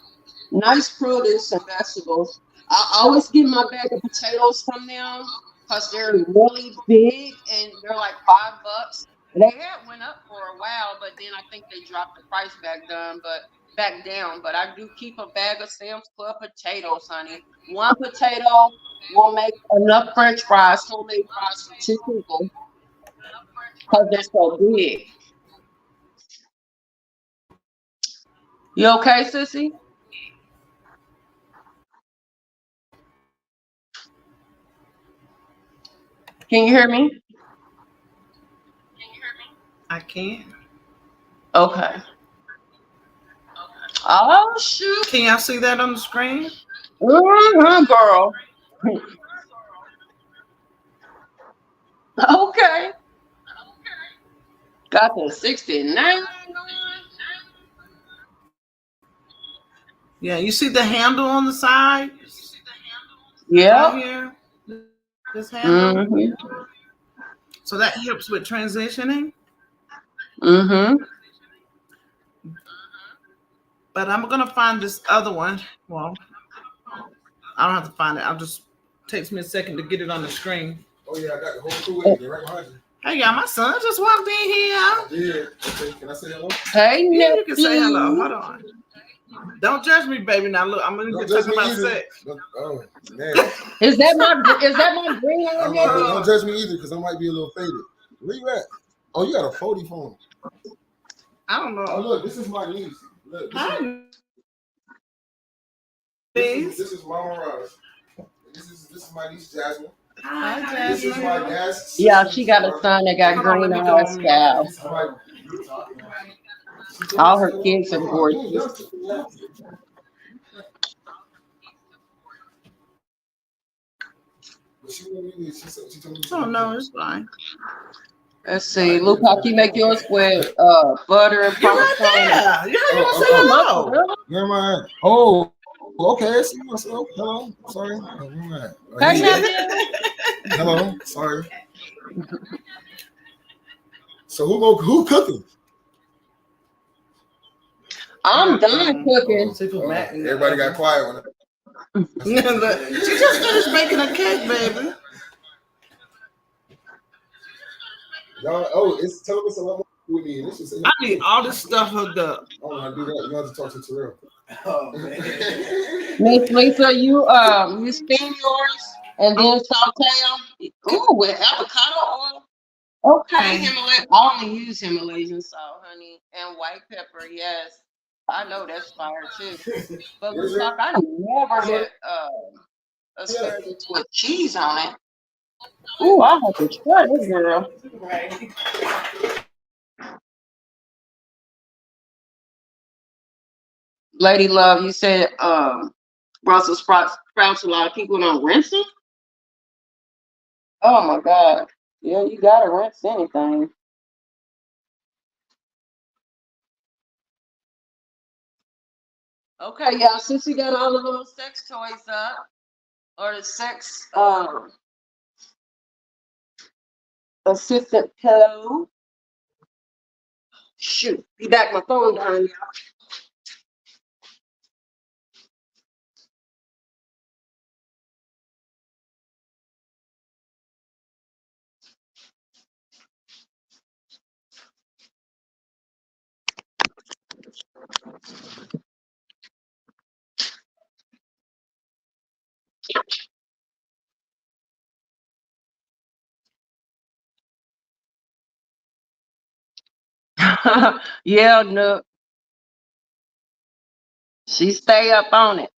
nice produce and vegetables. I always get my bag of potatoes from them because they're really big and they're like $5. They had went up for a while, but then I think they dropped the price back down. But I do keep a bag of Sam's Club potatoes, honey. One potato will make enough French fries, homemade fries for two people because they're so big. You okay, sissy? Can you hear me? I can't. Okay. Oh shoot. Can y'all see that on the screen? Girl. Okay. Got the 69 going. Yeah, you see the handle on the side? Right Yep. here. This handle. Mm-hmm. So that helps with transitioning. Mm-hmm. But I'm gonna find this other one. Well, I don't have to find it. I'll just takes me a second to get it on the screen. Oh yeah, I got the whole crew with me. They're right behind you. Hey y'all, my son just walked in here. Yeah. Okay, can I say hello? Hey, Yeah, you can say nephew. hello. Hold on. Don't judge me, baby. Now look, I'm gonna Don't get judge talking me about either. sex. Oh man. Is that my green I'm on like, there? don't judge me either, because I might be a little faded. Where you at? Oh, you got a 40 phone. I don't know. Oh look, this is my niece. Look, Hi, this is Mama Ross. This is my niece Jasmine. Hi, This is my Jasmine. dad's. Yeah, she got a son that got Hold on, green let me on go her on mute. scalp. This is my. All her kids are gorgeous. Oh no, it's fine. Let's see. Lupac, you make yours with butter and You're right Parmesan. there. You heard me say Oh, hello. Where am I at? Oh, okay. I see myself. Hello. Sorry. Oh, where am I at? Oh, Hey, yeah. nephew. Hello. Sorry. So who cooking? I'm done cooking. Everybody got quiet when She just finished making a cake, baby. y'all. Oh, it's telling us a lot more with me. This is. I need all this stuff hooked up. I don't know how to do that. You have to talk to Terrell. Oh man. Miss Lisa, you steam yours and then saute them. Ooh, with avocado oil. Okay, Himalayan. I only use Himalayan salt, honey, and white pepper. Yes, I know that's fire too. But Yes, Lupac, I never had asparagus with cheese on it. Ooh, I have to try this, girl. Right. Lady Love, you said Brussels sprouts a lot of people don't rinse them. Oh my God. Yeah, you gotta rinse anything. Okay, y'all, since you got all the little sex toys up, or the sex assistant pillow. Shoot, be back my phone down, y'all. Yeah, no. She stay up on it.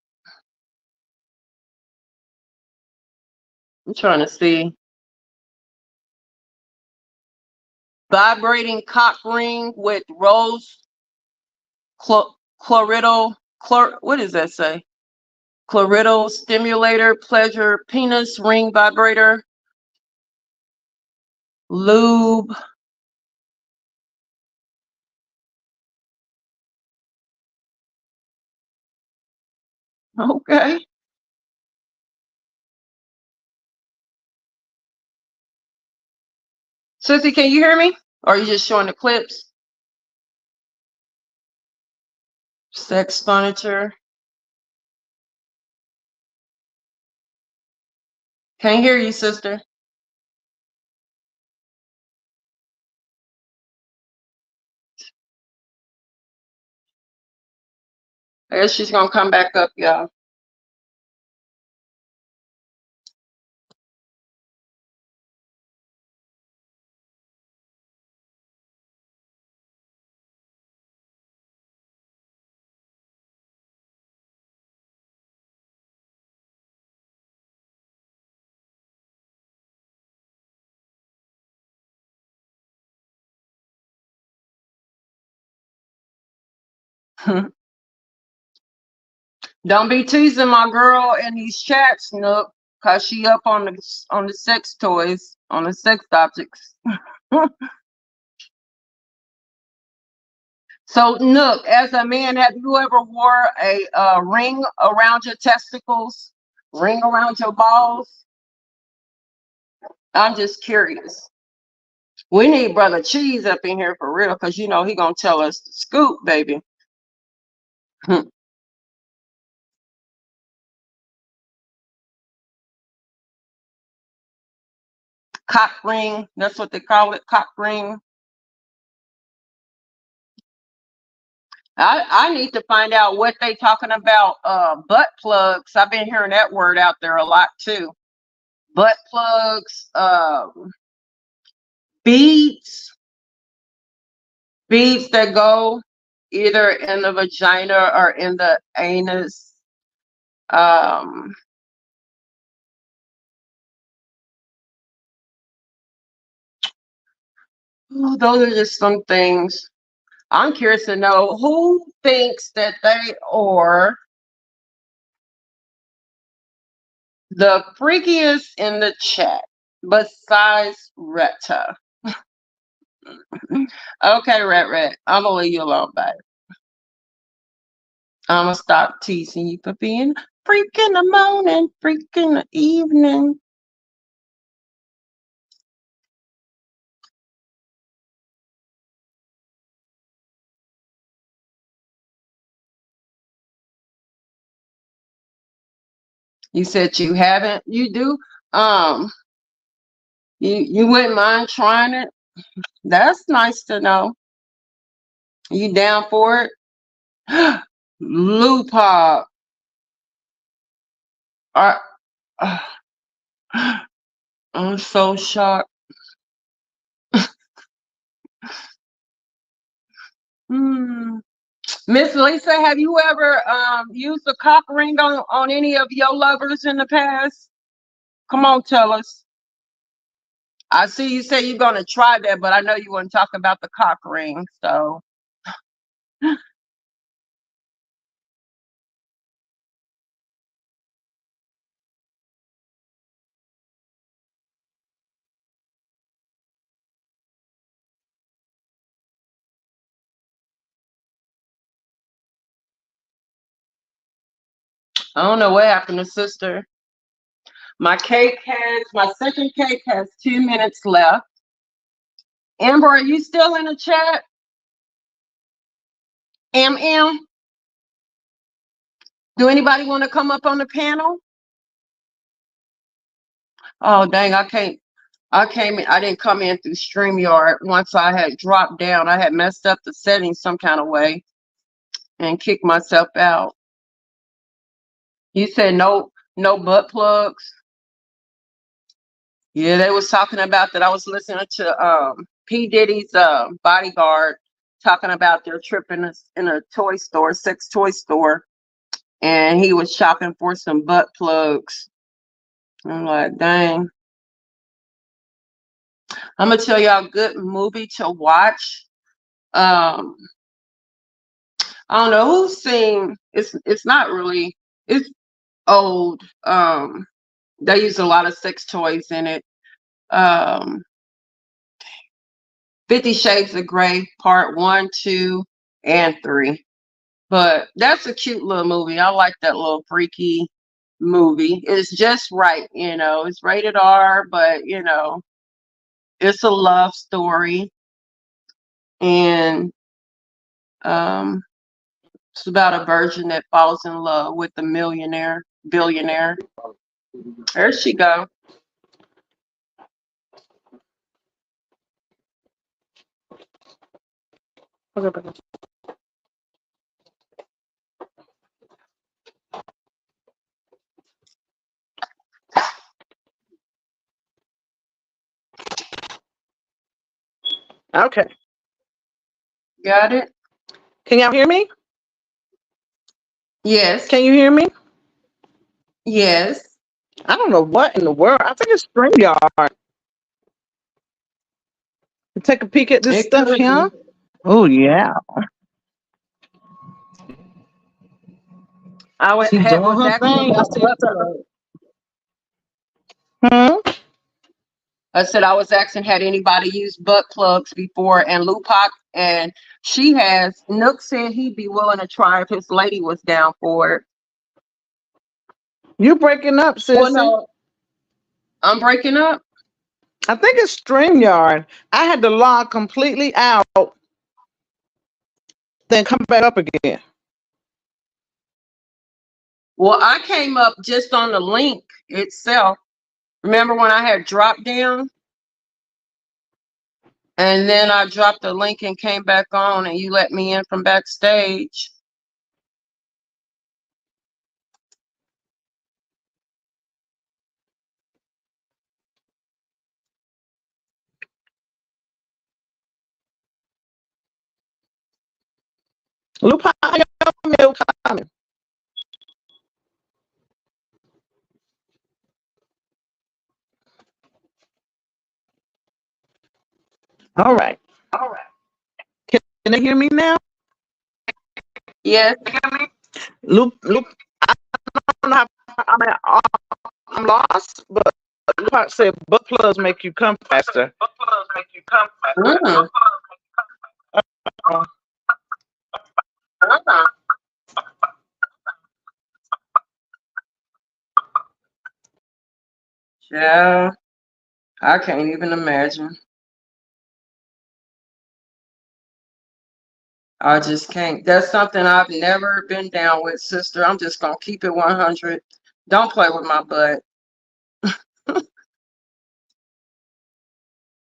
I'm trying to see. Vibrating cock ring with rose what does that say? Chloridal stimulator, pleasure, penis, ring vibrator, lube. Okay. Sissy, can you hear me? Or are you just showing the clips? Sex furniture. Can't hear you, sister. I guess she's gonna come back up, y'all. Don't be teasing my girl in these chats, Nook, cause she up on the sex toys, on the sex objects. So, Nook, as a man, have you ever wore a ring around your testicles, ring around your balls? I'm just curious. We need Brother Cheese up in here for real, cause you know he gonna tell us the scoop, baby. Cock ring, that's what they call it, cock ring. I need to find out what they talking about butt plugs. I've been hearing that word out there a lot too. Butt plugs, beads that go either in the vagina or in the anus. Those are just some things. I'm curious to know who thinks that they are the freakiest in the chat besides Retta. Okay, Red. I'm gonna leave you alone, babe. I'm gonna stop teasing you for being freak in the morning, freak in the evening. You said you haven't. You do. You wouldn't mind trying it. That's nice to know. You down for it? Lupa. I'm so shocked. Miss Lisa, have you ever used a cock ring on any of your lovers in the past? Come on, tell us. I see you say you're gonna try that, but I know you want to talk about the cock ring, so. I don't know what happened to sister. My second cake has 2 minutes left. Amber, are you still in the chat? MM? Do anybody want to come up on the panel? Oh, dang, I didn't come in through StreamYard. Once I had dropped down, I had messed up the settings some kind of way and kicked myself out. You said no butt plugs? Yeah, they was talking about that. I was listening to P. Diddy's bodyguard talking about their trip in a toy store, sex toy store, and he was shopping for some butt plugs. I'm like, dang. I'm gonna tell y'all a good movie to watch. I don't know who's seen. It's not really. It's old. They use a lot of sex toys in it. Um, 50 Shades of Grey, part 1, 2, and 3. But that's a cute little movie. I like that little freaky movie. It's just right, you know. It's rated R, but you know, it's a love story, and um, it's about a virgin that falls in love with a billionaire. There she go. Okay. Got it? Can y'all hear me? Yes. Can you hear me? Yes. I don't know what in the world. I think it's StreamYard. Take a peek at this It stuff could here. be. Oh yeah. She's doing Was her asking thing. about butt plugs. I said I was asking had anybody used butt plugs before, and Lupac and she has. Nook said he'd be willing to try if his lady was down for it. You breaking up, sissy. Well, no, I'm breaking up. I think it's StreamYard. I had to log completely out, then come back up again. Well, I came up just on the link itself. Remember when I had dropped down? And then I dropped the link and came back on, and you let me in from backstage. Lupa, milk coming. All right. Can they hear me now? Yes. Loop. I don't know how I'm lost, but Lupa said butt plugs make you come faster. Mm. Yeah, I can't even imagine. I just can't. That's something I've never been down with, sister. I'm just gonna keep it 100. Don't play with my butt.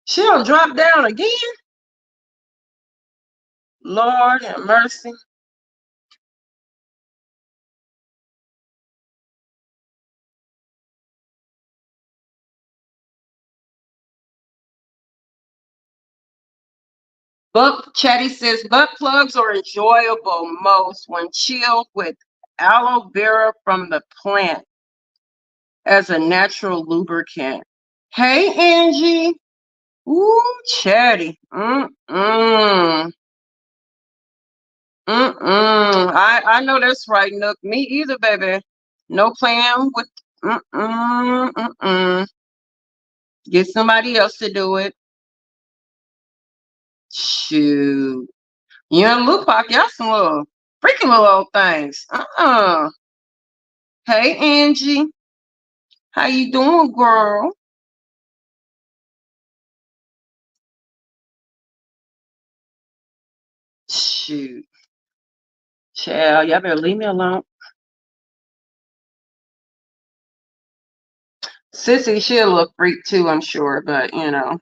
She'll drop down again. Lord have mercy. Chatty says butt plugs are enjoyable most when chilled with aloe vera from the plant as a natural lubricant. Hey, Angie. Ooh, Chatty. I know that's right, Nook. Me either, baby. No playing with. Get somebody else to do it. Shoot. You and Lupac, y'all some little freaking little old things. Hey, Angie. How you doing, girl? Shoot. Child, y'all better leave me alone. Sissy, she a little freak too, I'm sure, but you know.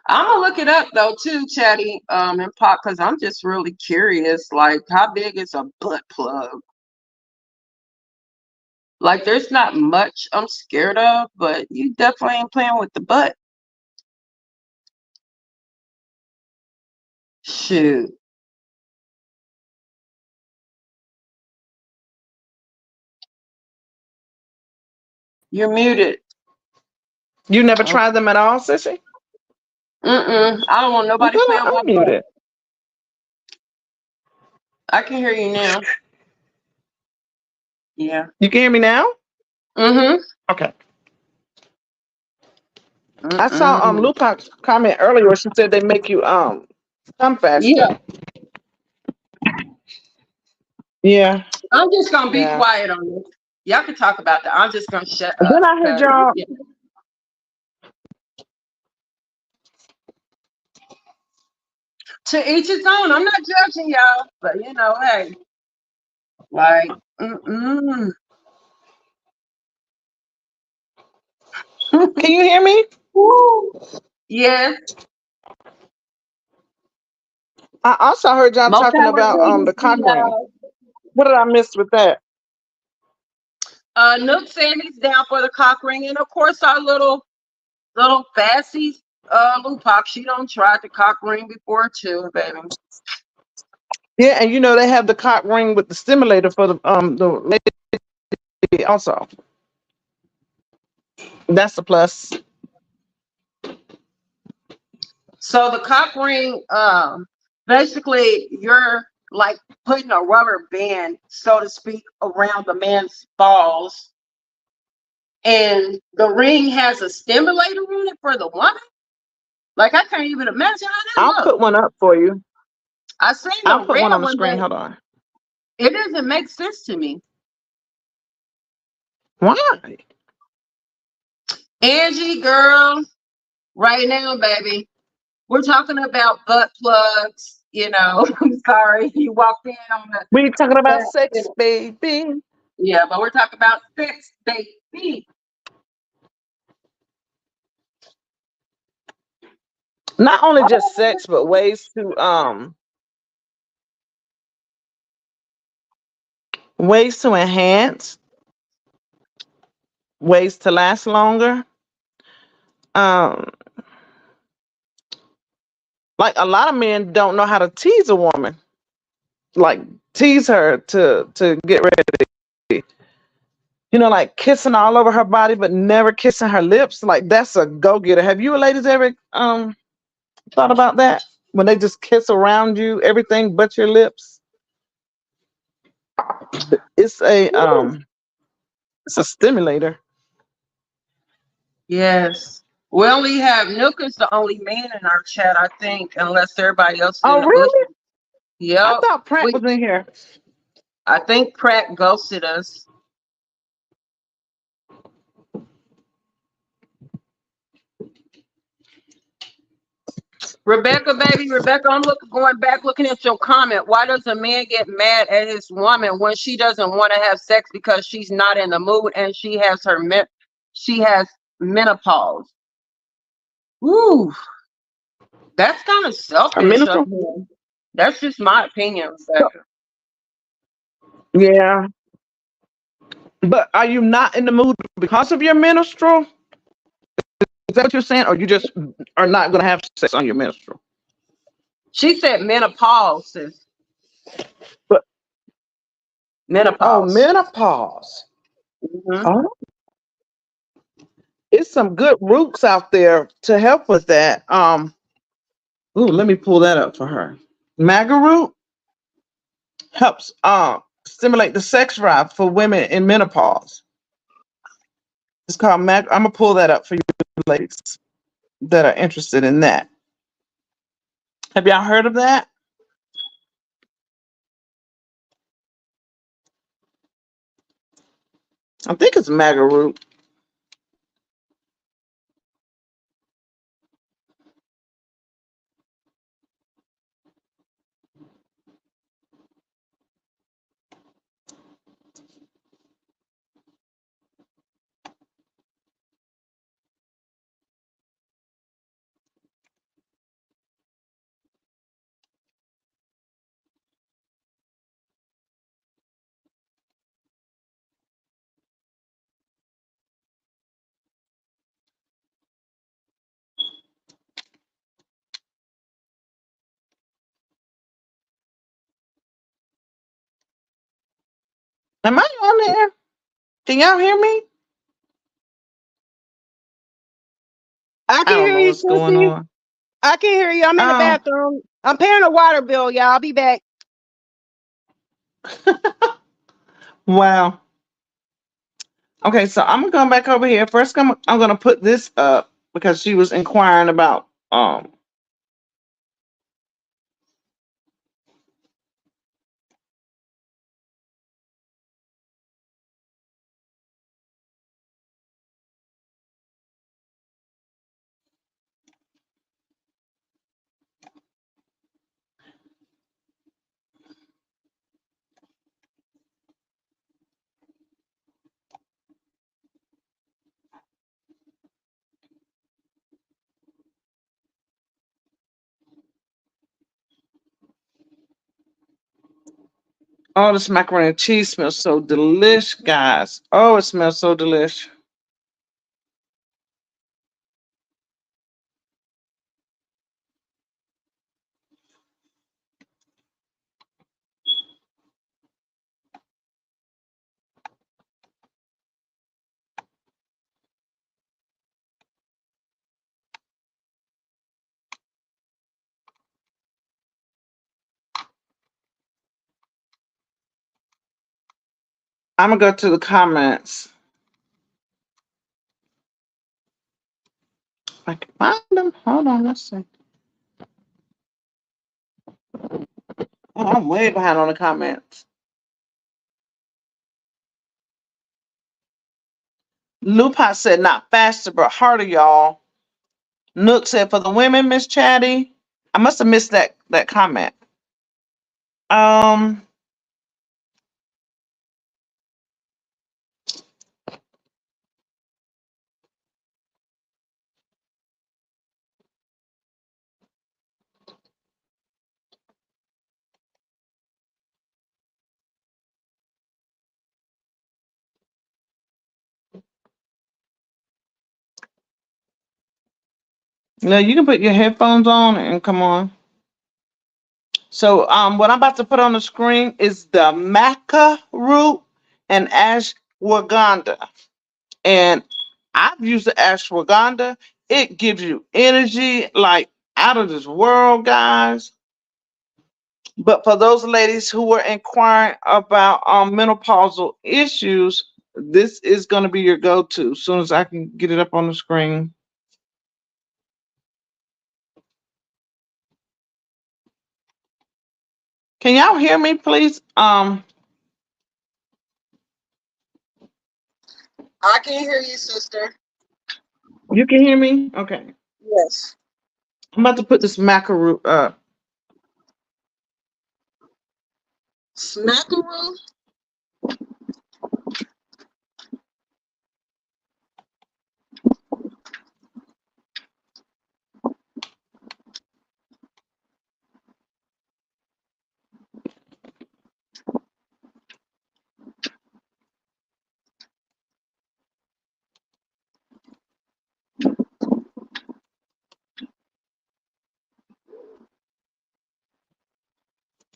I'm gonna look it up though too, Chatty, and Pop, because I'm just really curious. Like, how big is a butt plug? Like, there's not much I'm scared of, but you definitely ain't playing with the butt. Shoot. You're muted. You never tried them at all, sissy? I don't want nobody Well, playing with my unmute butt. it. I can hear you now. Yeah. You can hear me now? Mm-hmm. Okay. I saw Lupac's comment earlier where she said they make you come faster. Yeah. Yeah. I'm just gonna be Yeah. quiet on this. Y'all can talk about that. I'm just gonna shut And up. then I heard 'cause, y'all. yeah. To each his own. I'm not judging y'all, but you know, hey, like, Can you hear me? yes, I also heard y'all more talking power about to the you, cock ring. y'all. What did I miss with that? Nook said he's down for the cock ring, and of course our little Fassy, Lupac, she don't tried the cock ring before too, baby. Yeah, and you know they have the cock ring with the stimulator for the lady also. That's a plus. So the cock ring, basically you're like putting a rubber band, so to speak, around the man's balls, and the ring has a stimulator on it for the woman. Like I can't even imagine how that I'll looks. put one up for you. I seen I'll the put red one on the one, screen. but Hold on. it doesn't make sense to me. Why? Angie, girl, right now, baby, we're talking about butt plugs. You know, I'm sorry, you walked in on the. We talking about But, sex, baby. yeah, but we're talking about sex, baby. Not only just sex, but ways to enhance, ways to last longer. Um, like a lot of men don't know how to tease a woman, like tease her to get ready. You know, like kissing all over her body, but never kissing her lips. Like that's a go getter. Have you ladies ever thought about that? When they just kiss around you, everything but your lips. It's a it's a stimulator. Yes. We only have Nook is the only man in our chat, I think, unless everybody else is in Oh the bush. really? I Yep. thought Pratt was in here. I think Pratt ghosted us. Rebecca, baby, Rebecca, I'm going back looking at your comment. Why does a man get mad at his woman when she doesn't want to have sex because she's not in the mood and she has menopause? Ooh, that's kind of A selfish of minister? him. That's just my opinion, Rebecca. Yeah. But are you not in the mood because of your menstrual? Is that what you're saying? Or you just are not gonna have sex on your menstrual? She said menopause, sis. But oh, Menopause. menopause. Mhm. Oh, it's some good roots out there to help with that. Ooh, let me pull that up for her. Maga root helps stimulate the sex drive for women in menopause. It's called Mag. I'm gonna pull that up for you ladies that are interested in that. Have y'all heard of that? I think it's Maga root. Am I on there? Can y'all hear me? I I can don't hear know you, what's going Sissy. on. I can hear you. I'm in the Um, bathroom. I'm paying a water bill, y'all. I'll be back. Wow. Okay, so I'm gonna come back over here. First, I'm gonna put this up because she was inquiring about oh, this macaroni and cheese smells so delish, guys. Oh, it smells so delish. I'm gonna go to the comments. I can find them. Hold on, let's see. Oh, I'm way behind on the comments. Lupot said not faster but harder, y'all. Nook said for the women, Miss Chatty. I must have missed that comment. Um, no, you can put your headphones on and come on. So what I'm about to put on the screen is the maca root and ashwagandha. And I've used the ashwagandha. It gives you energy like out of this world, guys. But for those ladies who were inquiring about menopausal issues, this is going to be your go-to as soon as I can get it up on the screen. Can y'all hear me, please? I can hear you, sister. You can hear me? Okay. Yes. I'm about to put this macaroon up. Smackaroo?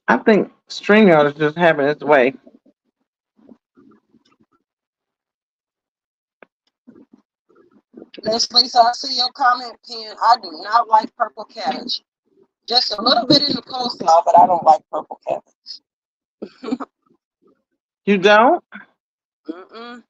I think StreamYard is just having its way. Miss Lisa, I see your comment pen. I do not like purple cabbage. Just a little bit in the coleslaw, but I don't like purple cabbage. You don't? Mm-mm.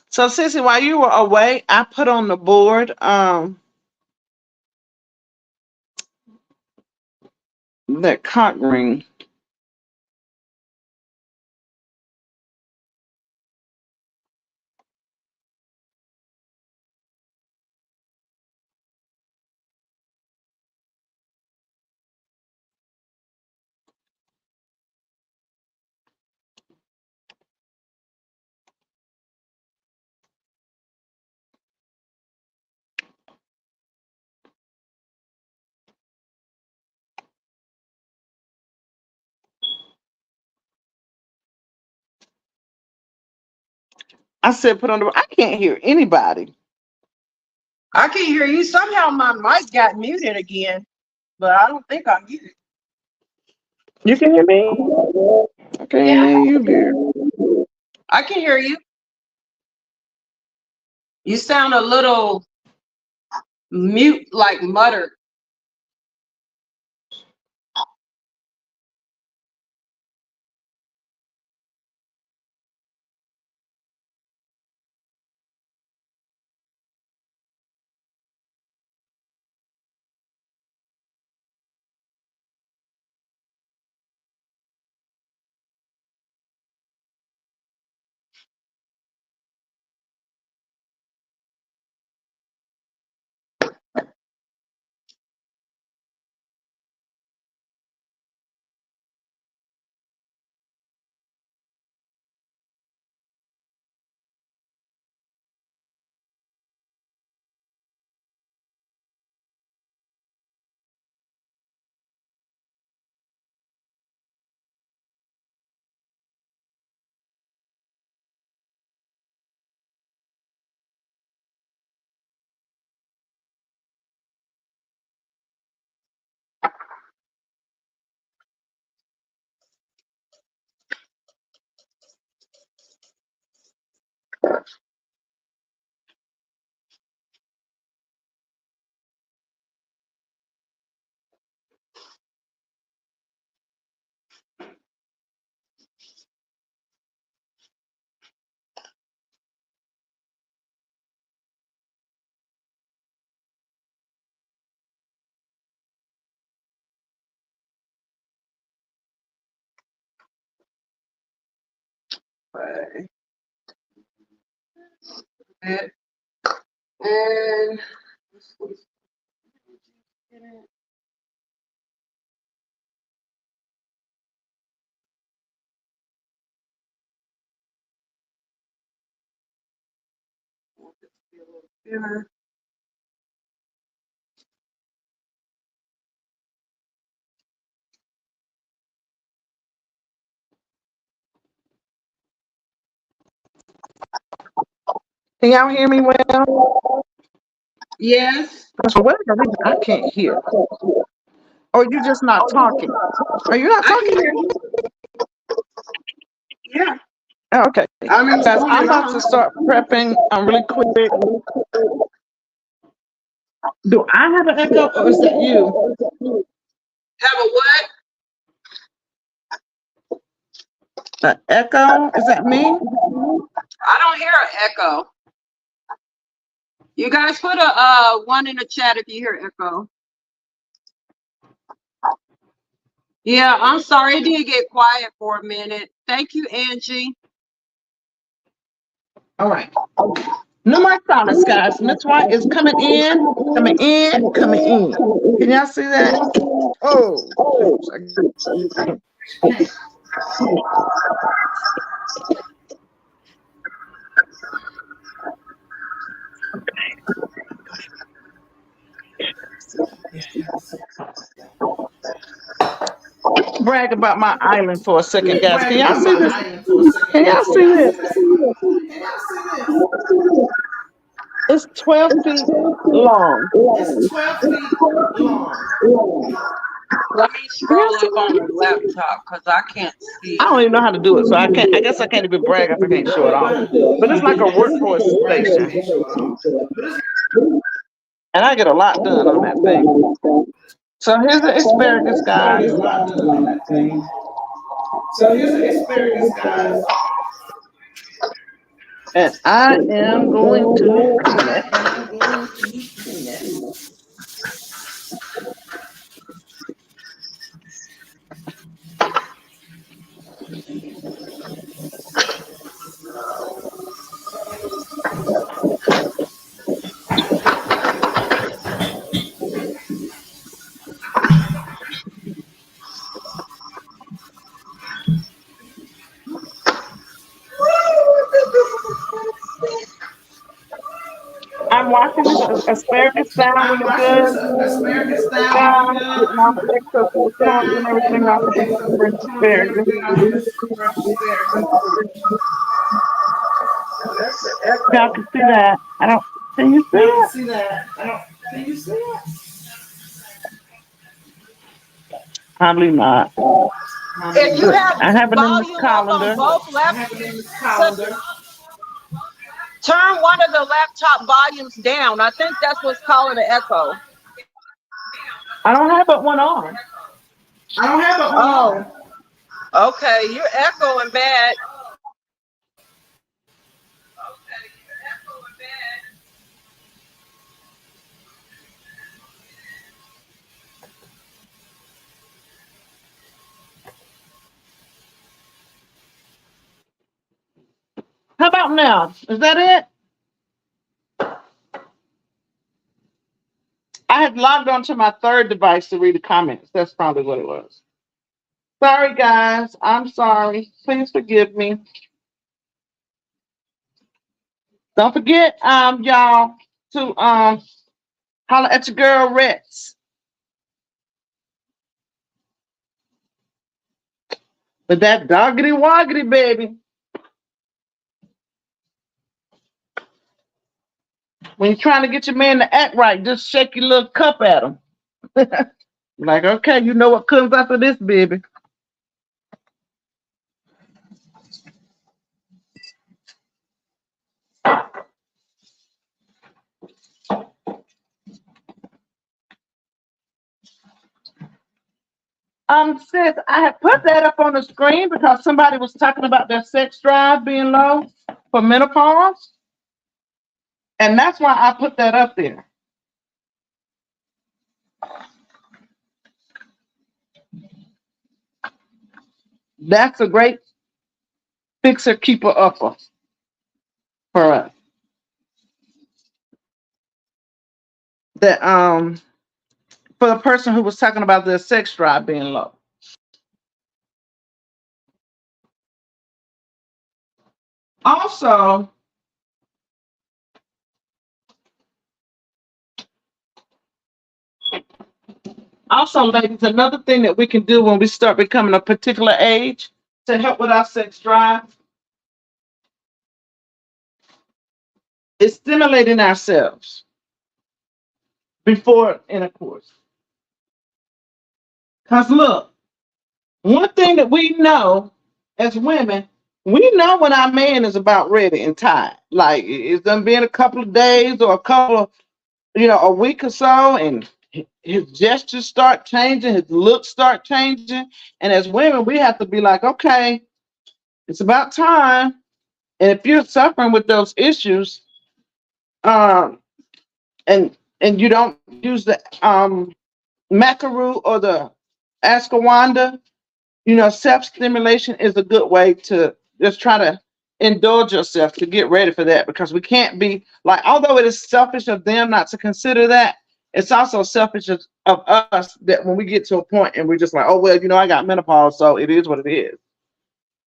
So, Sissy, while you were away, I put on the board that cock ring. I said put on the. I can't hear anybody. I can hear you. Somehow my mic got muted again, but I don't think I'm muted. You can hear me? I can't hear you, girl. I can hear you. You sound a little mute, like muttered. And Can y'all hear me well? yes, For whatever reason, I can't hear. Or you just not talking? Are you not I can talking? hear you. Yeah. Oh, okay. I mean, Guys, I'm about to start prepping. I'm really quick. Do I have an echo or is that you? Have a what? An echo? Is that me? I don't hear an echo. You guys put a one in the chat if you hear echo. Yeah, I'm sorry it did get quiet for a minute. Thank you, Angie. All right. No more silence, guys. Miss White is coming in, coming in, coming in. Can y'all see that? Oh, brag about my island for a second, guys. Can y'all see this? Can y'all see this? It's 12 feet long. It's 12 feet long. Let me scroll up on the laptop because I can't see. I don't even know how to do it, so I can't. I guess I can't even brag if I can't show it off. But it's like a workforce station, and I get a lot done on that thing. So here's the asparagus, guys. So here's the asparagus, guys. And I am going to clean it. I'm washing this asparagus down really good. Asparagus Down, down. getting all the excess salt and everything off of the asparagus. That's the echo. Y'all can see that. I don't. Can you see I can it? see that. I don't. Can you see it? Probably not. If you have I have it in this volume up on calendar. both I left, have it in this so calendar. turn one of the laptop volumes down. I think that's what's calling the echo. I don't have it one on. I don't have it one Oh, on. okay. You're echoing bad. How about now? Is that it? I had logged onto my third device to read the comments. That's probably what it was. Sorry, guys. I'm sorry. Please forgive me. Don't forget, y'all, to holler at your girl Rex. With that doggity woggity, baby. When you're trying to get your man to act right, just shake your little cup at him. Like, okay, you know what comes after this, baby. Sis, I had put that up on the screen because somebody was talking about their sex drive being low for menopause. And that's why I put that up there. That's a great fixer keeper upper for us. That for the person who was talking about their sex drive being low. Also, ladies, another thing that we can do when we start becoming a particular age to help with our sex drive is stimulating ourselves before intercourse. Because look, one thing that we know as women, we know when our man is about ready and tired. Like it's done been a couple of days or a couple of, a week or so, and his gestures start changing, his looks start changing. And as women, we have to be like, okay, it's about time. And if you're suffering with those issues, um, and you don't use the Macaru or the Ashwagandha, self-stimulation is a good way to just try to indulge yourself to get ready for that, because we can't be like, although it is selfish of them not to consider that, it's also selfish of us that when we get to a point and we're just like, oh, well, I got menopause, so it is what it is.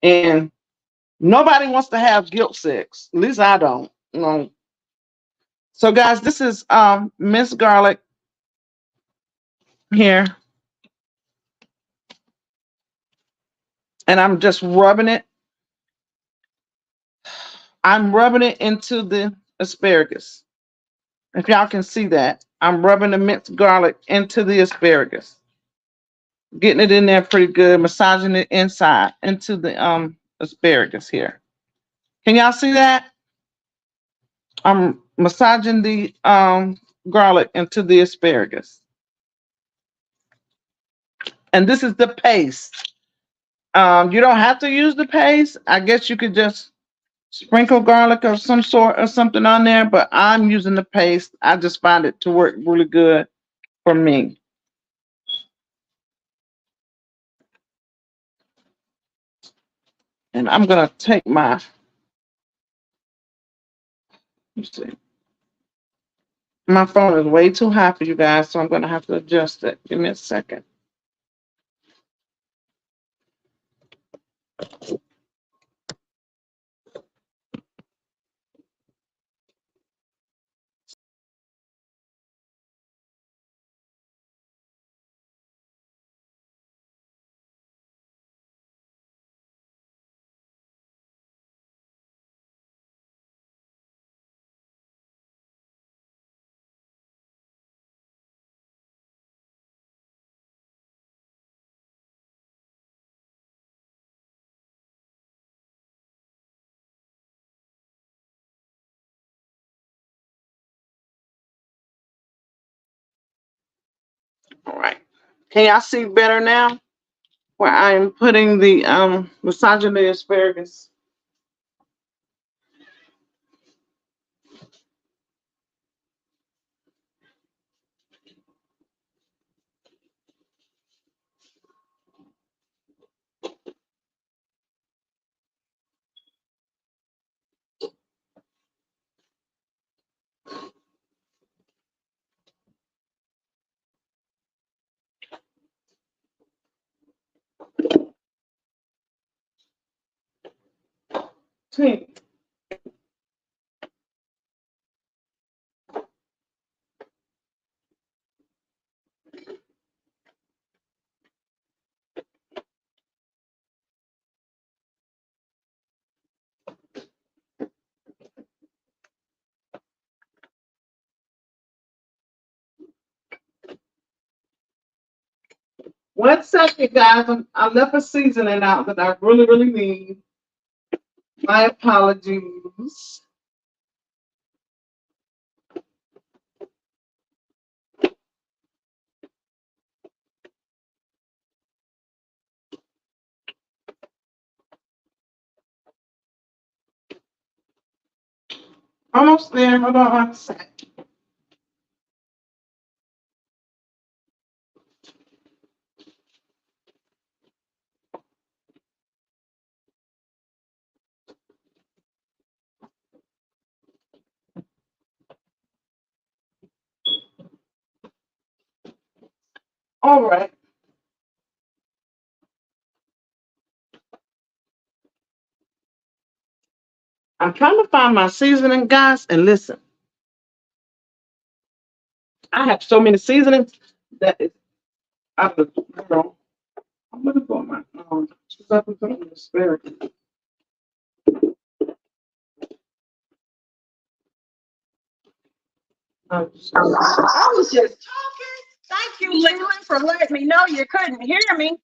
And nobody wants to have guilt sex. At least I don't. So guys, this is Miss Garlic here. And I'm just rubbing it. I'm rubbing it into the asparagus. If y'all can see that, I'm rubbing the minced garlic into the asparagus, getting it in there pretty good, massaging it inside into the asparagus here. Can y'all see that? I'm massaging the garlic into the asparagus. And this is the paste. You don't have to use the paste. I guess you could just sprinkle garlic of some sort or something on there, but I'm using the paste. I just find it to work really good for me. And I'm gonna take let's see. My phone is way too high for you guys, so I'm gonna have to adjust it. Give me a second. All right. Can y'all see better now? Where I am putting the misogyny asparagus. See, one second, guys. I left a seasoning out that I really, really need. My apologies. Almost there. Hold on one second. All right. I'm trying to find my seasoning, guys, and listen. I have so many seasonings that is out of the world. I'm gonna go on my stuff and put on the asparagus. I was just talking. Thank you, Leland, for letting me know you couldn't hear me.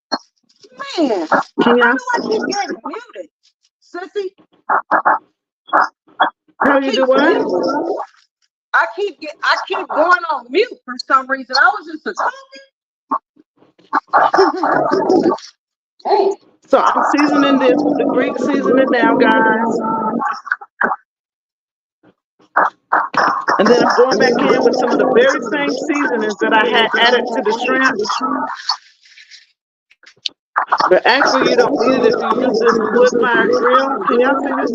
Man, Can y'all I keep getting muted. Sissy, how you do what? I keep going on mute for some reason. I was just talking. Hey. So I'm seasoning this with the Greek seasoning now, guys. And then I'm going back in with some of the very same seasonings that I had added to the shrimp. But actually, you don't need it if you use this wood-fired grill. Can y'all see this?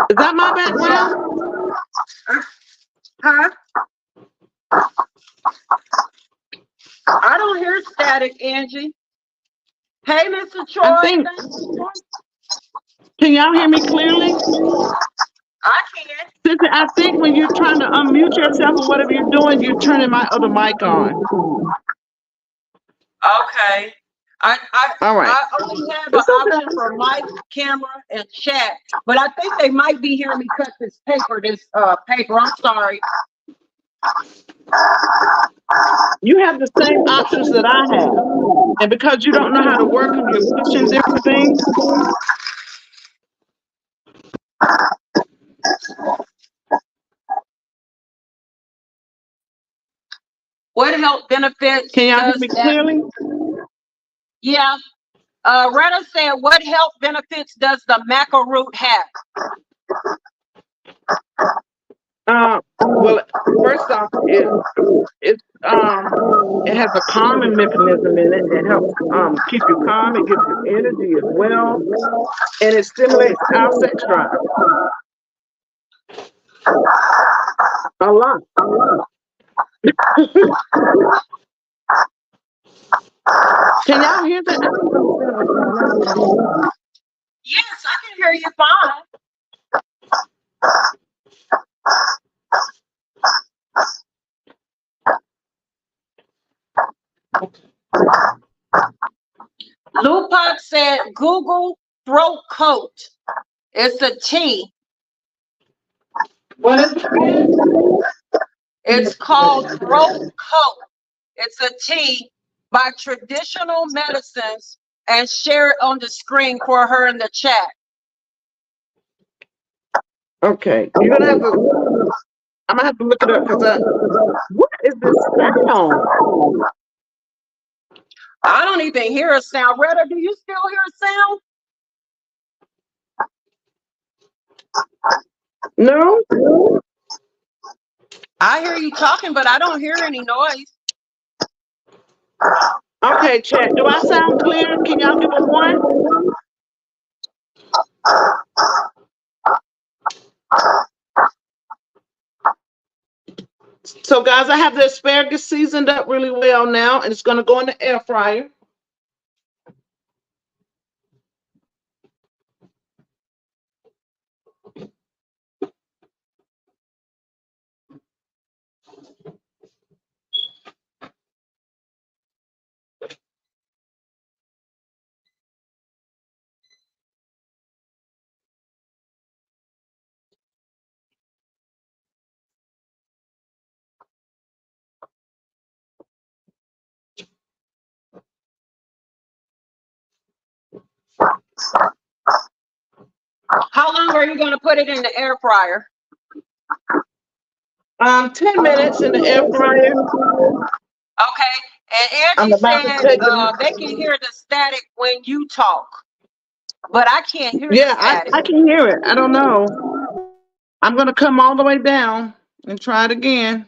Is that my background? Huh? I don't hear static, Angie. Hey, Mr. Troy. Can y'all hear me clearly? I can. Sissy, I think when you're trying to unmute yourself or whatever you're doing, you're turning my other mic on. Okay. All right. I only have an option for mic, camera, and chat, but I think they might be hearing me cut this paper. I'm sorry. You have the same options that I have. And because you don't know how to work them, you're pushing different things. What health benefits? Can y'all hear me clearly? Yeah. Retta said, what health benefits does the maca root have? Well, first off, it has a calming mechanism in it. It helps keep you calm. It gives you energy as well, and it stimulates our sex drive a lot. Can y'all hear that? Yes, I can hear you fine. Lupac said, Google throat coat. It's a tea. What is it? It's called throat coat. It's a tea by Traditional Medicines, and share it on the screen for her in the chat. Okay, you're gonna have to I'm gonna have to look it up because what is this sound? I don't even hear a sound. Retta, do you still hear a sound? No? I hear you talking, but I don't hear any noise. Okay, chat. Do I sound clear? Can y'all give a one? So guys, I have the asparagus seasoned up really well now, and it's gonna go in the air fryer. How long are you going to put it in the air fryer? 10 minutes in the air fryer. Okay. And I'm Angie about to said take them. they can hear the static when you talk, but I can't hear the Yeah, static. I can hear it. I don't know. I'm gonna come all the way down and try it again.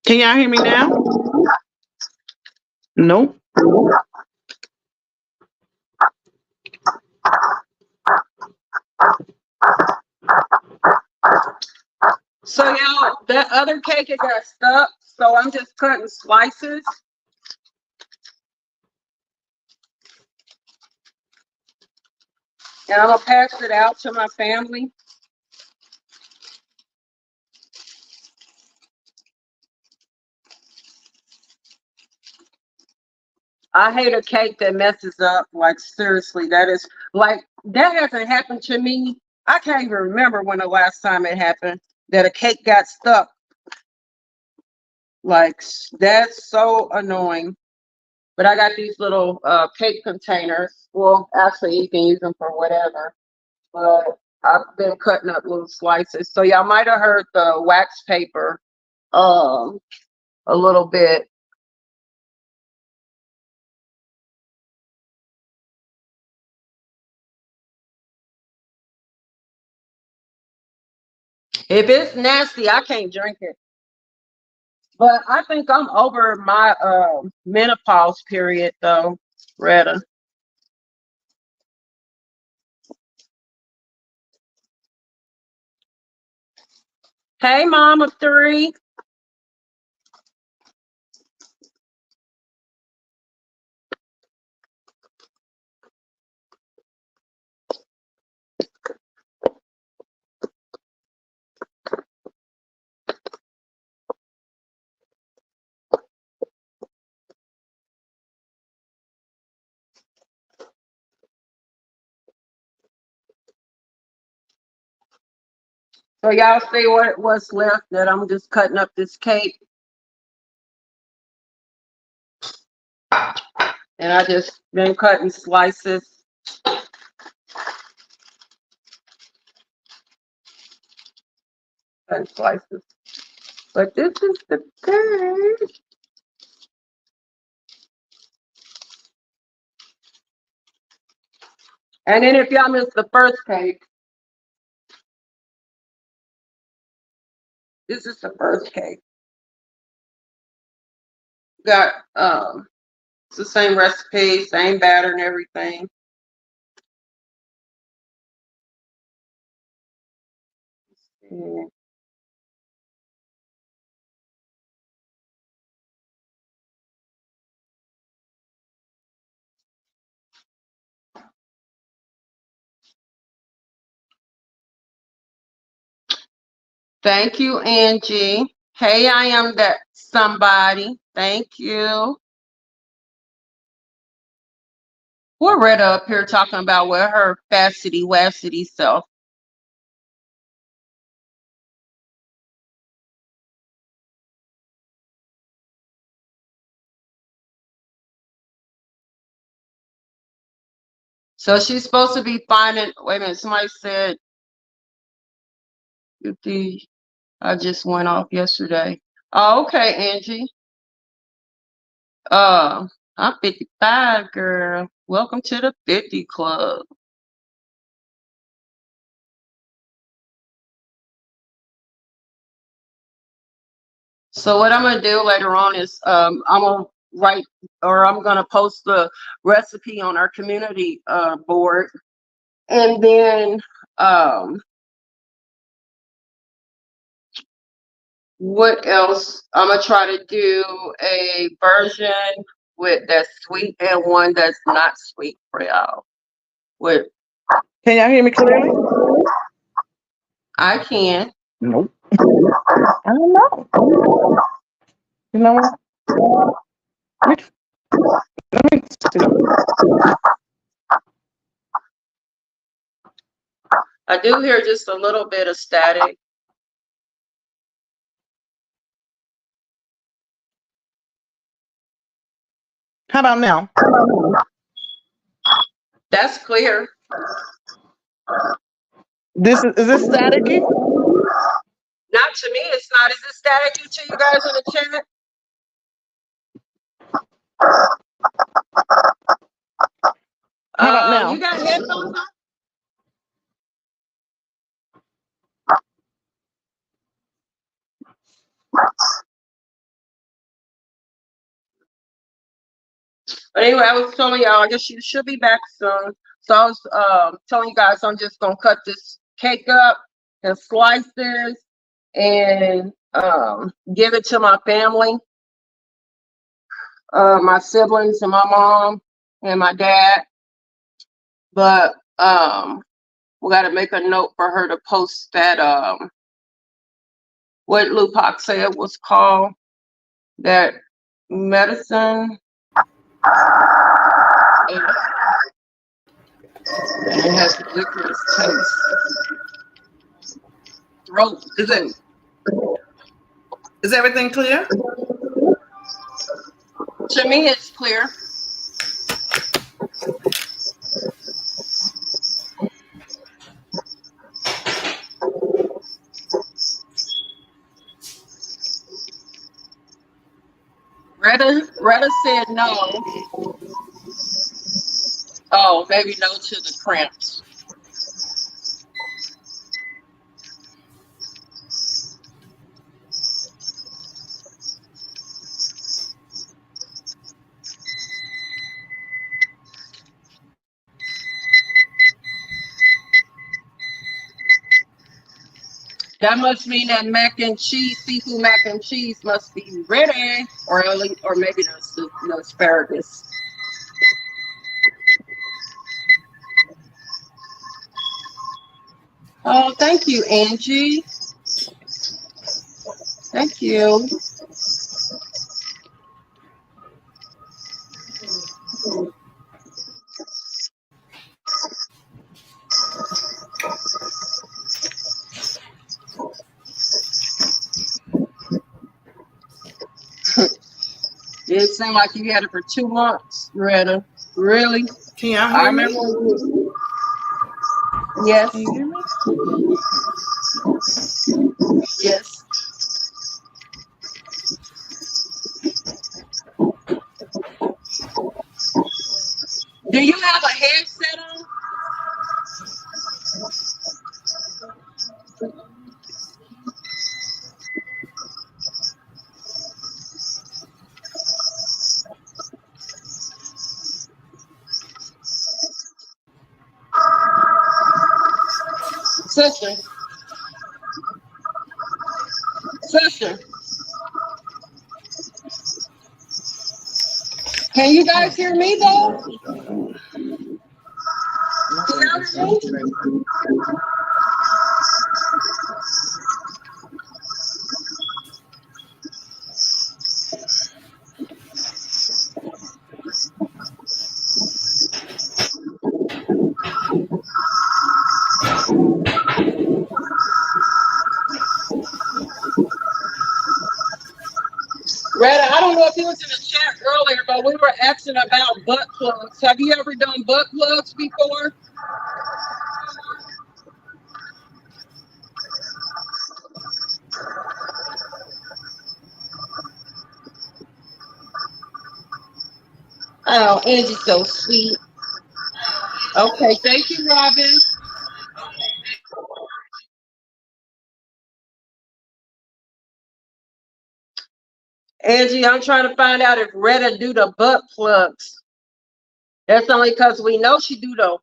Can y'all hear me now? Nope. So y'all, that other cake, it got stuck, so I'm just cutting slices. And I'm gonna pass it out to my family. I hate a cake that messes up. Like, seriously, that is like, that hasn't happened to me. I can't even remember when the last time it happened that a cake got stuck. Like, that's so annoying. But I got these little cake containers. Well, actually, you can use them for whatever. But I've been cutting up little slices. So y'all might have heard the wax paper um a little bit. If it's nasty, I can't drink it. But I think I'm over my menopause period though, Retta. Hey, mom of three. So y'all see what's left that I'm just cutting up this cake. And I just been cutting slices. Cutting slices. But this is the cake. And then if y'all missed the first cake, this is the first cake. Got it's the same recipe, same batter and everything. Yeah. Thank you, Angie. Hey, I am that somebody. Thank you. We're Retta up here talking about with her fassity wassity self. So she's supposed to be finding, wait a minute, somebody said 50, I just went off yesterday. Oh, okay, Angie. I'm 55, girl. Welcome to the 50 club. So what I'm gonna do later on is I'm gonna write, or I'm gonna post the recipe on our community board, and then what else? I'm gonna try to do a version with that's sweet and one that's not sweet for y'all. With Can y'all hear me clearly? I can. Nope. I don't know. You know what? Let me see. I do hear just a little bit of static. How about now? That's clear. Is this staticky? Not to me, it's not. Is it staticky to you guys in the chat? How about now? You got headphones on? But anyway, I was telling y'all, I guess you should be back soon. So I was telling you guys I'm just gonna cut this cake up and slice this and give it to my family, my siblings and my mom and my dad. But we gotta make a note for her to post that what Lupac said was called, that medicine. And it has licorice taste. Throat. Is everything clear? To me, it's clear. Retta said no. Oh, maybe no to the cramps. That must mean that mac and cheese, seafood mac and cheese must be ready, or maybe the asparagus. Oh, thank you, Angie. Thank you. It seemed like you had it for 2 months, Retta. Really? Can y'all I hear me? remember. Yes. Can you hear me? Yes. Do you have a headset on? Sister. Can you guys hear me though? Can y'all hear me? Retta, I don't know if you was in the chat earlier, but we were asking about butt plugs. Have you ever done butt plugs before? Oh, Angie's so sweet. Okay, thank you, Robin. Angie, I'm trying to find out if Retta do the butt plugs. That's only because we know she do the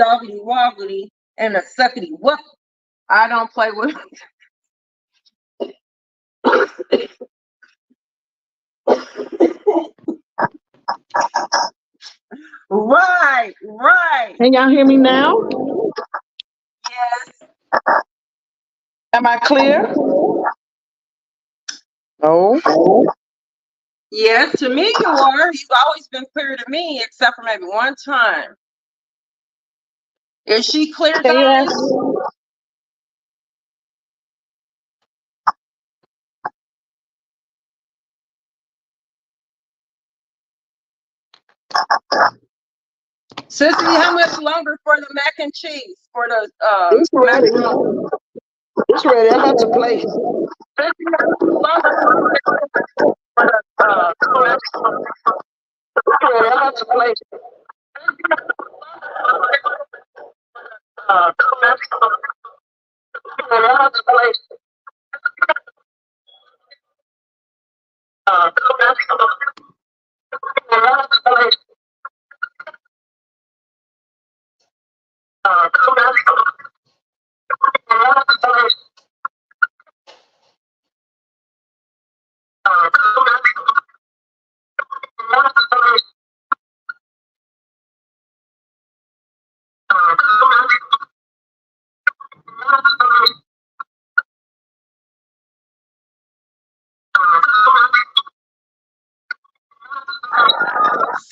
doggity woggity and the suckity what. I don't play with. Right, right. Can y'all hear me now? Yes. Am I clear? No. Yes, to me you are. You've always been clear to me, except for maybe one time. Is she clear, guys? Yes. Sissy, how much longer for the mac and cheese? For the It's ready. macaroni? It's ready. I'm about to play.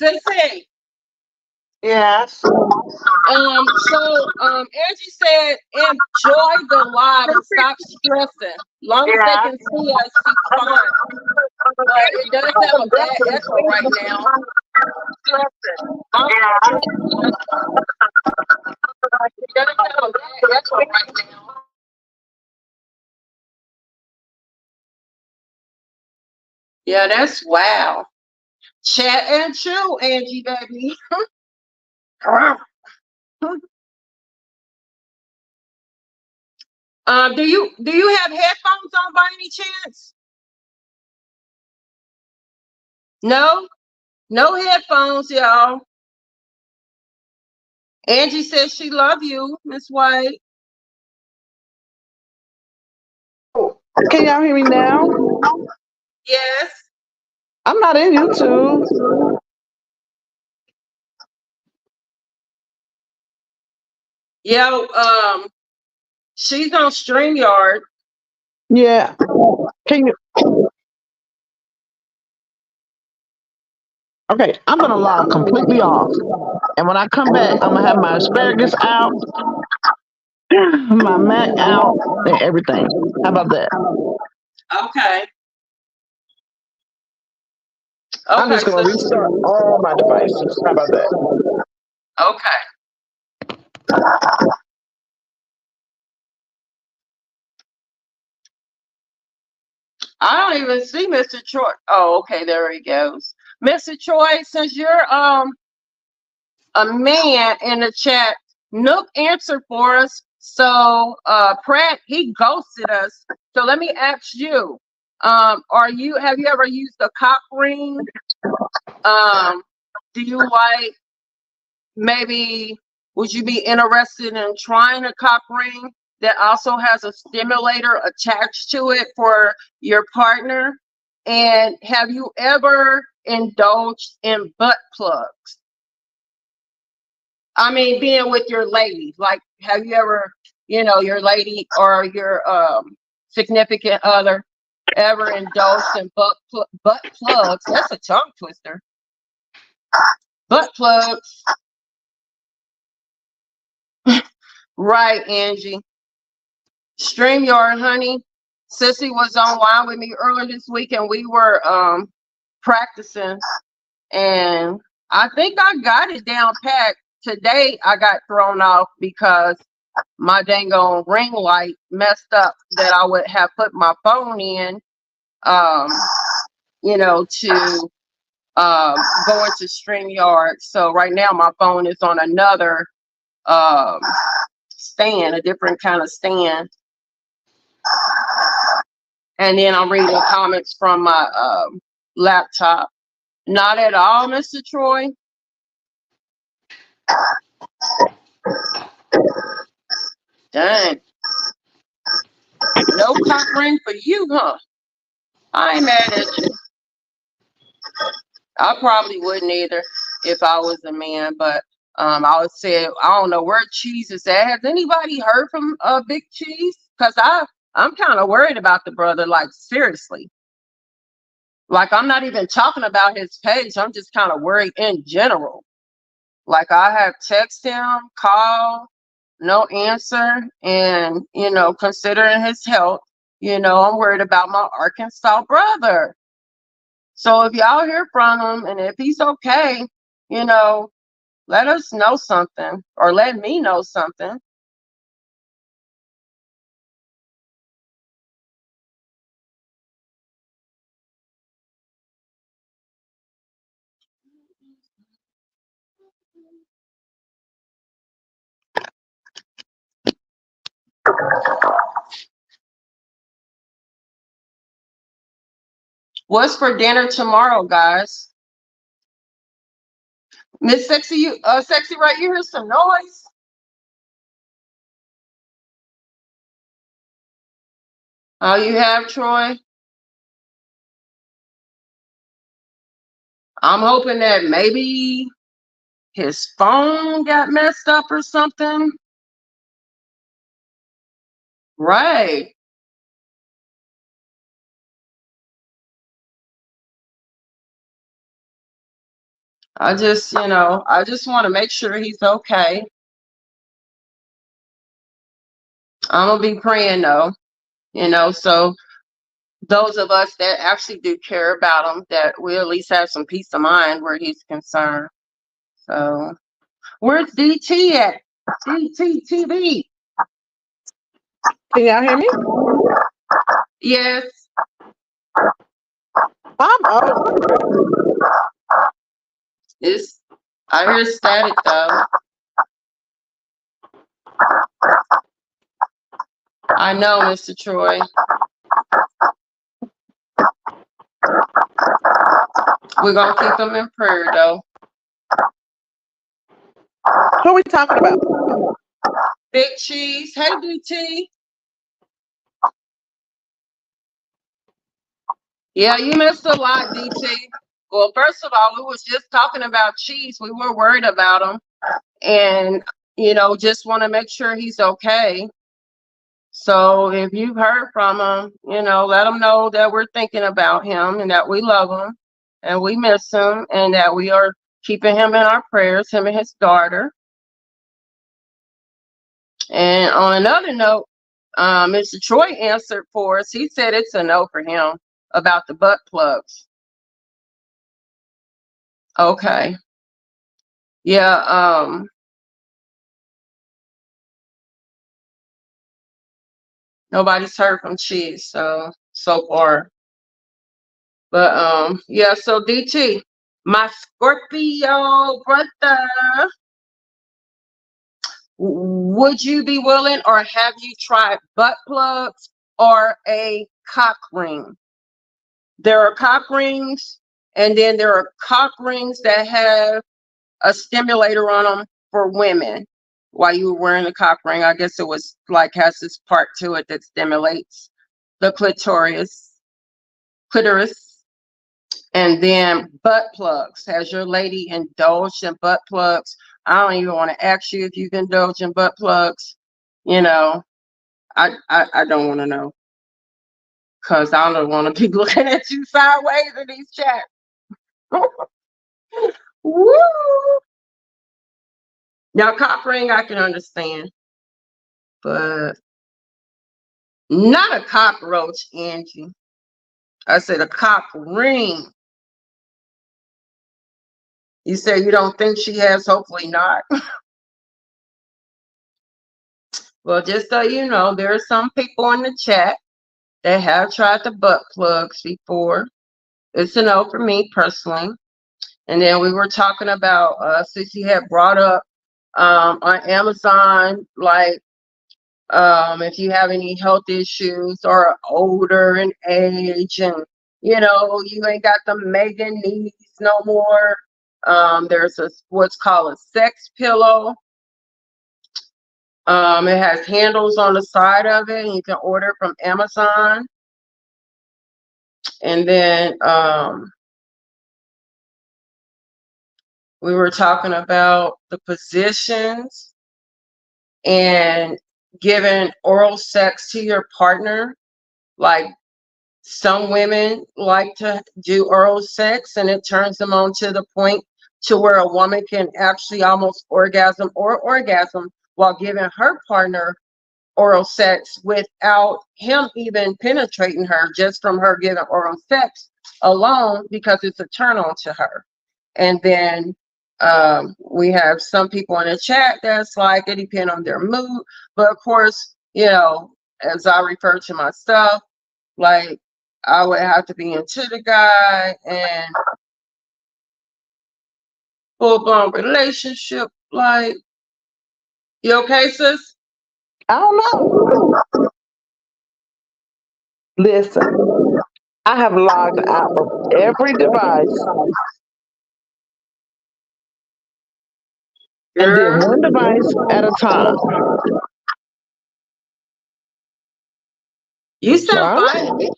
Sissy. Yes. Angie said, enjoy the live and stop stressing. Long as they can see us, she's fine. But it does have a bad echo right now. Yeah, that's wow. Chat and chew, Angie, baby. Do you have headphones on by any chance? No, no headphones, y'all. Angie says she love you, Miss White. Can y'all hear me now? Yes. I'm not in YouTube. Yo, she's on StreamYard. Yeah. Can you? Okay, I'm gonna log completely off, and when I come back, I'm gonna have my asparagus out, my Mac out, and everything. How about that? Okay. I'm just gonna restart all my devices. How about that? Okay. I don't even see Mr. Troy. Oh, okay, there he goes. Mr. Troy, since you're a man in the chat, Nook answered for us. So Pratt, he ghosted us. So let me ask you, have you ever used a cock ring? Do you like, maybe would you be interested in trying a cock ring that also has a stimulator attached to it for your partner? And have you ever indulged in butt plugs? I mean, being with your lady, like, have you ever, your lady or your significant other ever indulged in butt plugs? That's a tongue twister. Butt plugs. Right, Angie. StreamYard, honey. Sissy was online with me earlier this week, and we were practicing, and I think I got it down pat. Today I got thrown off because my dang on ring light messed up that I would have put my phone in, um, to go into StreamYard. So right now my phone is on another um, stand, a different kind of stand. And then I'm reading the comments from my laptop. Not at all, Mr. Troy. Dang. No cock ring for you, huh? I ain't mad at you. I probably wouldn't either if I was a man, but I would say I don't know where Cheese is at. Has anybody heard from Big Cheese? Because I'm kind of worried about the brother, like seriously. Like I'm not even talking about his page. I'm just kind of worried in general. Like I have texted him, called, no answer, and considering his health, I'm worried about my Arkansas brother. So if y'all hear from him and if he's okay, let us know something or let me know something. What's for dinner tomorrow, guys? Miss Sexy, Sexy, right? You hear some noise? Oh, you have, Troy? I'm hoping that maybe his phone got messed up or something. Right. I just want to make sure he's okay. I'm gonna be praying though, so those of us that actually do care about him, that we at least have some peace of mind where he's concerned. So, where's DT at? DT TV. Can y'all hear me? Yes. I'm old. I hear static though. I know, Mr. Troy. We're gonna keep him in prayer though. Who are we talking about? Big Cheese. Hey, DT. Yeah, you missed a lot, DT. Well, first of all, we was just talking about Cheese. We were worried about him, and just want to make sure he's okay. So if you've heard from him, let him know that we're thinking about him and that we love him and we miss him and that we are keeping him in our prayers, him and his daughter. And on another note, Mr. Troy answered for us. He said it's a no for him about the butt plugs. Okay. Yeah, nobody's heard from Cheese so far. But yeah, so DT, my Scorpio brother, would you be willing or have you tried butt plugs or a cock ring? There are cock rings, and then there are cock rings that have a stimulator on them for women. While you were wearing the cock ring, I guess it was like has this part to it that stimulates the clitoris. And then butt plugs. Has your lady indulged in butt plugs? I don't even want to ask you if you've indulged in butt plugs. I don't want to know. Because I don't want to be looking at you sideways in these chats. Woo! Now, cock ring, I can understand. But not a cockroach, Angie. I said a cock ring. You say you don't think she has, hopefully not. Well, just so you know, there are some people in the chat that have tried the butt plugs before. It's a no for me personally. And then we were talking about, Sissy had brought up on Amazon, like if you have any health issues or are older in age and, you know, you ain't got the mega needs no more. There's what's called a sex pillow. It has handles on the side of it, and you can order it from Amazon. And then we were talking about the positions and giving oral sex to your partner. Like some women like to do oral sex, and it turns them on to the point to where a woman can actually almost orgasm while giving her partner oral sex without him even penetrating her, just from her giving oral sex alone, because it's a turn on to her. And then we have some people in the chat that's like, it depends on their mood. But of course, you know, as I refer to myself, like I would have to be into the guy and full-blown relationship. Like, you okay, sis? I don't know. Listen, I have logged out of every device and did Girl, one device at a time. you So sound I don't fine to know. me.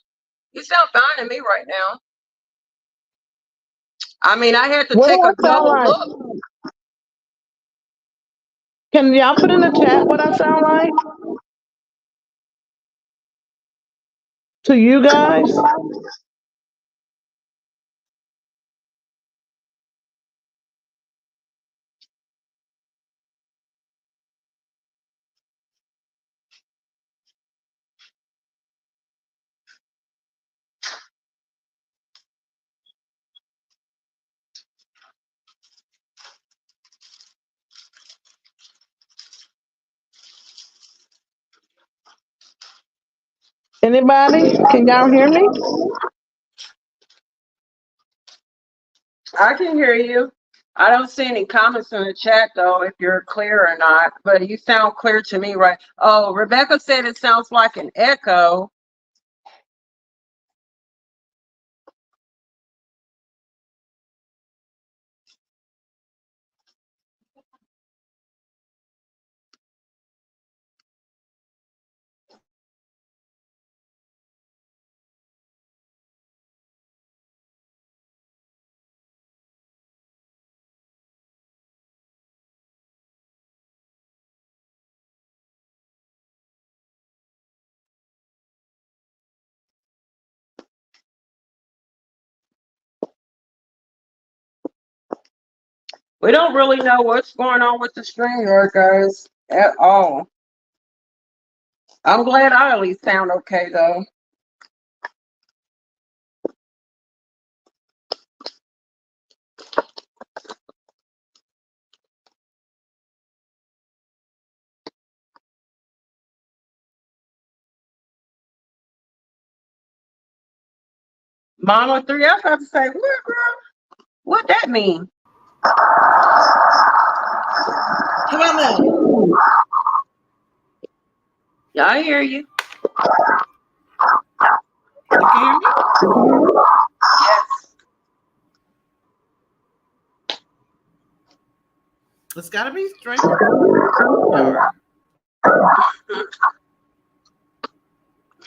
You sound fine to me right now. I mean, I had to What take do a I sound double like? look. Can y'all put in the chat what I sound like to you guys? Anybody? Can y'all hear me? I can hear you. I don't see any comments in the chat though, if you're clear or not, but you sound clear to me, right? Oh, Rebecca said it sounds like an echo. We don't really know what's going on with the StreamYard, guys, at all. I'm glad I at least sound okay though. Mama 3, I was about to say, what, girl? What that mean? Come on now. Yeah, I hear you. You can hear me? Yes. It's gotta be straight.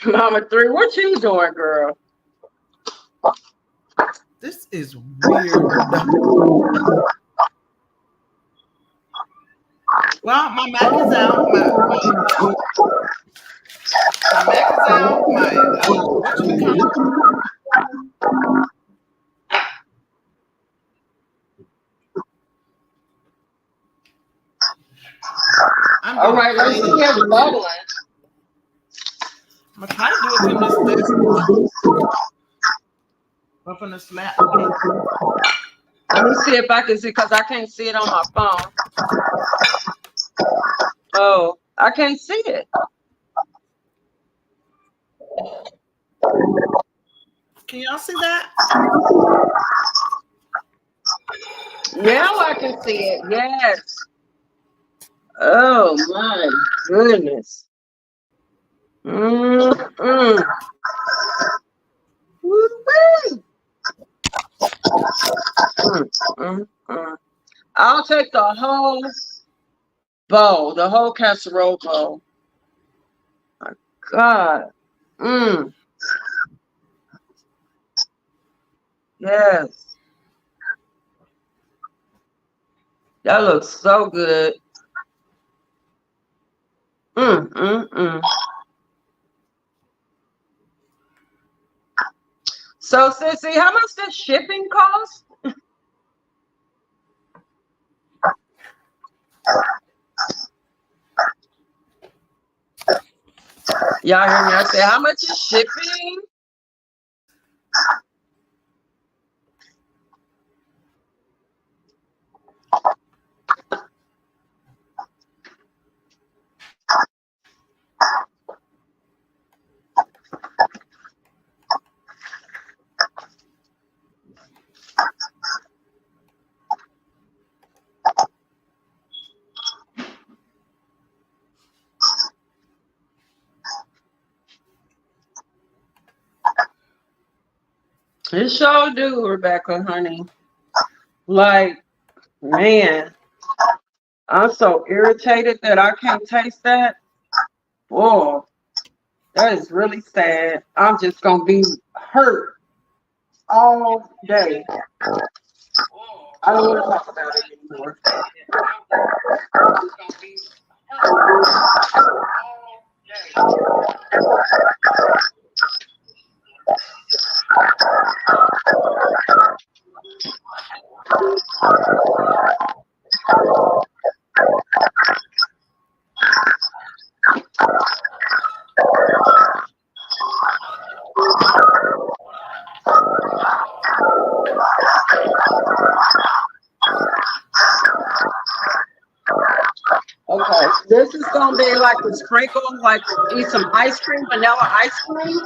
Mama 3, what you doing, girl? This is weird. Well, my Mac is out. My Mac is out. All right, let's see another one. I'm trying to do it from this desk. Or from the slap. Let me see if I can see, because I can't see it on my phone. Oh, I can't see it. Can y'all see that? Now I can see it. Yes. Oh my goodness. Mm-mm. Woo-wee. Mm-mm-mm. I'll take the whole bowl, the whole casserole bowl. My God. Mm. Yes. That looks so good. Mm-mm-mm. So, Sissy, how much does shipping cost? Y'all hear me? I say, how much is shipping? It sure do, Rebecca, honey. Like, man, I'm so irritated that I can't taste that. Oh, that is really sad. I'm just gonna be hurt all day. I don't want to talk about it anymore. I'm just gonna be hurt all day. Okay, this is gonna be like a sprinkle, like eat some ice cream, vanilla ice cream.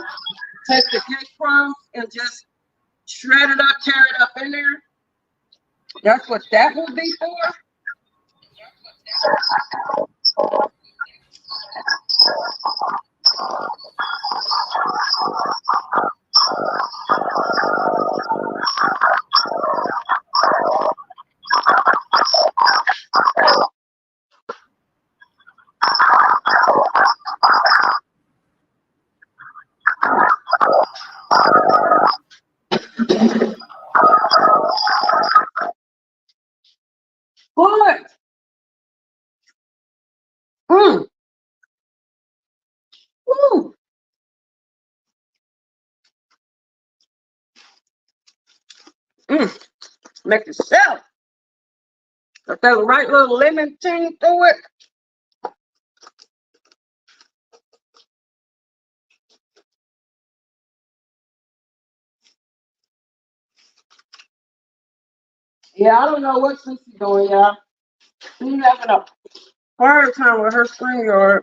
Take the cake crumbs and just shred it up, tear it up in there. That's what that will be for. What? Mm. Woo. Make it sell. Got that right little lemon thing through it. Yeah, I don't know what Sissy doing, y'all. She's having a hard time with her StreamYard.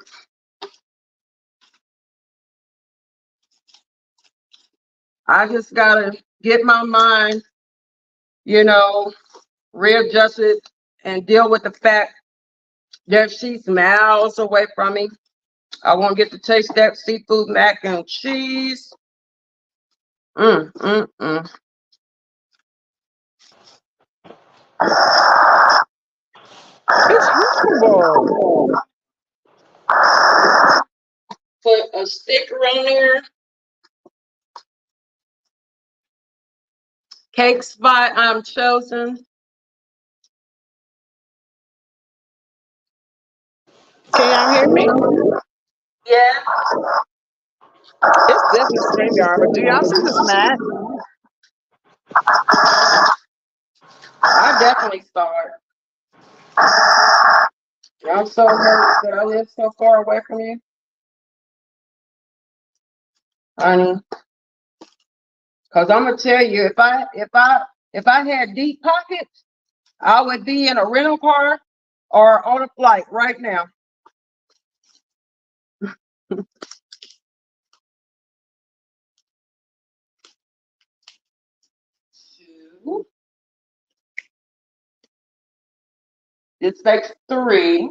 I just gotta get my mind, readjusted and deal with the fact that she's miles away from me. I won't get to taste that seafood mac and cheese. Mm. It's horrible. Put a sticker on there. Cake spot I'm chosen. Can y'all hear me? Yeah. It's definitely StreamYard, but do y'all see this mat? I definitely start. I'm so hurt that I live so far away from you, honey. Cause I'm gonna tell you, if If I had deep pockets, I would be in a rental car or on a flight right now. Two. This makes 3.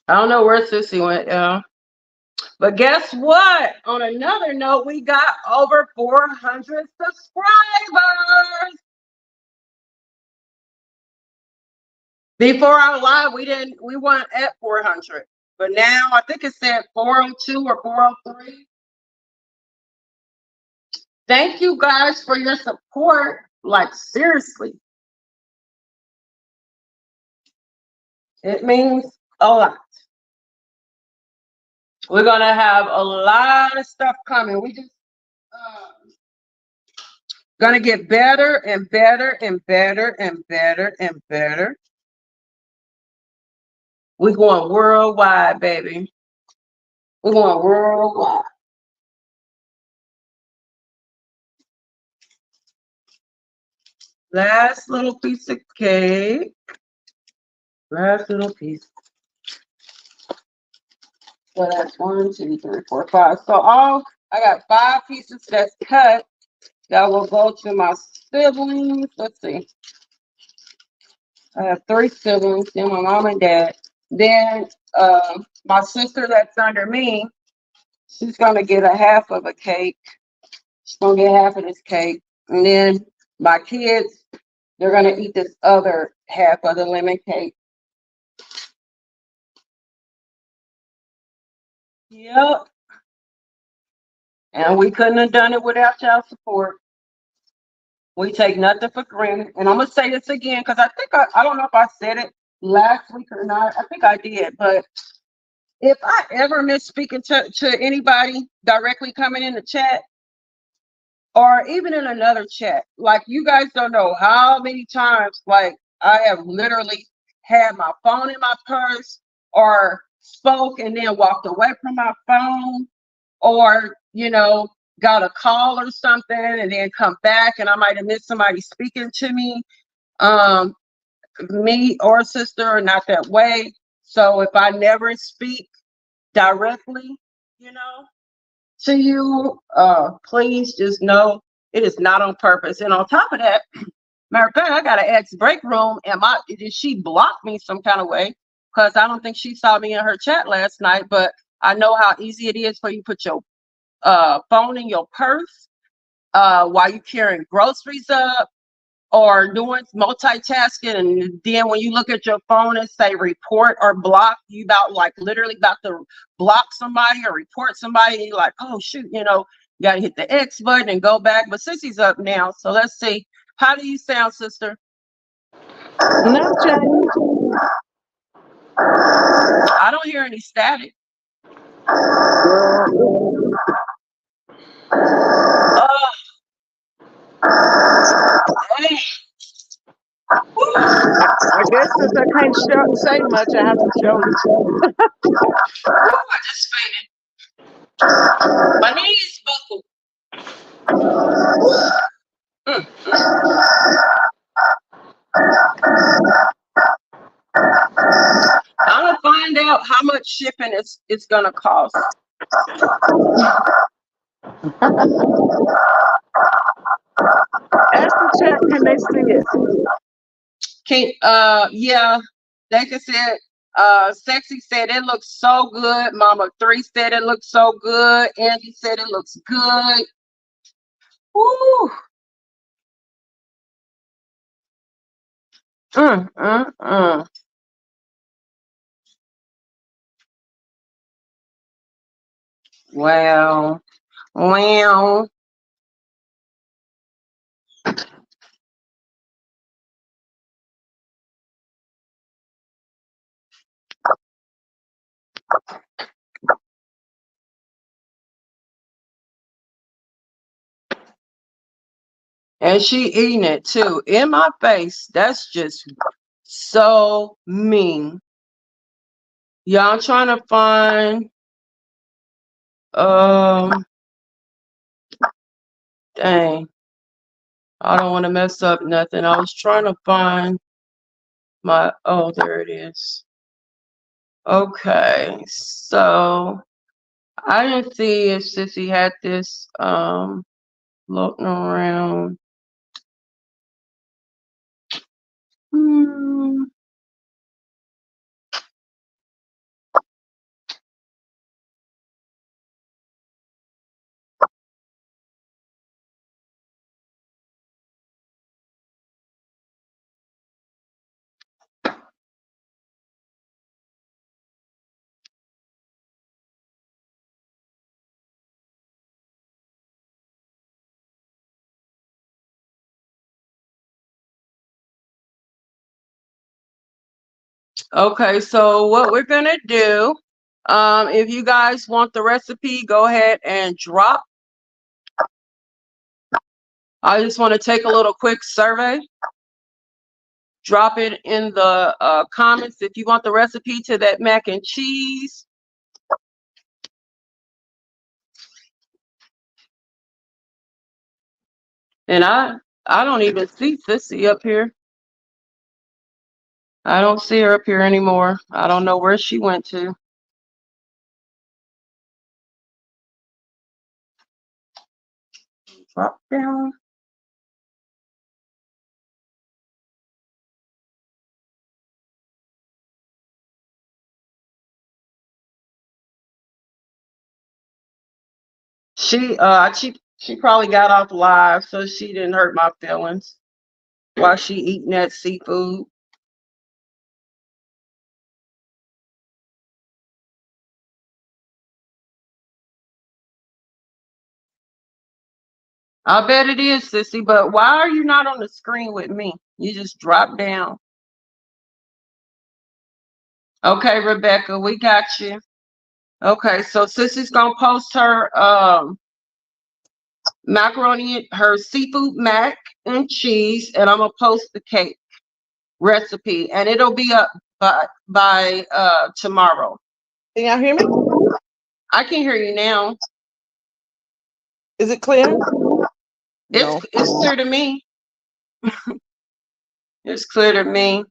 I don't know where Sissy went, y'all. But guess what? On another note, we got over 400 subscribers. Before our live, we weren't at 400. But now I think it said 402 or 403. Thank you guys for your support. Like, seriously. It means a lot. We're going to have a lot of stuff coming. We just going to get better and better and better and better and better. We're going worldwide, baby. We're going worldwide. Last little piece of cake. Last little piece. So that's 1, 2, 3, 4, 5. So I got 5 pieces that's cut that will go to my siblings. Let's see. I have 3 siblings, then my mom and dad. Then my sister that's under me, she's gonna get a half of a cake. She's gonna get half of this cake. And then my kids, they're gonna eat this other half of the lemon cake. Yep. And we couldn't have done it without y'all support. We take nothing for granted. And I'm gonna say this again because I think I don't know if I said it last week or not. I think I did, but if I ever miss speaking to anybody directly coming in the chat or even in another chat, like you guys don't know how many times like I have literally had my phone in my purse or spoke and then walked away from my phone or, got a call or something and then come back and I might have missed somebody speaking to me. Me or sister are not that way. So if I never speak directly, to you, please just know it is not on purpose. And on top of that, matter of fact, I got an ex-break room and she blocked me some kind of way because I don't think she saw me in her chat last night, but I know how easy it is for you to put your phone in your purse while you're carrying groceries up or doing multitasking, and then when you look at your phone and say report or block, you literally about to block somebody or report somebody, and you're like, oh shoot, you gotta hit the X button and go back. But Sissy's up now, so let's see. How do you sound, sister? No change. I don't hear any static. Hey. I guess since I can't say much, I have to show you. I just fainted. My knees buckled. I'm gonna find out how much shipping it's gonna cost. Ask the chat, can they see it? Yeah, they can see it. Sexy said it looks so good. Mama 3 said it looks so good. Angie said it looks good. Woo. Wow. Wow. And she eating it too. In my face. That's just so mean. Yeah, I'm trying to find dang. I don't want to mess up nothing. I was trying to find my there it is. Okay, so I didn't see if Sissy had this floating around. Hmm. Okay, so what we're gonna do, if you guys want the recipe, go ahead and drop. I just want to take a little quick survey. Drop it in the comments if you want the recipe to that mac and cheese. And I don't even see Sissy up here. I don't see her up here anymore. I don't know where she went to. Drop down. She probably got off live, so she didn't hurt my feelings while she eating that seafood. I bet it is, Sissy, but why are you not on the screen with me? You just drop down. Okay, Rebecca, we got you. Okay, so Sissy's gonna post her macaroni, her seafood mac and cheese, and I'm gonna post the cake recipe, and it'll be up by tomorrow. Can y'all hear me? I can hear you now. Is it clear? It's clear to me. It's clear to me.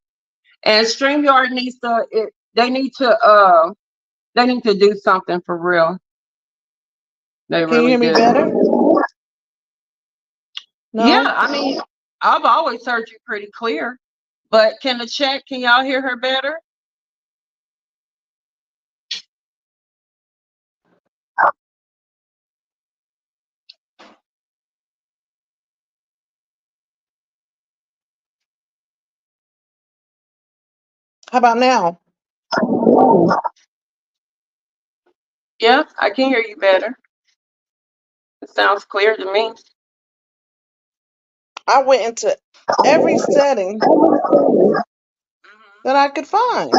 And StreamYard needs to they need to do something for real. They Can really you hear me do. better? No? Yeah, I mean, I've always heard you pretty clear. But can y'all hear her better? How about now? Yeah, I can hear you better. It sounds clear to me. I went into every setting that I could find.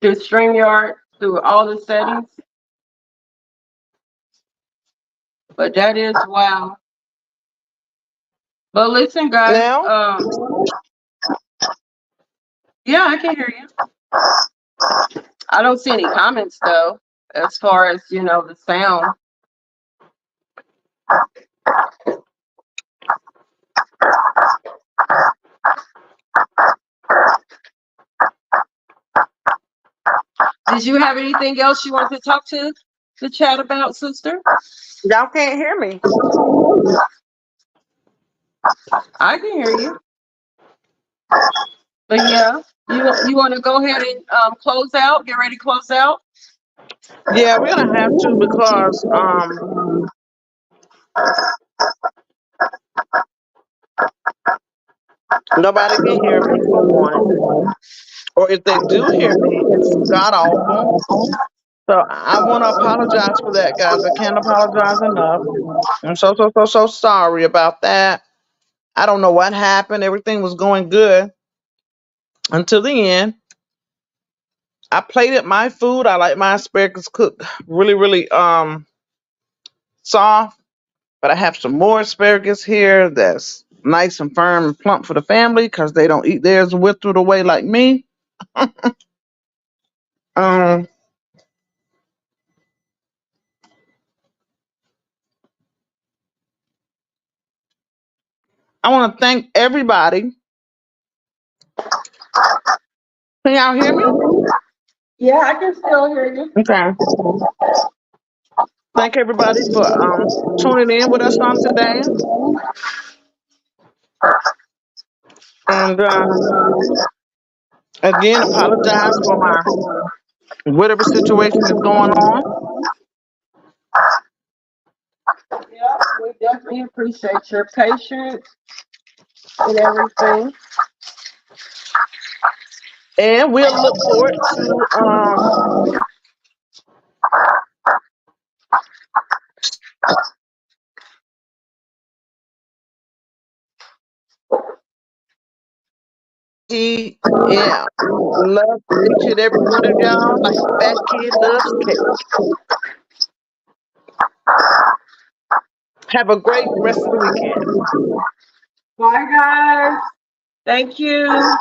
Through StreamYard, through all the settings. But that is wow. But listen, guys. Now? Yeah, I can hear you. I don't see any comments though, as far as the sound. Did you have anything else you wanted to talk to the chat about, sister? Y'all can't hear me. I can hear you. But yeah, you want to go ahead and close out? Get ready to close out? Yeah, we're gonna have to because nobody can hear me for one. Or if they do hear me, it's god awful. So I want to apologize for that, guys. I can't apologize enough. I'm so sorry about that. I don't know what happened. Everything was going good until the end. I plated my food. I like my asparagus cooked really, really soft. But I have some more asparagus here that's nice and firm and plump for the family because they don't eat theirs withered away like me. Um, I want to thank everybody. Can y'all hear me? Yeah, I can still hear you. Okay. Thank everybody for tuning in with us on today. And again, apologize for my whatever situation is going on. Yeah, we definitely appreciate your patience and everything. And we'll look forward to yeah. Love each and every one of y'all like a fat kid loves cake. Have a great rest of the weekend. Bye, guys. Thank you.